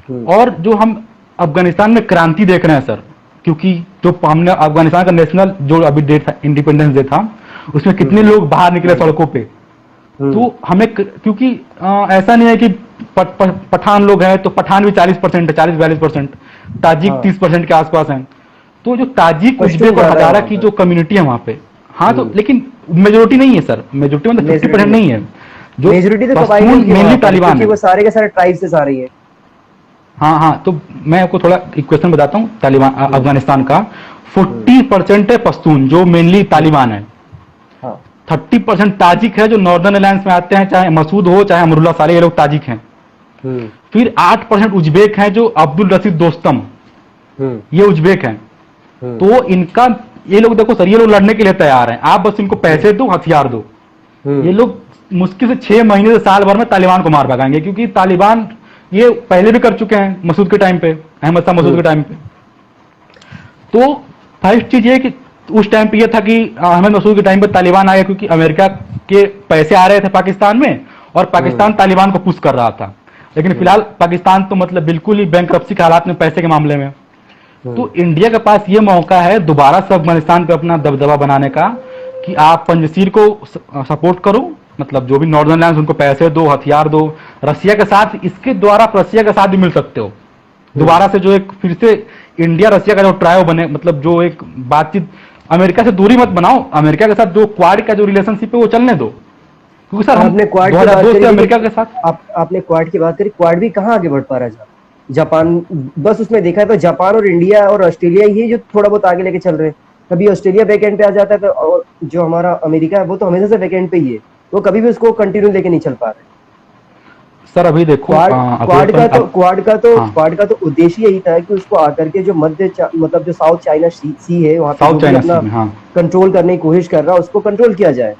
हम्म और जो हम अफगानिस्तान में क्रांति देख रहे हैं सर, क्योंकि जो हमने अफगानिस्तान का नेशनल जो अभी डे था, इंडिपेंडेंस डे था, उसमें कितने हम्म लोग बाहर निकले हम्म सड़कों पे। हम्म तो हमें क्योंकि ऐसा नहीं है कि पठान लोग हैं तो पठान भी 40% है, 40-42%, ताजिक हाँ, 30% के आसपास हैं। तो जो ताजिक, पश्तून उज्बेक और ज्यादा है हजारा वहां की पर। जो कम्युनिटी है वहां पे, हाँ, तो हम्म लेकिन मेजोरिटी नहीं है सर, मेजोरिटी मतलब फिफ्टी मेजोरिटी परसेंट नहीं नहीं है। है। जो मेजोरिटी तो कबाइलियों पश्तून की मेनली वहां पर, तालिबान क्योंकि है। वो सारे के सारे ट्राइब से सारे हैं। हाँ हाँ, तो मैं आपको थोड़ा इक्वेशन बताता हूँ तालिबान हम्म अफगानिस्तान का। हम्म 40% है पश्तून, जो मेनली हम्म तालिबान है। हाँ 30% ताजिक है, जो नॉर्दर्न अलायंस में आते हैं, चाहे मसूद हो चाहे अमरुल्ला साले, ये लोग ताजिक हैं। हम्म फिर 8% उज्बेक हैं, जो अब्दुल रशीद दोस्तम, हम्म ये उज्बेक हैं। हम्म तो इनका, ये लोग देखो सर, ये लोग लड़ने के लिए तैयार हैं, आप बस इनको हम्म पैसे दो, हथियार दो। ये हम्म लोग मुश्किल से 6 महीने से साल भर में तालिबान को मार भगाएंगे, क्योंकि तालिबान ये पहले भी कर चुके हैं मसूद के टाइम पे, अहमद शाह मसूद के हम्म टाइम पे। तो फर्स्ट चीज ये कि उस टाइम पे ये था कि अहमद मसूद के टाइम पे तालिबान आया, क्योंकि अमेरिका के पैसे आ रहे थे पाकिस्तान में, और हम्म पाकिस्तान तालिबान को पुश कर रहा था। लेकिन हम्म फिलहाल पाकिस्तान तो मतलब बिल्कुल ही बैंकरप्सी के हालात में, पैसे के मामले में। हम्म तो इंडिया के पास ये मौका है दोबारा से अफगानिस्तान पे अपना दबदबा बनाने का, कि आप पंजशीर को सपोर्ट करो, मतलब जो भी नॉर्दर्न लैंड उनको पैसे दो, हथियार दो। रसिया के साथ, इसके द्वारा आप रसिया के साथ भी मिल सकते हो हम्म दोबारा से, जो एक फिर से इंडिया रसिया का जो ट्रायो बने, मतलब जो एक बातचीत। अमेरिका से दूरी मत बनाओ, अमेरिका के साथ जो क्वाड का जो रिलेशनशिप है वो चलने दो, क्योंकि सर हम आपने क्वाड की बात 2002 करी, से देखिए अमेरिका के साथ। आपने क्वाड की बात करी, क्वाड भी कहाँ आगे बढ़ पा रहा है? जापान, बस उसमें देखा है तो जापान और इंडिया और ऑस्ट्रेलिया ही है जो थोड़ा बहुत आगे लेके चल रहे हैं। कभी ऑस्ट्रेलिया बैकएंड पे आ जाता है, तो और जो हमारा अमेरिका है वो तो हमेशा से बैकएंड पे ही है, वो कभी भी उसको कंटिन्यू लेके नहीं चल पा रहे। सर अभी देखो क्वाड अभी क्वाड का अपन तो अब। क्वाड का तो हाँ, क्वाड का तो उद्देश्य यही था कि उसको आकर के जो मतलब जो साउथ चाइना सी है, वहां पे जो साउथ भी चाइना सी अपना में, हाँ। कंट्रोल करने की कोशिश कर रहा है, उसको कंट्रोल किया जाए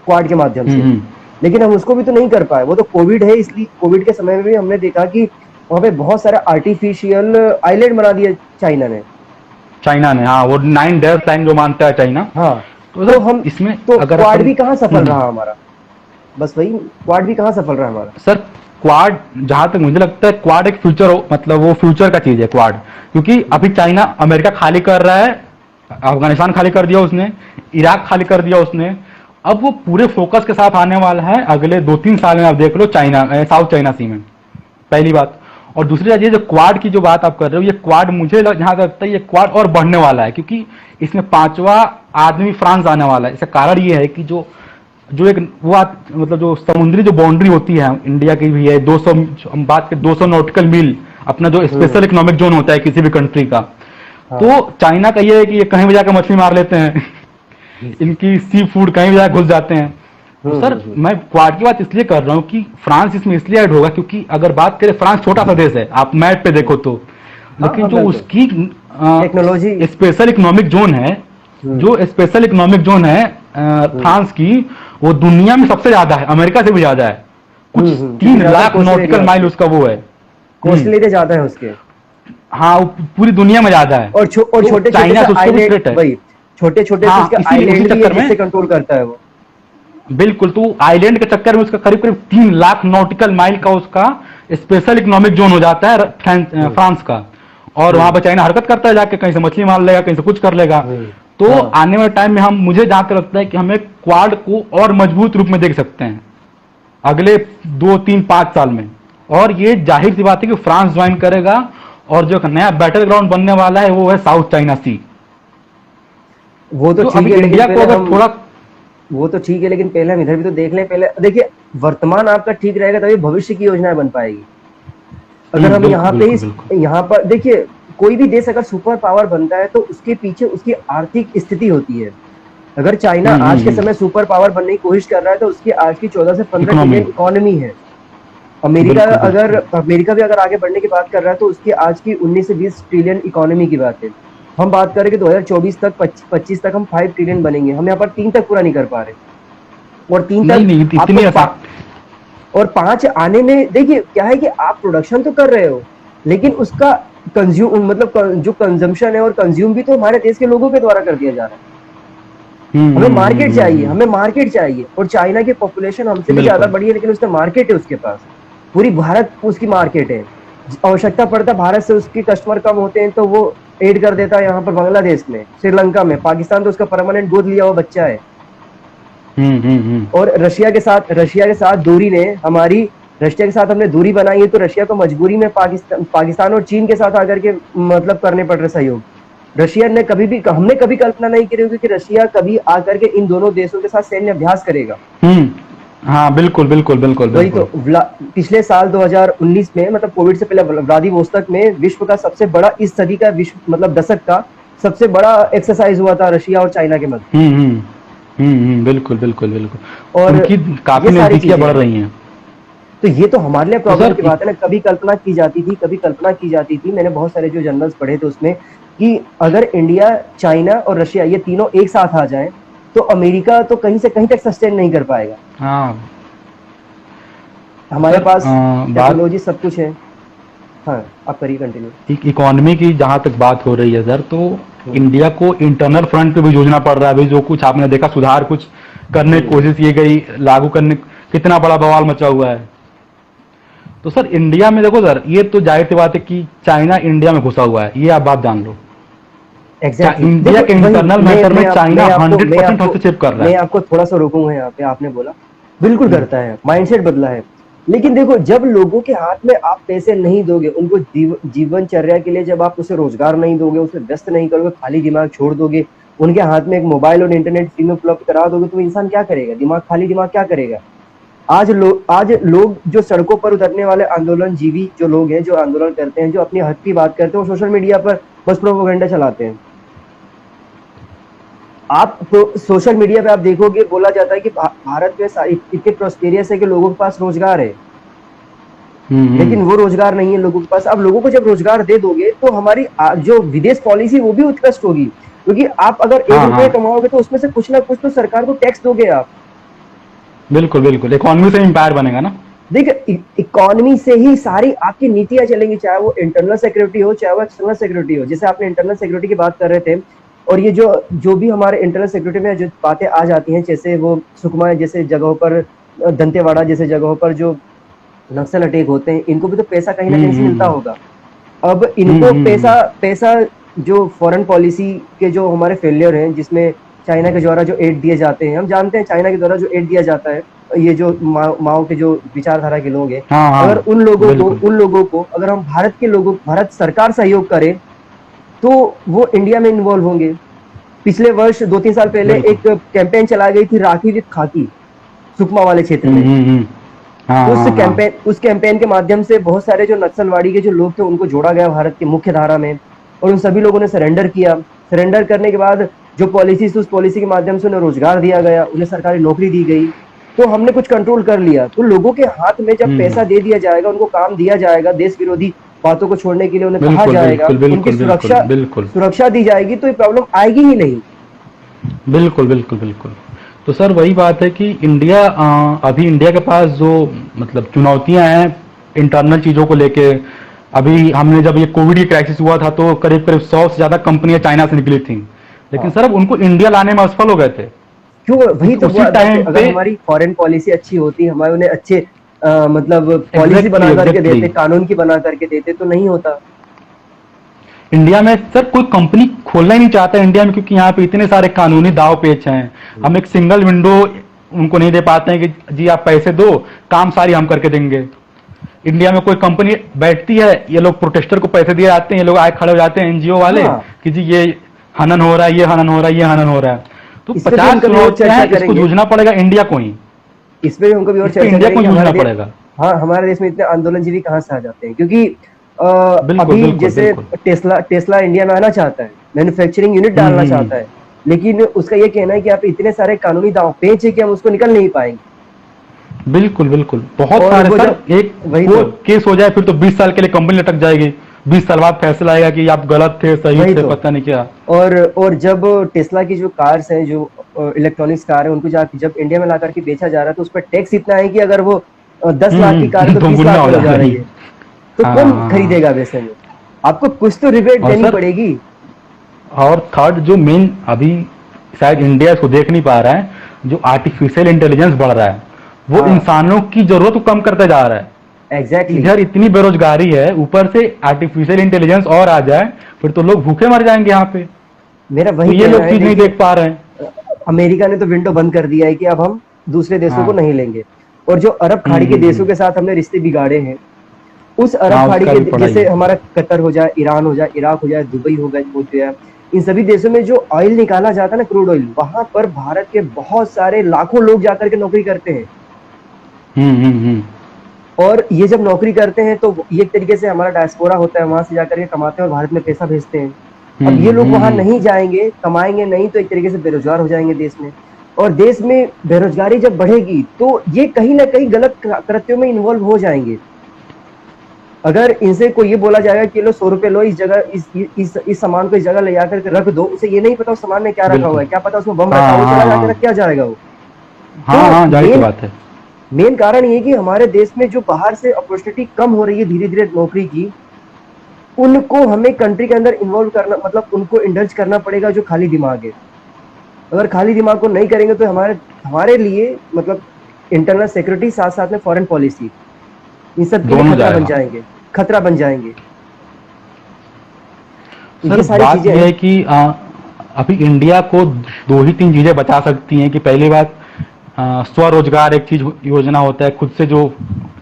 क्वाड के माध्यम से। हम्म। लेकिन हम उसको भी तो नहीं कर पाए, वो तो कोविड है, इसलिए कोविड के समय में भी हमने देखा कि वहां पे बहुत सारे आर्टिफिशियल आइलैंड बना दिए चाइना ने। चाइना ने, हाँ, वो 9 डेज लाइन जो मानता है चाइना। हाँ, तो तो सर हम इसमें तो अगर क्वाड अपन। भी कहाँ सफल रहा हमारा, बस वही, क्वाड भी कहाँ सफल रहा हमारा। सर क्वाड, जहां तक मुझे लगता है क्वाड एक फ्यूचर हो, मतलब वो फ्यूचर का चीज है क्वाड, क्योंकि अभी चाइना अमेरिका खाली कर रहा है, अफगानिस्तान खाली कर दिया उसने, इराक खाली कर दिया उसने, अब वो पूरे फोकस के साथ आने वाला है अगले 2-3 साल में। आप देख लो चाइना, साउथ चाइना सी में, पहली बात। और दूसरी बात ये जो क्वाड की जो बात आप कर रहे हो, ये क्वाड मुझे जहां तक लगता है ये क्वाड और बढ़ने वाला है, क्योंकि इसमें 5वां आदमी फ्रांस आने वाला है। इसका कारण ये है कि जो जो एक मतलब जो समुद्री जो बाउंड्री होती है इंडिया की भी है 200, हम बात करें 200 नॉटिकल मील, अपना जो स्पेशल इकोनॉमिक जोन होता है किसी भी कंट्री का। तो हाँ। चाइना का ये है कि ये कहीं भी जाकर मछली मार लेते हैं इनकी सी फूड कहीं भी जाकर घुस जाते हैं। तो सर मैं क्वाड की बात इसलिए कर रहा हूँ कि फ्रांस इसमें इसलिए ऐड होगा क्योंकि अगर बात करें, फ्रांस छोटा सा देश है आप मैप पे देखो तो, हाँ, लेकिन हाँ, जो बिल्कुल। उसकी टेक्नोलॉजी। स्पेशल इकोनॉमिक जोन है, जो स्पेशल इकोनॉमिक जोन है फ्रांस की, वो दुनिया में सबसे ज्यादा है, अमेरिका से भी ज्यादा है। कुछ क्योंकि 3 ज्यादा lakh coastal nautical area, mile उसका वो है। कोस्टल एरिया ज्यादा है उसके। हाँ वो पूरी दुनिया में ज्यादा है। और और तो छोटे छोटे चाइना से से उसको भी आइलैंड, थ्रेट है। वही छोटे छोटे से हाँ उसके इसी उसी आइलैंड भी है चक्कर में, जिससे कंट्रोल करता है वो। बिल्कुल, तो आइलैंड के चक्कर में उसका करीब करीब 3 लाख नॉटिकल माइल का उसका स्पेशल इकोनॉमिक जोन हो जाता है फ्रांस का। और वहां पर चाइना हरकत करता है, जाके कहीं से मछली मार लेगा, कहीं से कुछ कर लेगा। तो हाँ। आने वाले टाइम में हम, मुझे जहां तक लगता है कि हमें क्वाड को और मजबूत रूप में देख सकते हैं अगले 2-3-5 साल में। और ये जाहिर सी बात है कि फ्रांस ज्वाइन करेगा, और जो एक नया बैटल ग्राउंड बनने वाला है वो है साउथ चाइना सी। वो तो तो ठीक अभी है, लेकिन इंडिया को पहले अगर हम, थोड़ा, वो तो ठीक है लेकिन पहले हम इधर भी तो देख लें। पहले देखिए, वर्तमान आपका ठीक रहेगा तभी भविष्य की योजनाएं बन पाएगी। अगर हम यहाँ बिल्कुल पे बिल्कुल बिल्कुल। यहाँ पर देखिए, कोई भी देश अगर सुपर पावर बनता है तो उसके पीछे उसकी आर्थिक स्थिति होती है। अगर चाइना आज के समय सुपर पावर बनने की कोशिश कर रहा है तो उसकी आज की 14 से 15 इकोनॉमी, ट्रिलियन इकोनॉमी है। अमेरिका बिल्कुल अगर बिल्कुल। अमेरिका भी अगर आगे बढ़ने की बात कर रहा है तो उसकी आज की 19 से 20 ट्रिलियन इकोनॉमी की बात है। हम बात करें कि 2024 तक 25 तक हम 5 ट्रिलियन बनेंगे, हम यहाँ पर 3 तक पूरा नहीं कर पा रहे। और 3 नहीं तक नहीं आपको इतनी आसान, और 5 आने में देखिए क्या है कि आप प्रोडक्शन तो कर रहे हो, लेकिन उसका कंज्यूम मतलब जो कंजम्पशन है और कंज्यूम भी तो हमारे देश के लोगों के द्वारा कर दिया जा रहा है। हमें मार्केट चाहिए, हमें मार्केट चाहिए। और चाइना की पॉपुलेशन हमसे भी ज्यादा बिल्कुल। बड़ी है, लेकिन उसका मार्केट है उसके पास, पूरी भारत उसकी मार्केट है। आवश्यकता पड़ता भारत से उसके कस्टमर कम होते हैं तो वो एड कर देता है यहाँ पर बांग्लादेश में, श्रीलंका में, पाकिस्तान तो उसका परमानेंट गोद लिया हुआ बच्चा है। और रशिया के साथ दूरी ने हमारी, रशिया के साथ हमने दूरी बनाई है तो रशिया को मजबूरी में पाकिस्तान और चीन के साथ आकर के मतलब करने पड़ रहे सहयोग। रशिया ने कभी भी, हमने कभी कल्पना नहीं की होगी कि रशिया कभी आकर के इन दोनों देशों के साथ सैन्य अभ्यास करेगा। हाँ बिल्कुल बिल्कुल बिल्कुल वही तो बिल्कुल। पिछले साल 2019 में, मतलब कोविड से पहले, व्लादिवोस्तोक में विश्व का सबसे बड़ा, इस सदी का विश्व मतलब दशक का सबसे बड़ा एक्सरसाइज हुआ था रशिया और चाइना के मध्य। बिल्कुल बिल्कुल बिल्कुल। और उनकी काफी ये सारी नजदीकियां चीजें बढ़ हैं, रही हैं। तो ये तो हमारे लिए तो प्रॉब्लम सर की बात है ना। कभी कल्पना की जाती थी, कभी कल्पना की जाती थी, मैंने बहुत सारे जो जर्नल्स पढ़े थे उसमें, कि अगर इंडिया, चाइना और रशिया ये तीनों एक साथ आ जाएं तो अमेरिका तो कहीं से कहीं तक सस्टेन नहीं कर पाएगा। हाँ हमारे सर, पास बात टेक्नोलॉजी सब कुछ है। हाँ, आप करिए कंटिन्यू। इकोनॉमी की जहां तक बात हो रही है सर, तो इंडिया को इंटरनल फ्रंट पे भी योजना पड़ रहा है। अभी जो कुछ आपने देखा, सुधार कुछ करने की कोशिश की गई, लागू करने, कितना बड़ा बवाल मचा हुआ है। तो सर इंडिया में देखो सर, ये तो जाहिर सी बात है कि चाइना इंडिया में घुसा हुआ है, ये आप बात जान लो। एग्जैक्टली इंडिया के इंटरनल मैटर में चाइना मैं 100% आपको हस्तक्षेप कर रहा मैं है। आपको थोड़ा सा रोकूंगा यहाँ पे। आपने बोला बिल्कुल करता है, माइंडसेट बदला है। लेकिन देखो, जब लोगों के हाथ में आप पैसे नहीं दोगे, उनको जीवनचर्या के लिए जब आप उसे रोजगार नहीं दोगे, उसे व्यस्त नहीं करोगे, खाली दिमाग छोड़ दोगे, उनके हाथ में एक मोबाइल और इंटरनेट फ्री में उपलब्ध करा दोगे, तो इंसान क्या करेगा? दिमाग खाली दिमाग क्या करेगा? आज लोग जो सड़कों पर उतरने वाले आंदोलन जीवी जो लोग हैं, जो आंदोलन करते हैं, जो अपनी हक की बात करते हैं, वो सोशल मीडिया पर बस प्रोपेगेंडा चलाते हैं। आप सोशल मीडिया पे आप देखोगे, बोला जाता है कि भारत में इतने प्रोस्पेरियस है कि लोगों के पास रोजगार है, लेकिन वो रोजगार नहीं है लोगों के पास। अब लोगों को जब रोजगार दे दोगे तो हमारी जो विदेश पॉलिसी वो भी उत्कृष्ट होगी, क्योंकि आप अगर ₹1 कमाओगे तो उसमें से कुछ ना कुछ तो सरकार को टैक्स दोगे आप। बिल्कुल बिल्कुल, इकोनॉमी से एम्पायर बनेगा ना। देखिए, इकोनॉमी से ही सारी आपकी नीतियां चलेंगी, चाहे वो इंटरनल सिक्योरिटी हो, चाहे वो एक्सटर्नल सिक्योरिटी हो। जैसे आपने इंटरनल सिक्योरिटी की बात कर रहे थे, और ये जो भी हमारे इंटरनल सिक्योरिटी में जो बातें आ जाती हैं, जैसे वो सुकमा जैसे जगहों पर, दंतेवाड़ा जैसे जगहों पर जो नक्सल अटैक होते हैं, इनको भी तो पैसा कहीं ना कहीं से मिलता होगा। अब इनको पैसा जो फॉरेन पॉलिसी के जो हमारे फेलियर हैं, जिसमें चाइना के द्वारा जो एड दिए जाते हैं, हम जानते हैं चाइना के द्वारा जो एड दिया जाता है, ये जो माओ के जो विचारधारा के लोग हैं, हाँ हाँ अगर बिल्कुल। उन लोगों को अगर हम भारत सरकार सहयोग करे तो वो इंडिया में इन्वॉल्व होंगे। पिछले वर्ष 2-3 साल पहले बिल्कुल। एक कैंपेन चला गई थी, राखी विद खाकी, सुकमा वाले क्षेत्र में। हम्म। हाँ हाँ हाँ। उस कैंपेन के माध्यम से बहुत सारे जो नक्सलवाड़ी के जो लोग थे उनको जोड़ा गया भारत की मुख्य धारा में, और उन सभी लोगों ने सरेंडर किया। सरेंडर करने के बाद जो पॉलिसी थी, उस पॉलिसी के माध्यम से उन्हें रोजगार दिया गया, उन्हें सरकारी नौकरी दी गई। तो हमने कुछ कंट्रोल कर लिया। तो लोगों के हाथ में जब हम्म। पैसा दे दिया जाएगा, उनको काम दिया जाएगा, देश विरोधी बातों को छोड़ने के लिए उन्हें कहा बिल्कुल जाएगा, बिल्कुल उनकी बिल्कुल बिल्कुल बिल्कुल सुरक्षा दी जाएगी, तो ये प्रॉब्लम आएगी ही नहीं। बिल्कुल बिल्कुल बिल्कुल। तो सर वही बात है कि इंडिया अभी इंडिया के पास जो मतलब चुनौतियां हैं इंटरनल चीजों को लेके, अभी हमने जब ये कोविड की क्राइसिस हुआ था तो करीब करीब 100 से ज्यादा कंपनियां चाइना से निकली थी, लेकिन हाँ, सर अब उनको इंडिया लाने में असफल हो गए थे। क्यों? वही क्योंकि तो उसी हुआ था कि टाइम अगर पे हमारी फॉरेन पॉलिसी अच्छी होती, हमारे उन्हें अच्छे मतलब पॉलिसी एग्जैक्टली बना करके एग्जैक्टली देते, कानून की बना करके देते, तो नहीं होता। इंडिया में सर कोई कंपनी खोलना ही नहीं चाहता इंडिया में, क्योंकि यहाँ पे इतने सारे कानूनी दाव पेच हैं। हम एक सिंगल विंडो उनको नहीं दे पाते हैं कि जी आप पैसे दो, काम सारी हम करके देंगे। इंडिया में कोई कंपनी बैठती है, ये लोग प्रोटेस्टर को पैसे दिए जाते हैं, ये लोग आए खड़े हो जाते हैं एनजीओ वाले हाँ, कि जी ये हनन हो रहा है, ये हनन हो रहा है, ये हनन हो रहा है। तो इस पे भी हम 50 कभी और चुनौतियां चर्चा हैं, इसको करेंगे। जूझना पड़ेगा इंडिया को ही। इस पे भी हम कभी और इस पे चर्चा इंडिया करेंगे को कि जूझना हमारे देश, पड़ेगा। हाँ, हमारे देश में इतने आंदोलनजीवी कहाँ से आ जाते हैं? क्योंकि बिल्कुल अभी बिल्कुल जैसे बिल्कुल। टेस्ला इंडिया में आना चाहता है, मैन्युफैक्चरिंग यूनिट डालना हम्म। चाहता है, लेकिन उसका ये कहना है कि आप इतने सारे कानूनी दांव पेच है कि हम उसको निकल नहीं पाएंगे। बिल्कुल बिल्कुल बहुत और सारे वो सर। जब एक वही वो तो केस हो जाए फिर तो 20 साल के लिए कंपनी लटक जाएगी। 20 साल बाद फैसला आएगा कि आप गलत थे, सही वही थे, तो पता नहीं क्या। और जब टेस्ला की जो कार्स हैं, जो इलेक्ट्रॉनिक्स कार है, उनको जब इंडिया में ला करके बेचा जा रहा है, तो उस पर टैक्स इतना है कि अगर वो 10 लाख की कार है तो 30 दोगुना लाख हो में हो जा जा रही। रही है। तो हाँ कौन हाँ हाँ। खरीदेगा वैसे में? आपको कुछ तो रिबेट और देनी सर पड़ेगी। और थर्ड जो मेन अभी शायद इंडिया इसको देख नहीं पा रहा है, जो आर्टिफिशियल इंटेलिजेंस बढ़ रहा है वो हाँ, इंसानों की जरूरत को कम करता जा रहा है। एग्जैक्टली। इधर इतनी बेरोजगारी है, ऊपर से आर्टिफिशियल इंटेलिजेंस और आ जाए फिर तो लोग भूखे मर जाएंगे यहाँ पे। मेरा तो वही ये कहना लोग है, चीज नहीं देखिए, देख पा रहे हैं। अमेरिका ने तो विंडो बंद कर दिया है कि अब हम दूसरे देशों को हाँ। नहीं लेंगे। और जो अरब खाड़ी के देशों हम्म। के साथ हमने रिश्ते बिगाड़े हैं, उस अरब हाँ खाड़ी उसका के भी पढ़ाई जैसे है। हमारा कतर हो जाए, ईरान हो जाए, इराक हो जाए, दुबई हो जाए, इन सभी देशों में जो ऑयल निकाला जाता है ना, क्रूड ऑयल, वहां पर भारत के बहुत सारे लाखों लोग जाकर के नौकरी करते हैं। हम्म। और ये जब नौकरी करते हैं तो ये एक तरीके से हमारा डायस्पोरा होता है, वहां से जाकर के कमाते हैं और भारत में पैसा भेजते हैं। अब ये लोग वहां हम्म। नहीं जाएंगे, कमाएंगे नहीं, तो एक तरीके से बेरोजगार हो जाएंगे देश में। और देश में बेरोजगारी जब बढ़ेगी तो ये कहीं ना कहीं गलत कृत्यों में इन्वॉल्व हो जाएंगे। अगर इनसे कोई ये बोला जाएगा कि लो 100 रुपए लो, इस जगह इस सामान को इस जगह ले जाकर के रख दो, उसे ये नहीं पता उस सामान में क्या रखा हुआ बिल्कुल। है, क्या पता उसमें बम रखा हाँ हुआ, चला हाँ जाकर हाँ। क्या जाएगा वो। हाँ तो हाँ जाहिर सी मेन बात है। मेन कारण ये कि हमारे देश में जो बाहर से अपॉर्चुनिटी कम हो रही है धीरे धीरे नौकरी की, उनको हमें कंट्री के अंदर इन्वॉल्व करना, मतलब उनको इंडल्ज करना पड़ेगा जो खाली दिमाग है। अगर खाली दिमाग को नहीं करेंगे तो हमारे हमारे लिए, मतलब इंटरनल सिक्योरिटी, साथ साथ में फॉरेन पॉलिसी, इन सब के लिए दोनों खतरा बन जाएगा। जाएंगे, खतरा बन जाएंगे। सर ये सारी बात चीजें यह हैं। है कि अभी इंडिया को दो ही तीन चीजें बचा सकती हैं कि पहली बात स्वरोजगार एक चीज योजना होता है, खुद से जो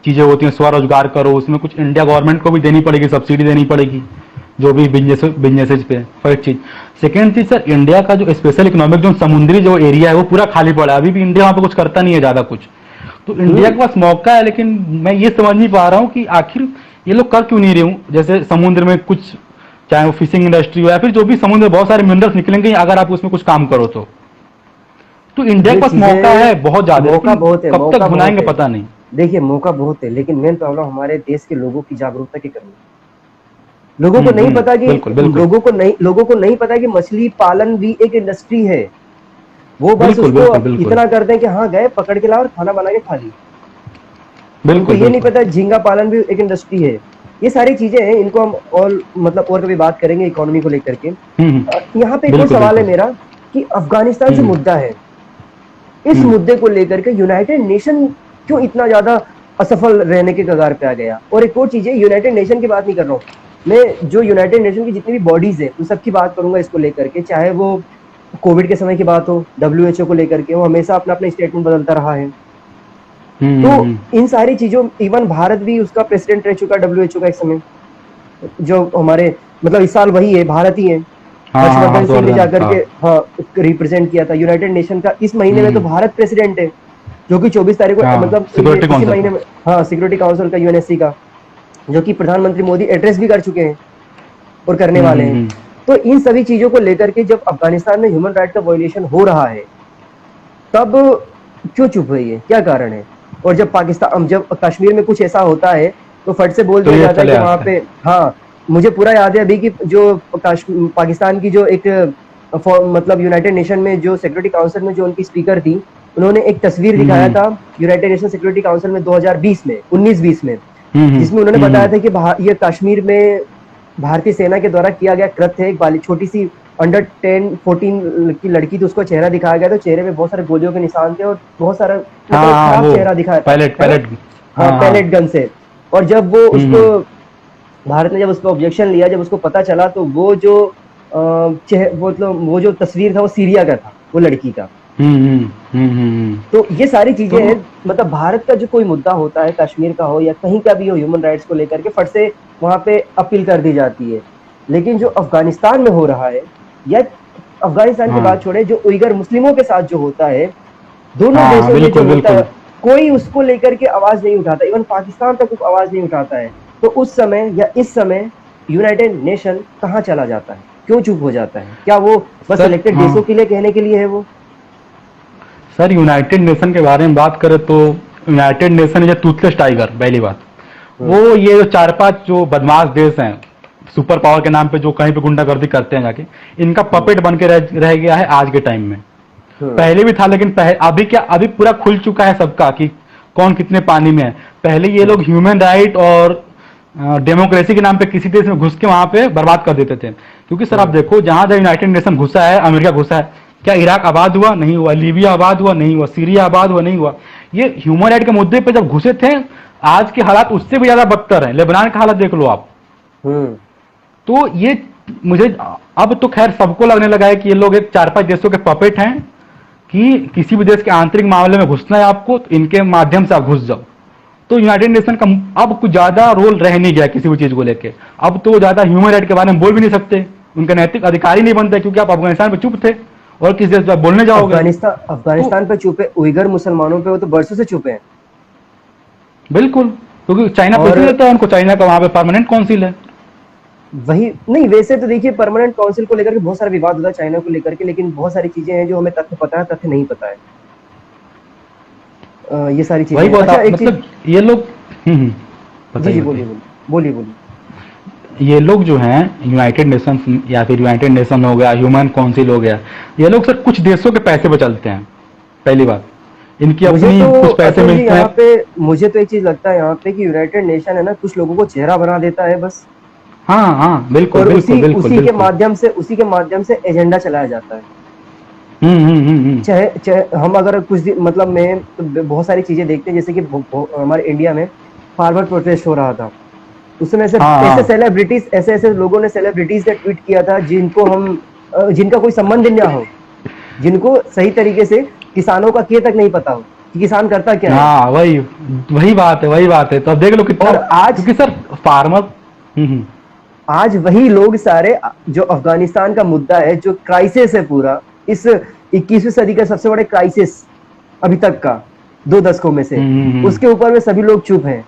चीजें होती हैं स्वरोजगार करो, उसमें कुछ इंडिया गवर्नमेंट को भी देनी पड़ेगी, सब्सिडी देनी पड़ेगी जो भी बिजनेसेस पे, फर्स्ट चीज। सेकेंड चीज सर, इंडिया का जो स्पेशल इकोनॉमिक जो समुद्री जो एरिया है वो पूरा खाली पड़ा है, अभी भी इंडिया वहां पे कुछ करता नहीं है ज्यादा कुछ। तो इंडिया के पास मौका है, लेकिन मैं ये समझ नहीं पा रहा हूँ कि आखिर ये लोग कर क्यों नहीं रहे हूँ। जैसे समुद्र में कुछ, चाहे वो फिशिंग इंडस्ट्री हो या फिर जो भी समुद्र में बहुत सारे मिनरल्स निकलेंगे अगर आप उसमें कुछ काम करो तो इंडिया ये के पास मौका है चीजें, बहुत ज्यादा, मौका लेकिन बहुत है, कब तक मौका बहुत भुनाएंगे है। पता नहीं। देखिए, मौका बहुत है, लेकिन मेन प्रॉब्लम हमारे देश के लोगों की जागरूकता की कमी है। लोगों को नहीं पता कि बिल्कुल बिल्कुल लोगों को नहीं पता कि मछली पालन भी एक इंडस्ट्री है। वो बस बिल्कुल उसको बिल्कुल बिल्कुल इतना करते हैं कि हाँ गए, पकड़ के लाओ और खाना बना के खा ली। उनको बिल्कुल ये नहीं बिल्कुल। पता झींगा पालन भी एक इंडस्ट्री है। ये सारी चीजें हैं, इनको हम और मतलब और कभी बात करेंगे इकोनॉमी को लेकर के। यहाँ पे एक और बिल्कुल सवाल है बिल्कुल। मेरा कि अफगानिस्तान जो हम्म मुद्दा है, इस हम्म मुद्दे को लेकर के यूनाइटेड नेशन क्यों इतना ज्यादा असफल रहने के कगार पे आ गया? और एक और चीज है, यूनाइटेड नेशन की बात नहीं कर रहा हूँ मैं, जो यूनाइटेड नेशन की जितनी भी बॉडीज है उन सब की बात करूंगा इसको लेकर के, चाहे वो कोविड के समय की बात हो, डब्ल्यूएचओ को लेकर के वो हमेशा अपना अपना स्टेटमेंट बदलता रहा है। तो इन सारी चीजों, इवन भारत भी उसका प्रेसिडेंट रह चुका है डब्ल्यूएचओ का एक समय, जो हमारे मतलब इस साल वही है, भारत ही है। हाँ हाँ हर्षवर्धन सिंह ने हर्षवर्धन, जाकर हाँ। के हाँ रिप्रेजेंट किया था यूनाइटेड नेशन का। इस महीने में तो भारत प्रेसिडेंट है, जो कि 24 तारीख को, हाँ मतलब ये सिक्योरिटी इसी काउंसिल महीने का। में, हाँ सिक्योरिटी काउंसिल का, यूएनएससी का, जो कि प्रधानमंत्री मोदी एड्रेस भी कर चुके हैं और करने वाले हैं। हम्म। तो इन सभी चीजों को लेकर के जब अफगानिस्तान में ह्यूमन राइट का वायोलेशन हो रहा है, तब क्यों चुप रही है, क्या कारण है? और जब पाकिस्तान, जब कश्मीर में कुछ ऐसा होता है तो फट से बोल तो दिया ये जाता है चले कि वहां आते पे, हैं। हाँ मुझे पूरा याद है अभी कि जो पाकिस्तान की जो एक मतलब यूनाइटेड नेशन में जो सिक्योरिटी काउंसिल में जो उनकी स्पीकर थी, उन्होंने एक तस्वीर दिखाया हम्म था यूनाइटेड नेशन सिक्योरिटी काउंसिल में 2020 में, 19-20 में, हम्म जिसमें उन्होंने बताया हम्म था कि ये कश्मीर में भारतीय सेना के द्वारा किया गया कृत्य है। एक छोटी सी अंडर 10-14 की लड़की थी, उसको चेहरा दिखाया गया, तो चेहरे पे बहुत सारे गोलियों के निशान थे और बहुत सारा हाँ मतलब हाँ खराब वो चेहरा दिखाया था, पैलेट है ना? पैलेट। हाँ हाँ हाँ। पैलेट गन से। और जब वो उसको, हम्म। भारत ने जब उस पर ऑब्जेक्शन लिया, जब उसको पता चला, तो वो जो मतलब वो जो तस्वीर था वो सीरिया का था, वो लड़की का। हम्म। तो ये सारी चीजें तो हैं, मतलब भारत का जो कोई मुद्दा होता है, कश्मीर का हो या कहीं का भी हो, ह्यूमन राइट्स को लेकर के फट से वहां पे अपील कर दी जाती है। लेकिन जो अफगानिस्तान में हो रहा है, या अफगानिस्तान की हाँ बात छोड़े, जो उइगर मुस्लिमों के साथ जो होता है, दोनों हाँ हाँ देशों में जो बिल्कुल होता है, बिल्कुल। कोई उसको लेकर के आवाज नहीं उठाता, इवन पाकिस्तान तक कोई आवाज नहीं उठाता है। तो उस समय या इस समय यूनाइटेड नेशन कहाँ चला जाता है, क्यों चुप हो जाता है? क्या वो बस सर सिलेक्टेड हाँ, देशों के लिए कहने के लिए है वो? सर यूनाइटेड नेशन के बारे में बात करें तो United nation is a Toothless tiger, पहली बात। वो हम्म। ये जो 4-5 जो बदमाश देश हैं, सुपर पावर के नाम पे जो कहीं पे गुंडागर्दी करते हैं जाके, इनका हम्म। पपेट बन के रह गया है आज के टाइम में। हम्म। पहले भी था, लेकिन अभी क्या, अभी पूरा खुल चुका है सबका कि कौन कितने पानी में है। पहले ये हम्म। लोग ह्यूमन राइट और डेमोक्रेसी के नाम पे किसी देश में घुस के वहां पे बर्बाद कर देते थे। क्योंकि सर आप हम्म। देखो, जहां जहां यूनाइटेड नेशन घुसा है, अमेरिका घुसा है, क्या इराक आबाद हुआ? नहीं हुआ। लीबिया आबाद हुआ? नहीं हुआ। सीरिया आबाद हुआ? नहीं हुआ। ये ह्यूमन राइट के मुद्दे पे जब घुसे थे, आज के हालात उससे भी ज्यादा बदतर है। लेबनान का हालत देख लो आप। हम्म। तो ये मुझे अब तो खैर सबको लगने लगा है कि ये लोग एक 4-5 देशों के पपेट हैं, कि किसी भी देश के आंतरिक मामले में घुसना है आपको तो इनके माध्यम से आप घुस जाओ। तो यूनाइटेड नेशन का अब कुछ ज्यादा रोल रह नहीं गया किसी भी चीज को लेके। अब तो ज्यादा ह्यूमन राइट के बारे में बोल भी नहीं सकते, उनका नैतिक अधिकार ही नहीं बनता, क्योंकि आप अफगानिस्तान में चुप थे और किस देश पे आप बोलने जाओगे? अफगानिस्तान तो अफगानिस्तान पे चुप है, उइगर मुसलमानों पे वो तो बरसों से चुप है। बिल्कुल, क्योंकि चाइना और पैसे देता है उनको, चाइना का वहां पे परमानेंट काउंसिल है। वही नहीं, वैसे तो देखिए परमानेंट काउंसिल को लेकर के बहुत सारा विवाद होता है चाइना को लेकर के, लेकिन बहुत सारी चीजें हैं जो हमें तथ्य पता है, तथ्य नहीं पता है। ये सारी चीजें वही हैं। बहुत अच्छा एक चीज, मतलब ये लोग। जी बताइए जी बोलिए बताइए। बोलिए, बोलिए बोलिए। ये लोग जो हैं यूनाइटेड नेशन, या फिर यूनाइटेड नेशन हो गया, ह्यूमन काउंसिल हो गया, ये लोग सर कुछ देशों के पैसे पे चलते हैं, पहली बात। इनकी मुझे अपनी तो कुछ पैसे अतुल जी मिलते हैं। यहाँ पे, मुझे तो एक चीज लगता है यहाँ पे कि यूनाइटेड नेशन है ना, कुछ लोगों को चेहरा बना देता है बस, हाँ हाँ बिल्कुल और बिल्कुल बिल्कुल बिल्कुल। उसी के माध्यम से एजेंडा चलाया जाता है। हम्म। चाहे चाहे हम अगर कुछ दिन मतलब में तो बहुत सारी चीजें देखते हैं, जैसे कि हमारे इंडिया में फार्मर प्रोटेस्ट हो रहा था, उस समय ऐसे हाँ ऐसे हाँ सेलिब्रिटीज, ऐसे ऐसे लोगों ने, सेलिब्रिटीज ने ट्वीट किया था जिनको हम जिनका कोई संबंध ना हो, जिनको सही तरीके से किसानों का के तक नहीं पता हो कि किसान करता क्या है। हाँ, वही वही बात है, वही बात है। तो अब देख लो कितना, और आज क्योंकि सर फार्मर। हम्म। आज वही लोग सारे, जो अफगानिस्तान का मुद्दा है, जो क्राइसिस है पूरा, इस 21वीं सदी का सबसे बड़े क्राइसिस अभी तक का, 2 दशकों में से, हम्म। उसके ऊपर में सभी लोग चुप हैं।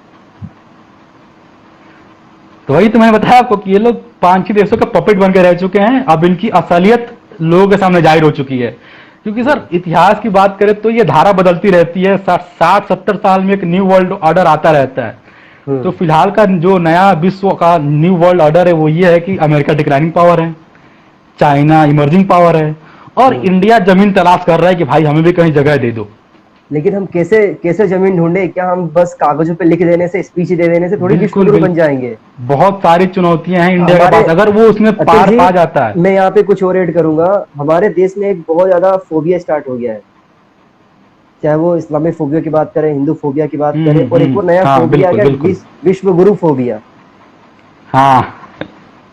तो वही तो मैंने बताया आपको कि ये लोग 5-6 देशों के पपेट बन के रह चुके हैं। अब इनकी असलियत लोगों के सामने जाहिर हो चुकी है। क्योंकि सर इतिहास की बात करें तो ये धारा बदलती रहती है, 60-70 साल में एक न्यू वर्ल्ड ऑर्डर आता रहता है। तो हम्म। फिलहाल का जो नया विश्व का न्यू वर्ल्ड ऑर्डर है वो ये है कि अमेरिका डिक्लाइनिंग पावर है, चाइना इमर्जिंग पावर है, और हम्म। इंडिया जमीन तलाश कर रहा है कि भाई हमें भी कहीं जगह दे दो। लेकिन हम कैसे कैसे जमीन ढूंढे? क्या हम बस कागजों पे लिख देने से, स्पीच दे देने से थोड़ी विश्व बिल्कुल गुरु बन बिल्कुल, जाएंगे? बहुत सारी चुनौतियां हैं इंडिया के हमारे, पास, अगर वो उसमें अतुल पार जी, पा जाता है। मैं यहाँ पे कुछ और ऐड करूंगा। हमारे देश में एक बहुत ज्यादा फोबिया स्टार्ट हो गया है, चाहे वो इस्लामिक फोबिया की बात करें, हिंदू फोबिया की बात करें, और एक और नया हाँ फोबिया आ बिल्कुल गया, बिल्कुल। विश्व गुरु फोबिया। हाँ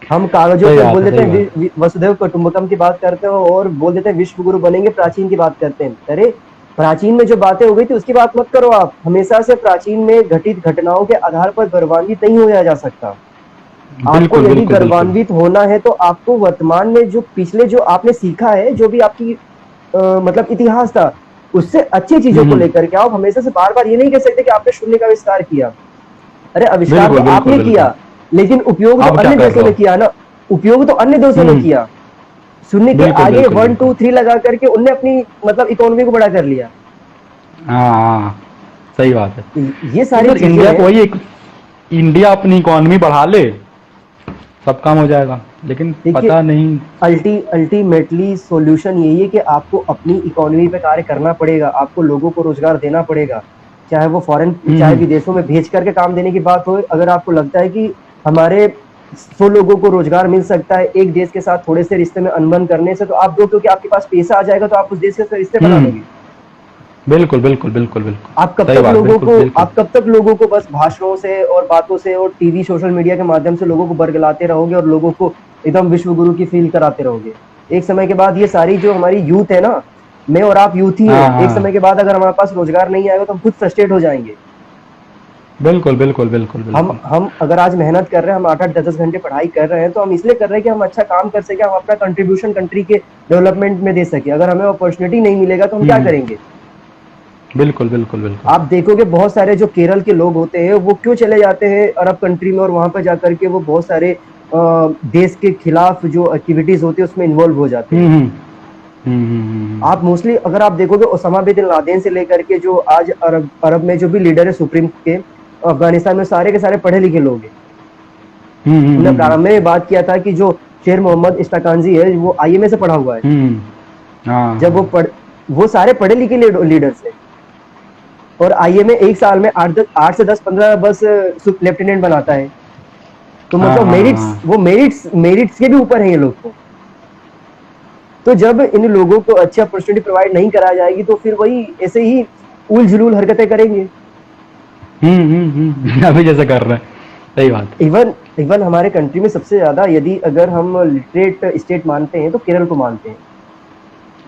हम कागजों सही पे बात बोल है, देते सही हैं बात है। वसुधैव कुटुंबकम की बात करते हैं और बोल देते हैं विश्व गुरु बनेंगे, प्राचीन की बात करते हैं। अरे प्राचीन में जो बातें हो गई थी उसकी बात मत करो आप, हमेशा से प्राचीन में घटित घटनाओं के आधार पर गौरवान्वित नहीं होया जा सकता। आपको बिल्कुल, यदि बिल्कुल, बिल्कुल। गौरवान्वित होना है तो आपको वर्तमान में जो पिछले जो आपने सीखा है, जो भी आपकी मतलब इतिहास था, उससे अच्छी चीजों हुँ, को हुँ। लेकर के आओ। हमेशा से बार-बार ये नहीं कह सकते कि आपने शून्य का आविष्कार किया। अरे आविष्कार तो बिल्कुल, बिल्कुल, आपने बिल्कुल। किया, लेकिन उपयोग तो अब क्या अन्य कर देशों रहे ने हो? किया ना, उपयोग तो अन्य देशों ने हुँ, किया। शून्य के बिल्कुल, आगे बिल्कुल, 1 बिल्कुल। 2 3 लगा करके उनने अपनी मतलब इकोनॉमी को बड़ा कर लिया। हाँ, हाँ, सही बात है। ये तो सारी सर चीजें इंडिया हैं। को वही एक, इंडिया अपनी इकॉनमी बढ़ा ले, सब काम हो जाएगा, लेकिन देखिए पता नहीं। अल्टीमेटली सॉल्यूशन यही है कि आपको अपनी इकोनॉमी पे कार्य करना पड़ेगा, आपको लोगों को रोजगार देना पड़ेगा, चाहे वो फॉरेन हुँ, चाहे हुँ। विदेशों में भेज करके काम देने की बात हो। अगर आपको लगता है कि हमारे 100 लोगों को रोजगार मिल सकता है एक देश के साथ थोड़े से रिश्ते में अनबन करने से, तो आप दो, क्योंकि आपके पास पैसा आ जाएगा तो आप उस देश के साथ रिश्ते हुँ, बना हुँ। लोगे। बिल्कुल, बिल्कुल, बिल्कुल, बिल्कुल। आप कब सही तक बात, लोगों बिल्कुल, को बिल्कुल। आप कब तक लोगों को बस भाषणों से और बातों से और टीवी सोशल मीडिया के माध्यम से लोगों को बरगलाते रहोगे और लोगों को एकदम विश्व गुरु की फील कराते रहोगे। एक समय के बाद ये सारी जो हमारी यूथ है ना, मैं और आप यूथ ही हाँ, हैं, एक समय हाँ। के बाद अगर हमारे पास रोजगार नहीं आएगा तो हम खुद फ्रस्ट्रेट हो जाएंगे। बिल्कुल, बिल्कुल, बिल्कुल, हम बिल्कुल। हम अगर आज मेहनत कर रहे हैं, हम 8-8 10-10 घंटे पढ़ाई कर रहे हैं, तो हम इसलिए कर रहे हैं कि हम अच्छा काम कर सके, हम अपना कंट्रीब्यूशन कंट्री के डेवलपमेंट में दे सके। अगर हमें अपॉर्चुनिटी नहीं मिलेगा तो हम हुँ, क्या हुँ। करेंगे? बिल्कुल, बिल्कुल, बिल्कुल। आप देखोगे बहुत सारे जो केरल के लोग होते हैं वो क्यों चले जाते हैं अरब कंट्री में और वहां पर जाकर के वो बहुत सारे देश के खिलाफ जो एक्टिविटीज होती है उसमें इन्वॉल्व हो जाते हुँ, हैं। हुँ। हुँ, हुँ, हुँ, हुँ। आप मोस्टली अगर आप देखोगे ओसामा बिन लादेन से लेकर के जो आज अरब अरब में जो भी लीडर है सुप्रीम के अफगानिस्तान में, सारे के सारे पढ़े लिखे लोग हैं। हुँ, हुँ, हमने हुँ, हुँ। प्रारंभ में बात किया था कि जो शेर मोहम्मद इस्ताकांजी है वो आईएमए से पढ़ा हुआ है। हुँ, हुँ। हाँ, जब हाँ। वो सारे पढ़े लिखे लीडर्स है और आईएमए एक साल में 8 से 10 15 बस लेफ्टिनेंट बनाता है। तो हाँ, मतलब हाँ, मेरिट्स हाँ। वो मेरिट्स के भी ऊपर है ये लोग। तो जब इन लोगों को अच्छी अपॉर्चुनिटी प्रोवाइड नहीं कराई जाएगी तो फिर वही ऐसे ही उल जुलूल हरकतें करेंगे। हुँ, हुँ, हुँ। अभी जैसा कर रहे हैं। सही बात है। इवन इवन हमारे कंट्री में सबसे ज्यादा यदि अगर हम लिटरेट स्टेट मानते हैं तो केरल को मानते हैं।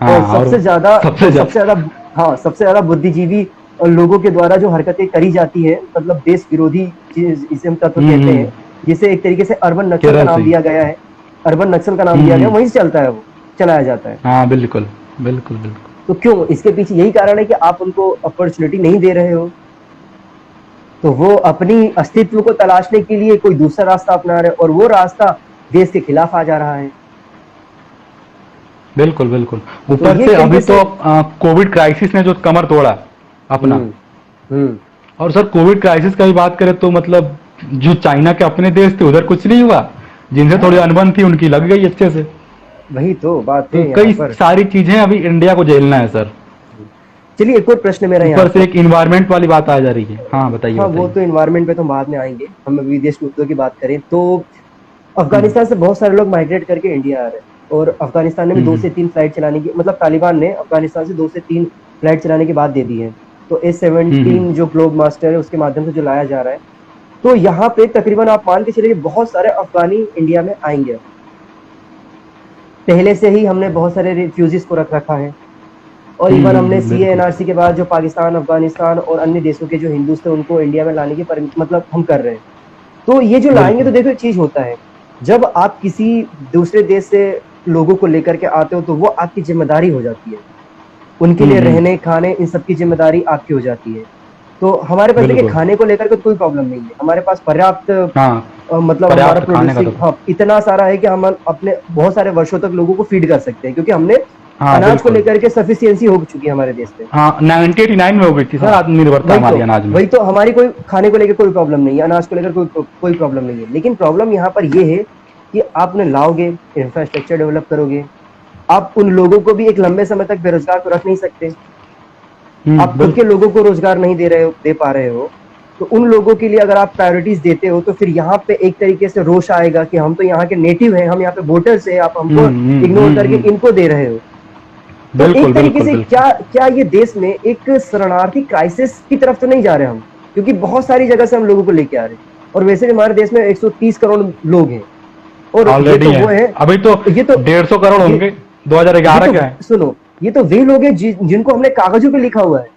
और हाँ, और सबसे सबसे ज्यादा हाँ सबसे ज्यादा बुद्धिजीवी लोगों के द्वारा जो हरकतें करी जाती है, मतलब देश विरोधी चीज इसे हम तत्व हुँ, कहते हुँ। हैं, जिसे एक तरीके से अर्बन नक्सल का केरल से नाम ही। दिया गया है। अर्बन नक्सल का नाम हुँ, दिया गया, हुँ। वहीं से चलता है, वो चलाया जाता है। हाँ, बिल्कुल। बिल्कुल, बिल्कुल। तो क्यों? इसके पीछे यही कारण है कि आप उनको अपॉर्चुनिटी नहीं दे रहे हो, तो वो अपनी अस्तित्व को तलाशने के लिए कोई दूसरा रास्ता अपना रहे और वो रास्ता देश के खिलाफ आ जा रहा है। बिल्कुल, बिल्कुल। तो ऊपर ये से एक अभी तरीके से तो कोविड क्राइसिस ने जो कमर तोड़ा अपना। हम्म हम्म और सर कोविड क्राइसिस का भी बात करें तो मतलब जो चाइना के अपने देश थे उधर कुछ नहीं हुआ, जिनसे थोड़ी हाँ अनबन थी उनकी लग गई अच्छे से। वही तो बात तो है यहाँ कई पर। सारी चीजें अभी इंडिया को झेलना है सर। चलिए एक और प्रश्न मेरा यहाँ ऊपर से पर। एक इन्वायरमेंट वाली बात आ जा रही है। हाँ, बताइए, हाँ वो बताइए। तो इन्वायरमेंट पे तो बाद में आएंगे, हम अभी विदेश मुद्दों की बात करें तो हुँ, अफगानिस्तान से बहुत सारे लोग माइग्रेट करके इंडिया आ रहे हैं और अफगानिस्तान ने भी हुँ, दो हुँ। से तीन फ्लाइट चलाने की, मतलब तालिबान ने अफगानिस्तान से 2 से 3 फ्लाइट चलाने की बात दे दी है। तो हुँ, हुँ। S-17 जो ग्लोब मास्टर है उसके माध्यम से जो लाया जा रहा है, तो यहाँ पे तकरीबन आप मान के चलिए बहुत सारे अफगानी इंडिया में आएंगे। पहले से ही हमने बहुत सारे रिफ्यूजीज को रख रखा है और हुँ, इवन हुँ, हमने हुँ। सी बिल्कुल। एनआरसी के बाद जो पाकिस्तान अफगानिस्तान और अन्य देशों के जो हिंदुज थे उनको इंडिया में लाने की मतलब हम कर रहे हैं। तो ये जो लाएंगे तो बिल्कुल। देखो एक चीज होता है, जब आप किसी दूसरे देश से लोगों को लेकर के आते हो तो वो आपकी जिम्मेदारी हो जाती है, उनके हुँ, लिए हुँ। रहने खाने इन सब की जिम्मेदारी आपकी हो जाती है। तो हमारे पास देखिए बिल्कुल। खाने को लेकर के तो कोई प्रॉब्लम नहीं है, हमारे पास पर्याप्त हाँ, मतलब हमारा पर्याप्त खाने का प्रोड्यूसिंग तो। हाँ इतना सारा है कि हम अपने बहुत सारे वर्षों तक लोगों को फीड कर सकते हैं, क्योंकि हमने हाँ, अनाज को बिल्कुल। लेकर के सफिशियंसी हो चुकी है हमारे देश में। हाँ, 1989 में हो गई थी सर हाँ आत्मनिर्भरता हमारी अनाज में। वही तो हमारी कोई खाने को लेकर कोई प्रॉब्लम नहीं है, अनाज को लेकर कोई प्रॉब्लम नहीं है, लेकिन प्रॉब्लम यहाँ पर ये है कि आप उन्हें लाओगे, इंफ्रास्ट्रक्चर डेवलप करोगे, आप उन लोगों को भी एक लंबे समय तक बेरोजगार तो रख नहीं सकते। हुँ, आप खुद के बिल्कुल। लोगों को रोजगार नहीं दे पा रहे हो, तो उन लोगों के लिए अगर आप प्रायोरिटीज देते हो तो फिर यहाँ पे एक तरीके से रोष आएगा कि हम तो यहाँ के नेटिव हैं, हम यहाँ पे वोटर्स हैं, आप हुँ, हमको हुँ, इग्नोर हुँ, करके हुँ। इनको दे रहे हो। तो बिल्कुल, एक तरीके बिल्कुल, से बिल्कुल। क्या क्या ये देश में एक शरणार्थी क्राइसिस की तरफ तो नहीं जा रहे हम, क्योंकि बहुत सारी जगह से हम लोगों को लेके आ रहे हैं और वैसे भी हमारे देश में 130 करोड़ लोग हैं। और ये ऑलरेडी तो है। वो है, अभी तो ये तो 150 करोड़ ये होंगे। ये 2011 तो क्या है। सुनो, ये तो वे लोग हैं जिनको हमने कागजों पे लिखा हुआ है।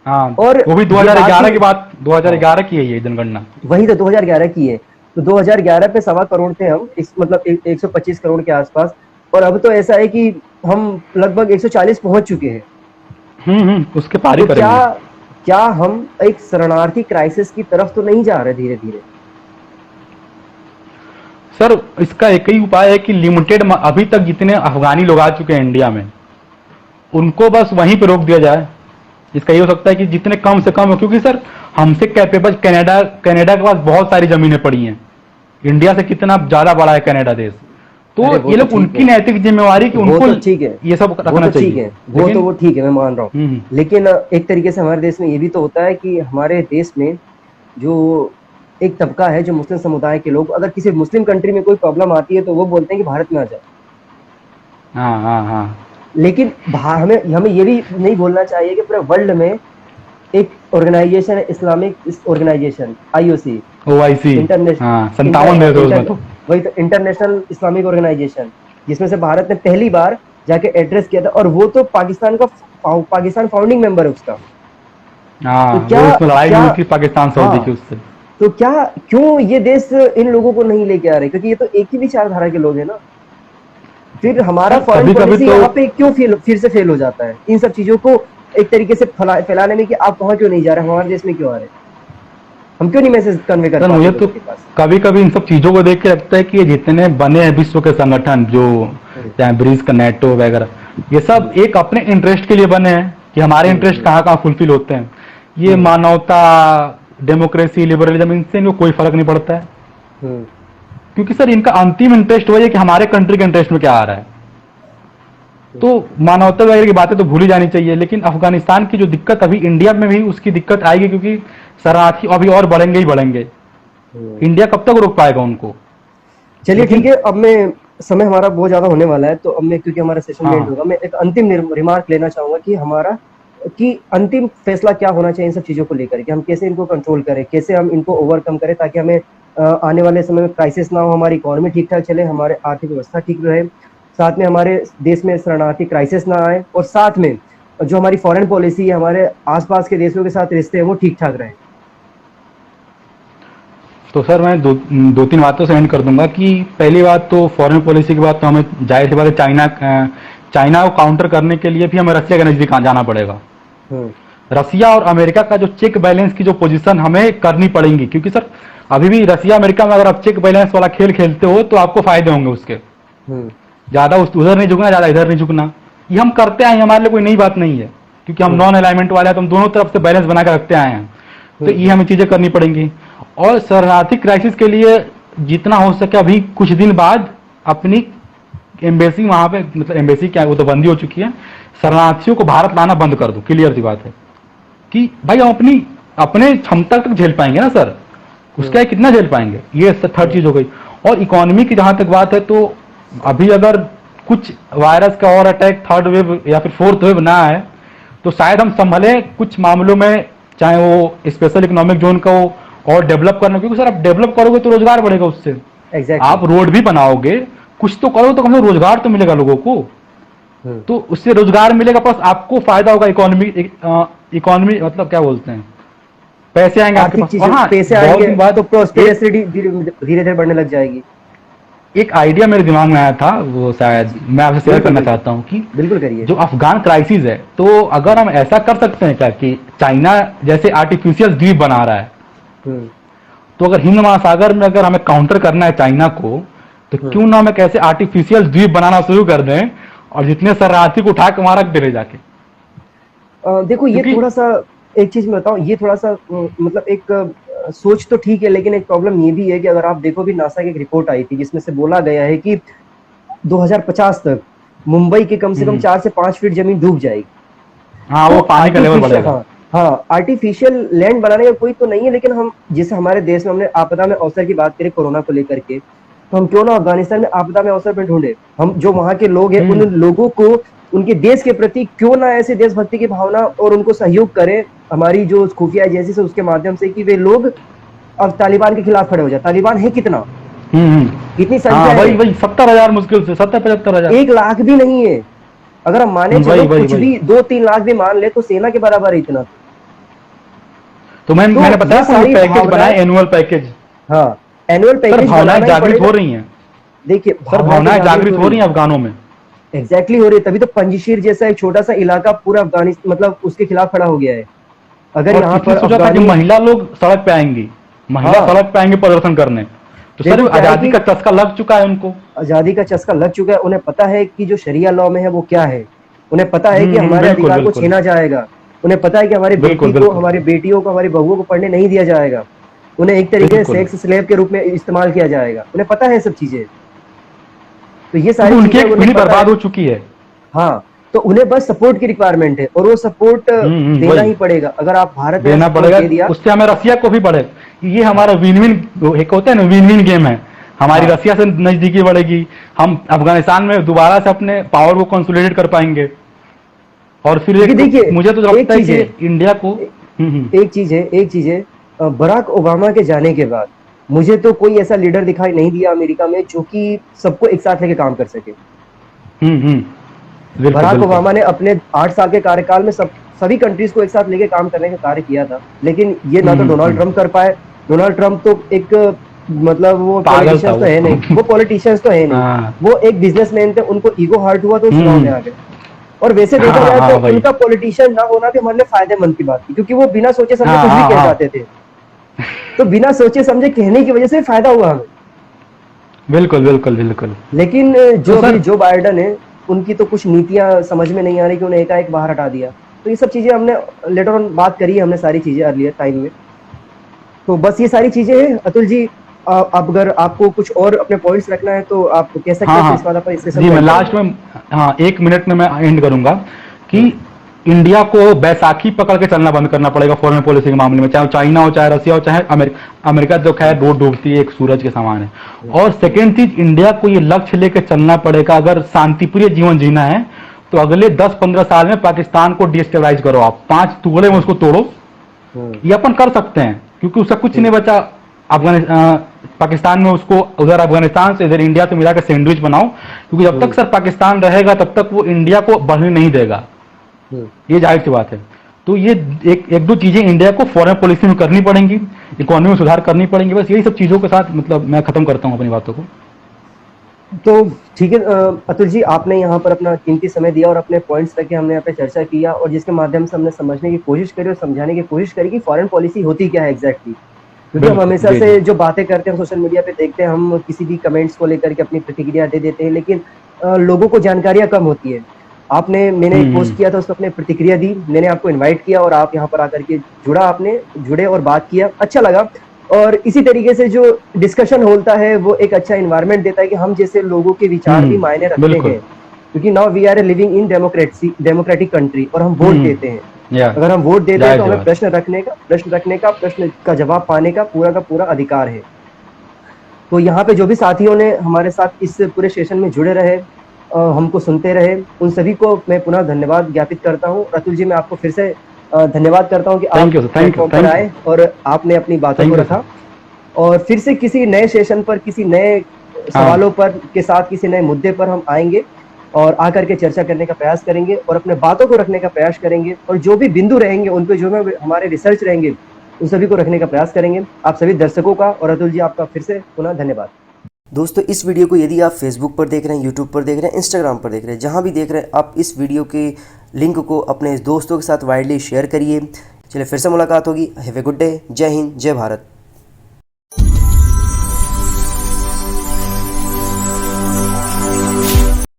हाँ, और वो भी ये बात 2011 ही, की बात, हाँ 2011 की है ये जनगणना। वही तो 2011 की है। तो 2011 पे 1.25 करोड़ थे हम, इस मतलब 125 करोड़ के आसपास। और अब तो ऐसा है कि हम लगभग 140 पहुंच चुके हैं। उसके पार ही तो क्या करेंगे। क्या हम एक शरणार्थी क्राइसिस की तरफ तो नहीं जा रहे धीरे धीरे? सर इसका एक ही उपाय है कि लिमिटेड, अभी तक जितने अफगानी लोग आ चुके हैं इंडिया में, उनको बस वहीं पे रोक दिया जाए। इसका ये हो सकता है कि जितने कम से कम हो, क्योंकि सर हमसे कैपेबल कनाडा कनाडा के पास बहुत सारी जमीनें पड़ी हैं। इंडिया से कितना ज्यादा बड़ा है कनाडा देश। तो अरे वो ये तो लोग, ठीक उनकी है, नैतिक जिम्मेवारी कि वो उनको तो ठीक है, ये सब वो रखना तो ठीक चाहिए। है, वो तो लेकिन वो ठीक है, मैं मान रहा हूँ। हम्म लेकिन एक तरीके से हमारे देश में ये भी तो होता है कि हमारे देश में जो एक तबका है, जो मुस्लिम समुदाय के लोग, अगर किसी मुस्लिम कंट्री में कोई प्रॉब्लम आती है तो वो बोलते हैं कि भारत में आ जाओ। हाँ हाँ हाँ। लेकिन हमें हमें ये भी नहीं बोलना चाहिए कि पूरे वर्ल्ड में एक ऑर्गेनाइजेशन है, इस्लामिक ऑर्गेनाइजेशन, आईओसी, OIC, हाँ इंटरनेशनल 57 देश है उसमें इंटर तो। वही तो इंटरनेशनल इस्लामिक ऑर्गेनाइजेशन, जिसमें से भारत ने पहली बार जाके एड्रेस किया था, और वो तो पाकिस्तान का पाकिस्तान फाउंडिंग मेंबर है उसका। तो हाँ, क्या वो उसमें लड़ाई भी क्या हुई थी पाकिस्तान सऊदी की हाँ, उससे। तो क्या, क्यों ये देश इन लोगों को नहीं लेके आ रहे? क्योंकि ये तो एक ही विचारधारा के लोग हैं ना। फिर हमारा सर फॉरेन कभी कभी पॉलिसी तो यहाँ पे क्यों फिर से फेल हो जाता है इन सब चीजों को एक तरीके से फैलाने में, कि आप वहां क्यों नहीं जा रहे, हमारे देश में क्यों आ रहे? हम क्यों नहीं मैसेज कन्वे कर सर पाते मुझे तो लोगों के पास? कभी कभी इन सब चीजों को देख के लगता है कि ये जितने बने हैं विश्व के संगठन, जो हम्म, चाहे ब्रिक्स का, नेटो वगैरह, ये सब हम्म, एक अपने इंटरेस्ट के लिए बने हैं कि हमारे हम्म, इंटरेस्ट कहाँ कहाँ फुलफिल होते हैं। ये हम्म, मानवता, डेमोक्रेसी, लिबरलिज्म, इनसे इनको कोई फर्क नहीं पड़ता है। हम्म, क्योंकि सर इनका अंतिम इंटरेस्ट वही है कि हमारे कंट्री के इंटरेस्ट में क्या आ रहा है। तो मानवता वगैरह की बातें तो भूल ही जानी चाहिए। लेकिन अफगानिस्तान की जो दिक्कत अभी इंडिया में भी उसकी दिक्कत आएगी, क्योंकि शरणार्थी अभी और बढ़ेंगे ही बढ़ेंगे। हम्म। इंडिया कब तक रोक पाएगा उनको। चलिए ठीक लेकिन है, अब मैं, समय हमारा बहुत ज्यादा होने वाला है, तो अब मैं, क्योंकि हमारा सेशन भी एंड हाँ, होगा, मैं एक अंतिम रिमार्क लेना चाहूंगा कि हमारा, कि अंतिम फैसला क्या होना चाहिए इन सब चीजों को लेकर, कि हम कैसे इनको कंट्रोल करें, कैसे हम इनको ओवरकम करें, ताकि हमें आने वाले समय में क्राइसिस ना हो, हमारी इकोनॉमी ठीक ठाक चले, हमारे आर्थिक व्यवस्था ठीक रहे, साथ में हमारे देश में शरणार्थी क्राइसिस ना आए, और साथ में जो हमारी फॉरेन पॉलिसी है, हमारे आसपास के देशों के साथ रिश्ते हैं, वो ठीक ठाक रहे। तो सर मैं दो तीन बातों से एंड कर दूंगा कि पहली बात तो फॉरेन पॉलिसी की बात तो हमें जाहिर सी बात है, चाइना को काउंटर करने के लिए भी हमें रसिया के नजदीक जाना पड़ेगा। हम्म, रसिया और अमेरिका का जो चेक बैलेंस की जो पोजीशन हमें करनी पड़ेगी, क्योंकि सर अभी भी रसिया अमेरिका में अगर आप चेक बैलेंस वाला खेल खेलते हो तो आपको फायदे होंगे उसके। हम्म, ज्यादा उधर नहीं झुकना, ज्यादा इधर नहीं झुकना। ये हम करते आए हैं, हमारे लिए कोई नई बात नहीं है, क्योंकि हम हम्म, नॉन अलाइनमेंट वाले हैं, तो हम दोनों तरफ से बैलेंस बना कर रखते आए हैं। तो ये हमें चीजें करनी पड़ेंगी। और शरणार्थी क्राइसिस के लिए जितना हो सके अभी कुछ दिन बाद अपनी एम्बेसी वहां पे, मतलब एम्बेसी क्या है, वो तो बंदी हो चुकी है, शरणार्थियों को भारत लाना बंद कर दो। क्लियर सी बात है कि भाई हम अपनी अपने क्षमता तक झेल पाएंगे ना सर, उसका कितना झेल पाएंगे, ये थर्ड चीज हो गई। और इकोनॉमी की जहां तक बात है, तो अभी अगर कुछ वायरस का और अटैक, थर्ड वेव या फिर फोर्थ वेव ना आए, तो शायद हम संभले कुछ मामलों में, चाहे वो स्पेशल इकोनॉमिक जोन का हो और डेवलप करना। क्योंकि सर आप डेवलप करोगे तो रोजगार बढ़ेगा उससे। एग्जैक्टली। आप रोड भी बनाओगे, कुछ तो करो, तो कम से कम रोजगार तो मिलेगा लोगों को। हम्म, तो उससे रोजगार मिलेगा, प्लस आपको फायदा होगा। इकोनॉमी इकोनॉमी मतलब क्या बोलते हैं, पैसे आएंगे आपके आर्थिक पास। और चीजें, हाँ, पैसे बहुत आएंगे दिन बाद तो एक प्रोस्पेरिटी धीरे धीरे बढ़ने लग जाएगी। एक आइडिया मेरे दिमाग में आया था, वो शायद जी, मैं आपसे शेयर बिल्कुल करना बिल्कुल, चाहता हूँ कि बिल्कुल करिए। जो अफगान क्राइसिस है, तो अगर हम्म, हम ऐसा कर सकते हैं क्या कि चाइना जैसे आर्टिफिशियल द्वीप बना रहा है, हम्म, तो अगर हिंद महासागर में अगर हमें काउंटर करना है चाइना को, तो हम्म। क्यों ना हम एक ऐसे आर्टिफिशियल द्वीप बनाना शुरू कर दें और जितने शरणार्थी को उठा के वहां रख दे ले जाके। देखो, ये क्योंकि थोड़ा सा, एक चीज मैं बताऊं, ये थोड़ा सा मतलब एक सोच तो ठीक है, लेकिन एक प्रॉब्लम ये भी है कि अगर आप देखो, भी नासा की एक रिपोर्ट आई थी जिसमें से बोला गया है कि 2050 तक मुंबई के कम से कम 4 से 5 फीट जमीन डूब जाएगी। हाँ, तो वो पानी का लेवल आर्टिफिशियल, बढ़ेगा। हाँ हाँ, आर्टिफिशियल लैंड बनाने का कोई तो नहीं है, लेकिन हम जैसे हमारे देश में हमने आपदा में अवसर की बात करें कोरोना को लेकर के, तो हम क्यों ना अफगानिस्तान में आपदा में अवसर पे ढूंढे। हम जो वहां के लोग हैं, उन हम्म लोगों को उनके देश के प्रति क्यों ना ऐसे देशभक्ति की भावना और उनको सहयोग करें, हमारी जो खुफिया एजेंसी से उसके माध्यम से, कि वे लोग अब तालिबान के खिलाफ खड़े हो जाए। तालिबान है कितना, कितनी संख्या हाँ, है? वही वही 70,000 मुश्किल से 70-75,000। 1 लाख भी नहीं है। अगर हम माने वही चलो वही कुछ वही। भी 2-3 लाख भी मान ले तो सेना के बराबर है इतना। तो तो मैंने बताया ये आपको, ये सारी पैकेज बनाए भावनाएं, एनुअल पैकेज। हाँ, एनुअल सर पैकेज भावनाएं बनाना ही जागृत पड़ेगा। हो रही हैं। देखिए सर भावनाएं तो भावनाएं जागृत हो जागृत हो रही रही है, हैं अफगानों में। एग्जैक्टली हो रही है, तभी तो पंजशीर जैसा एक छोटा सा इलाका पूरा अफगानिस्तान मतलब उसके खिलाफ खड़ा हो गया है। अगर और यहाँ किसने पर सोचा था कि अफगानी, महिला लोग सड़क पे आएंगी, महिला हाँ, सड़क पे आएंगे प्रदर्शन करने। तो सर देखो क्या है आजादी कि का चस्का लग चुका है उनको। आजादी का चस्का लग चुका है, उन्हें पता है कि जो शरिया लॉ में है वो क्या है, उन्हें पता है कि हमारे बिल्कुल अधिकार को बिल्कुल। छीना जाएगा, उन्हें पता है कि हमारी बिल्कुल बेटी को, बिल्कुल। हमारी बेटियों को, हमारी बहुओं को पढ़ने नहीं दिया जाएगा, उन्हें एक तरीके से बिल्कुल, सेक्स स्लेव के रूप में इस्तेमाल किया जाएगा, उन्हें पता है ये सब चीजें। तो ये क्योंकि सारी उनकी चीजें एक उन्हें पीढ़ी पता बर्बाद है। हो चुकी है। हाँ, तो उन्हें बस सपोर्ट की रिक्वायरमेंट है और वो सपोर्ट देना वही ही पड़ेगा। अगर आप भारत ने देना सपोर्ट पड़ेगा। दे दिया, उससे हमें रसिया को भी बढ़े। ये हाँ, हमारा विन विन एक होता है ना, विन विन गेम है। हमारी हाँ, रसिया से नजदीकी बढ़ेगी, हम अफगानिस्तान में दोबारा से अपने पावर को कंसोलिडेट कर पाएंगे। और फिर क्योंकि एक देखिए मुझे तो एक लगता है चीज है, कि इंडिया को एक चीज है, बराक ओबामा के जाने के बाद मुझे तो कोई ऐसा लीडर दिखाई नहीं दिया अमेरिका में जो कि सबको एक साथ लेके काम कर सके। बिल्कुल बराक बिल्कुल। ओबामा ने अपने 8 साल के कार्यकाल में सभी कंट्रीज को एक साथ लेके काम करने का कार्य किया था, लेकिन ये ना तो डोनाल्ड ट्रंप कर पाए। डोनाल्ड ट्रंप तो एक मतलब वो पागल था पॉलिटिशियंस तो वो। है नहीं, वो पॉलिटिशियंस तो है नहीं, हाँ वो एक बिजनेसमैन थे, उनको ईगो हर्ट हुआ तो वो चुनाव में हम्म। आ गए। और वैसे हाँ देखा हाँ जाए तो हाँ भाई। उनका पॉलिटिशियन ना होना भी हमारे लिए फायदेमंद की बात थी, क्योंकि वो बिना सोचे समझे हाँ कुछ भी हाँ कह हाँ। जाते थे। तो बिना सोचे समझे कहने की वजह से फायदा हुआ हमें। बिल्कुल बिल्कुल बिल्कुल। लेकिन तो जो अभी सर जो बाइडन है, उनकी तो कुछ नीतियां समझ में नहीं आ रही कि उन्हें एकाएक बाहर हटा दिया। तो ये सब चीजें हमने लेटर ऑन बात करी है, हमने सारी चीजें अर्लियर टाइम में। तो बस ये सारी चीजें हैं अतुल जी। अब अगर आपको कुछ और अपने पॉइंट्स रखना है तो आप कह सकते हाँ हैं, फिर हाँ इसके बाद अपन इस सेशन जी, को मैं एंड लास्ट करेंगे। में, हाँ 1 मिनट में मैं एंड करूंगा कि हम्म, इंडिया को बैसाखी पकड़ के चलना बंद करना पड़ेगा फॉरेन पॉलिसी के मामले में, चाहे वो चाइना हो, चाहे रसिया हो, चाहे अमेरिका। अमेरिका तो खैर रोड डूबती है एक सूरज के समान है। हम्म, और सेकेंड चीज, इंडिया को ये लक्ष्य लेकर चलना पड़ेगा, अगर शांतिप्रिय जीवन जीना है तो अगले 10-15 साल में पाकिस्तान को डिस्टेबलाइज करो, आप 5 टुकड़े में उसको तोड़ो। हम्म, ये अपन कर सकते हैं क्योंकि उसका कुछ हम्म, नहीं बचा। पाकिस्तान में उसको उधर अफगानिस्तान से इधर इंडिया से मिला के सैंडविच बनाओ, क्योंकि जब तक हम्म, सर पाकिस्तान रहेगा तब तक वो इंडिया को बढ़ने नहीं देगा। हम्म। ये जाहिर सी बात है। तो ये एक दो चीजें इंडिया को फॉरेन पॉलिसी में करनी पड़ेंगी, इकोनॉमी में सुधार करनी पड़ेंगी। बस यही सब चीजों के साथ मतलब मैं खत्म करता हूं अपनी बातों को। तो ठीक है अतुल जी, आपने यहाँ पर अपना कीमती समय दिया और अपने पॉइंट्स रखे, हमने यहाँ पे चर्चा किया और जिसके माध्यम से हमने समझने की कोशिश करी और समझाने की कोशिश करी कि फॉरेन पॉलिसी होती क्या है एग्जैक्टली। क्योंकि हम बिल्कुल हमेशा जी जी। से जो बातें करते हैं, सोशल मीडिया पे देखते हैं, हम किसी भी कमेंट्स को लेकर के अपनी प्रतिक्रिया दे देते हैं, लेकिन लोगों को जानकारियां कम होती है। मैंने एक पोस्ट हम्म। किया था, उस पर अपने प्रतिक्रिया दी, मैंने आपको इनवाइट किया और आप यहाँ पर आकर के आपने जुड़े और बात किया, अच्छा लगा। और इसी तरीके से जो डिस्कशन होता है वो एक अच्छा इन्वायरमेंट देता है कि हम जैसे लोगों के विचार भी मायने रखते बिल्कुल। हैं, क्योंकि now we are living in democratic country और हम वोट देते हैं। या अगर हम वोट देते हैं जाहिर तो सी हमें बात। प्रश्न का जवाब पाने का पूरा अधिकार है। तो यहाँ पे जो भी साथियों ने हमारे साथ इस पूरे सेशन में जुड़े रहे, हमको सुनते रहे, उन सभी को मैं पुनः धन्यवाद ज्ञापित करता हूँ। अतुल जी, मैं आपको फिर से धन्यवाद करता हूँ कि आप thank you sir, thank you, platform पर थैंक यू, आए और आपने अपनी बातों को थैंक यू सर। रखा। और फिर से किसी नए सेशन पर, किसी नए हाँ सवालों पर के साथ, किसी नए मुद्दे पर हम आएंगे और आकर के चर्चा करने का प्रयास करेंगे और अपने बातों को रखने का प्रयास करेंगे, और जो भी बिंदु रहेंगे उन पे जो में हमारे रिसर्च रहेंगे उन सभी को रखने का प्रयास करेंगे। आप सभी दर्शकों का और अतुल जी आपका फिर से पुनः धन्यवाद। दोस्तों, इस वीडियो को यदि आप फेसबुक पर देख रहे हैं, यूट्यूब पर देख रहे हैं, इंस्टाग्राम पर देख रहे हैं, जहां भी देख रहे हैं, आप इस वीडियो के लिंक को अपने दोस्तों के साथ वाइडली शेयर करिए। चलिए फिर से मुलाकात होगी। Have a good day. जय हिंद, जय भारत।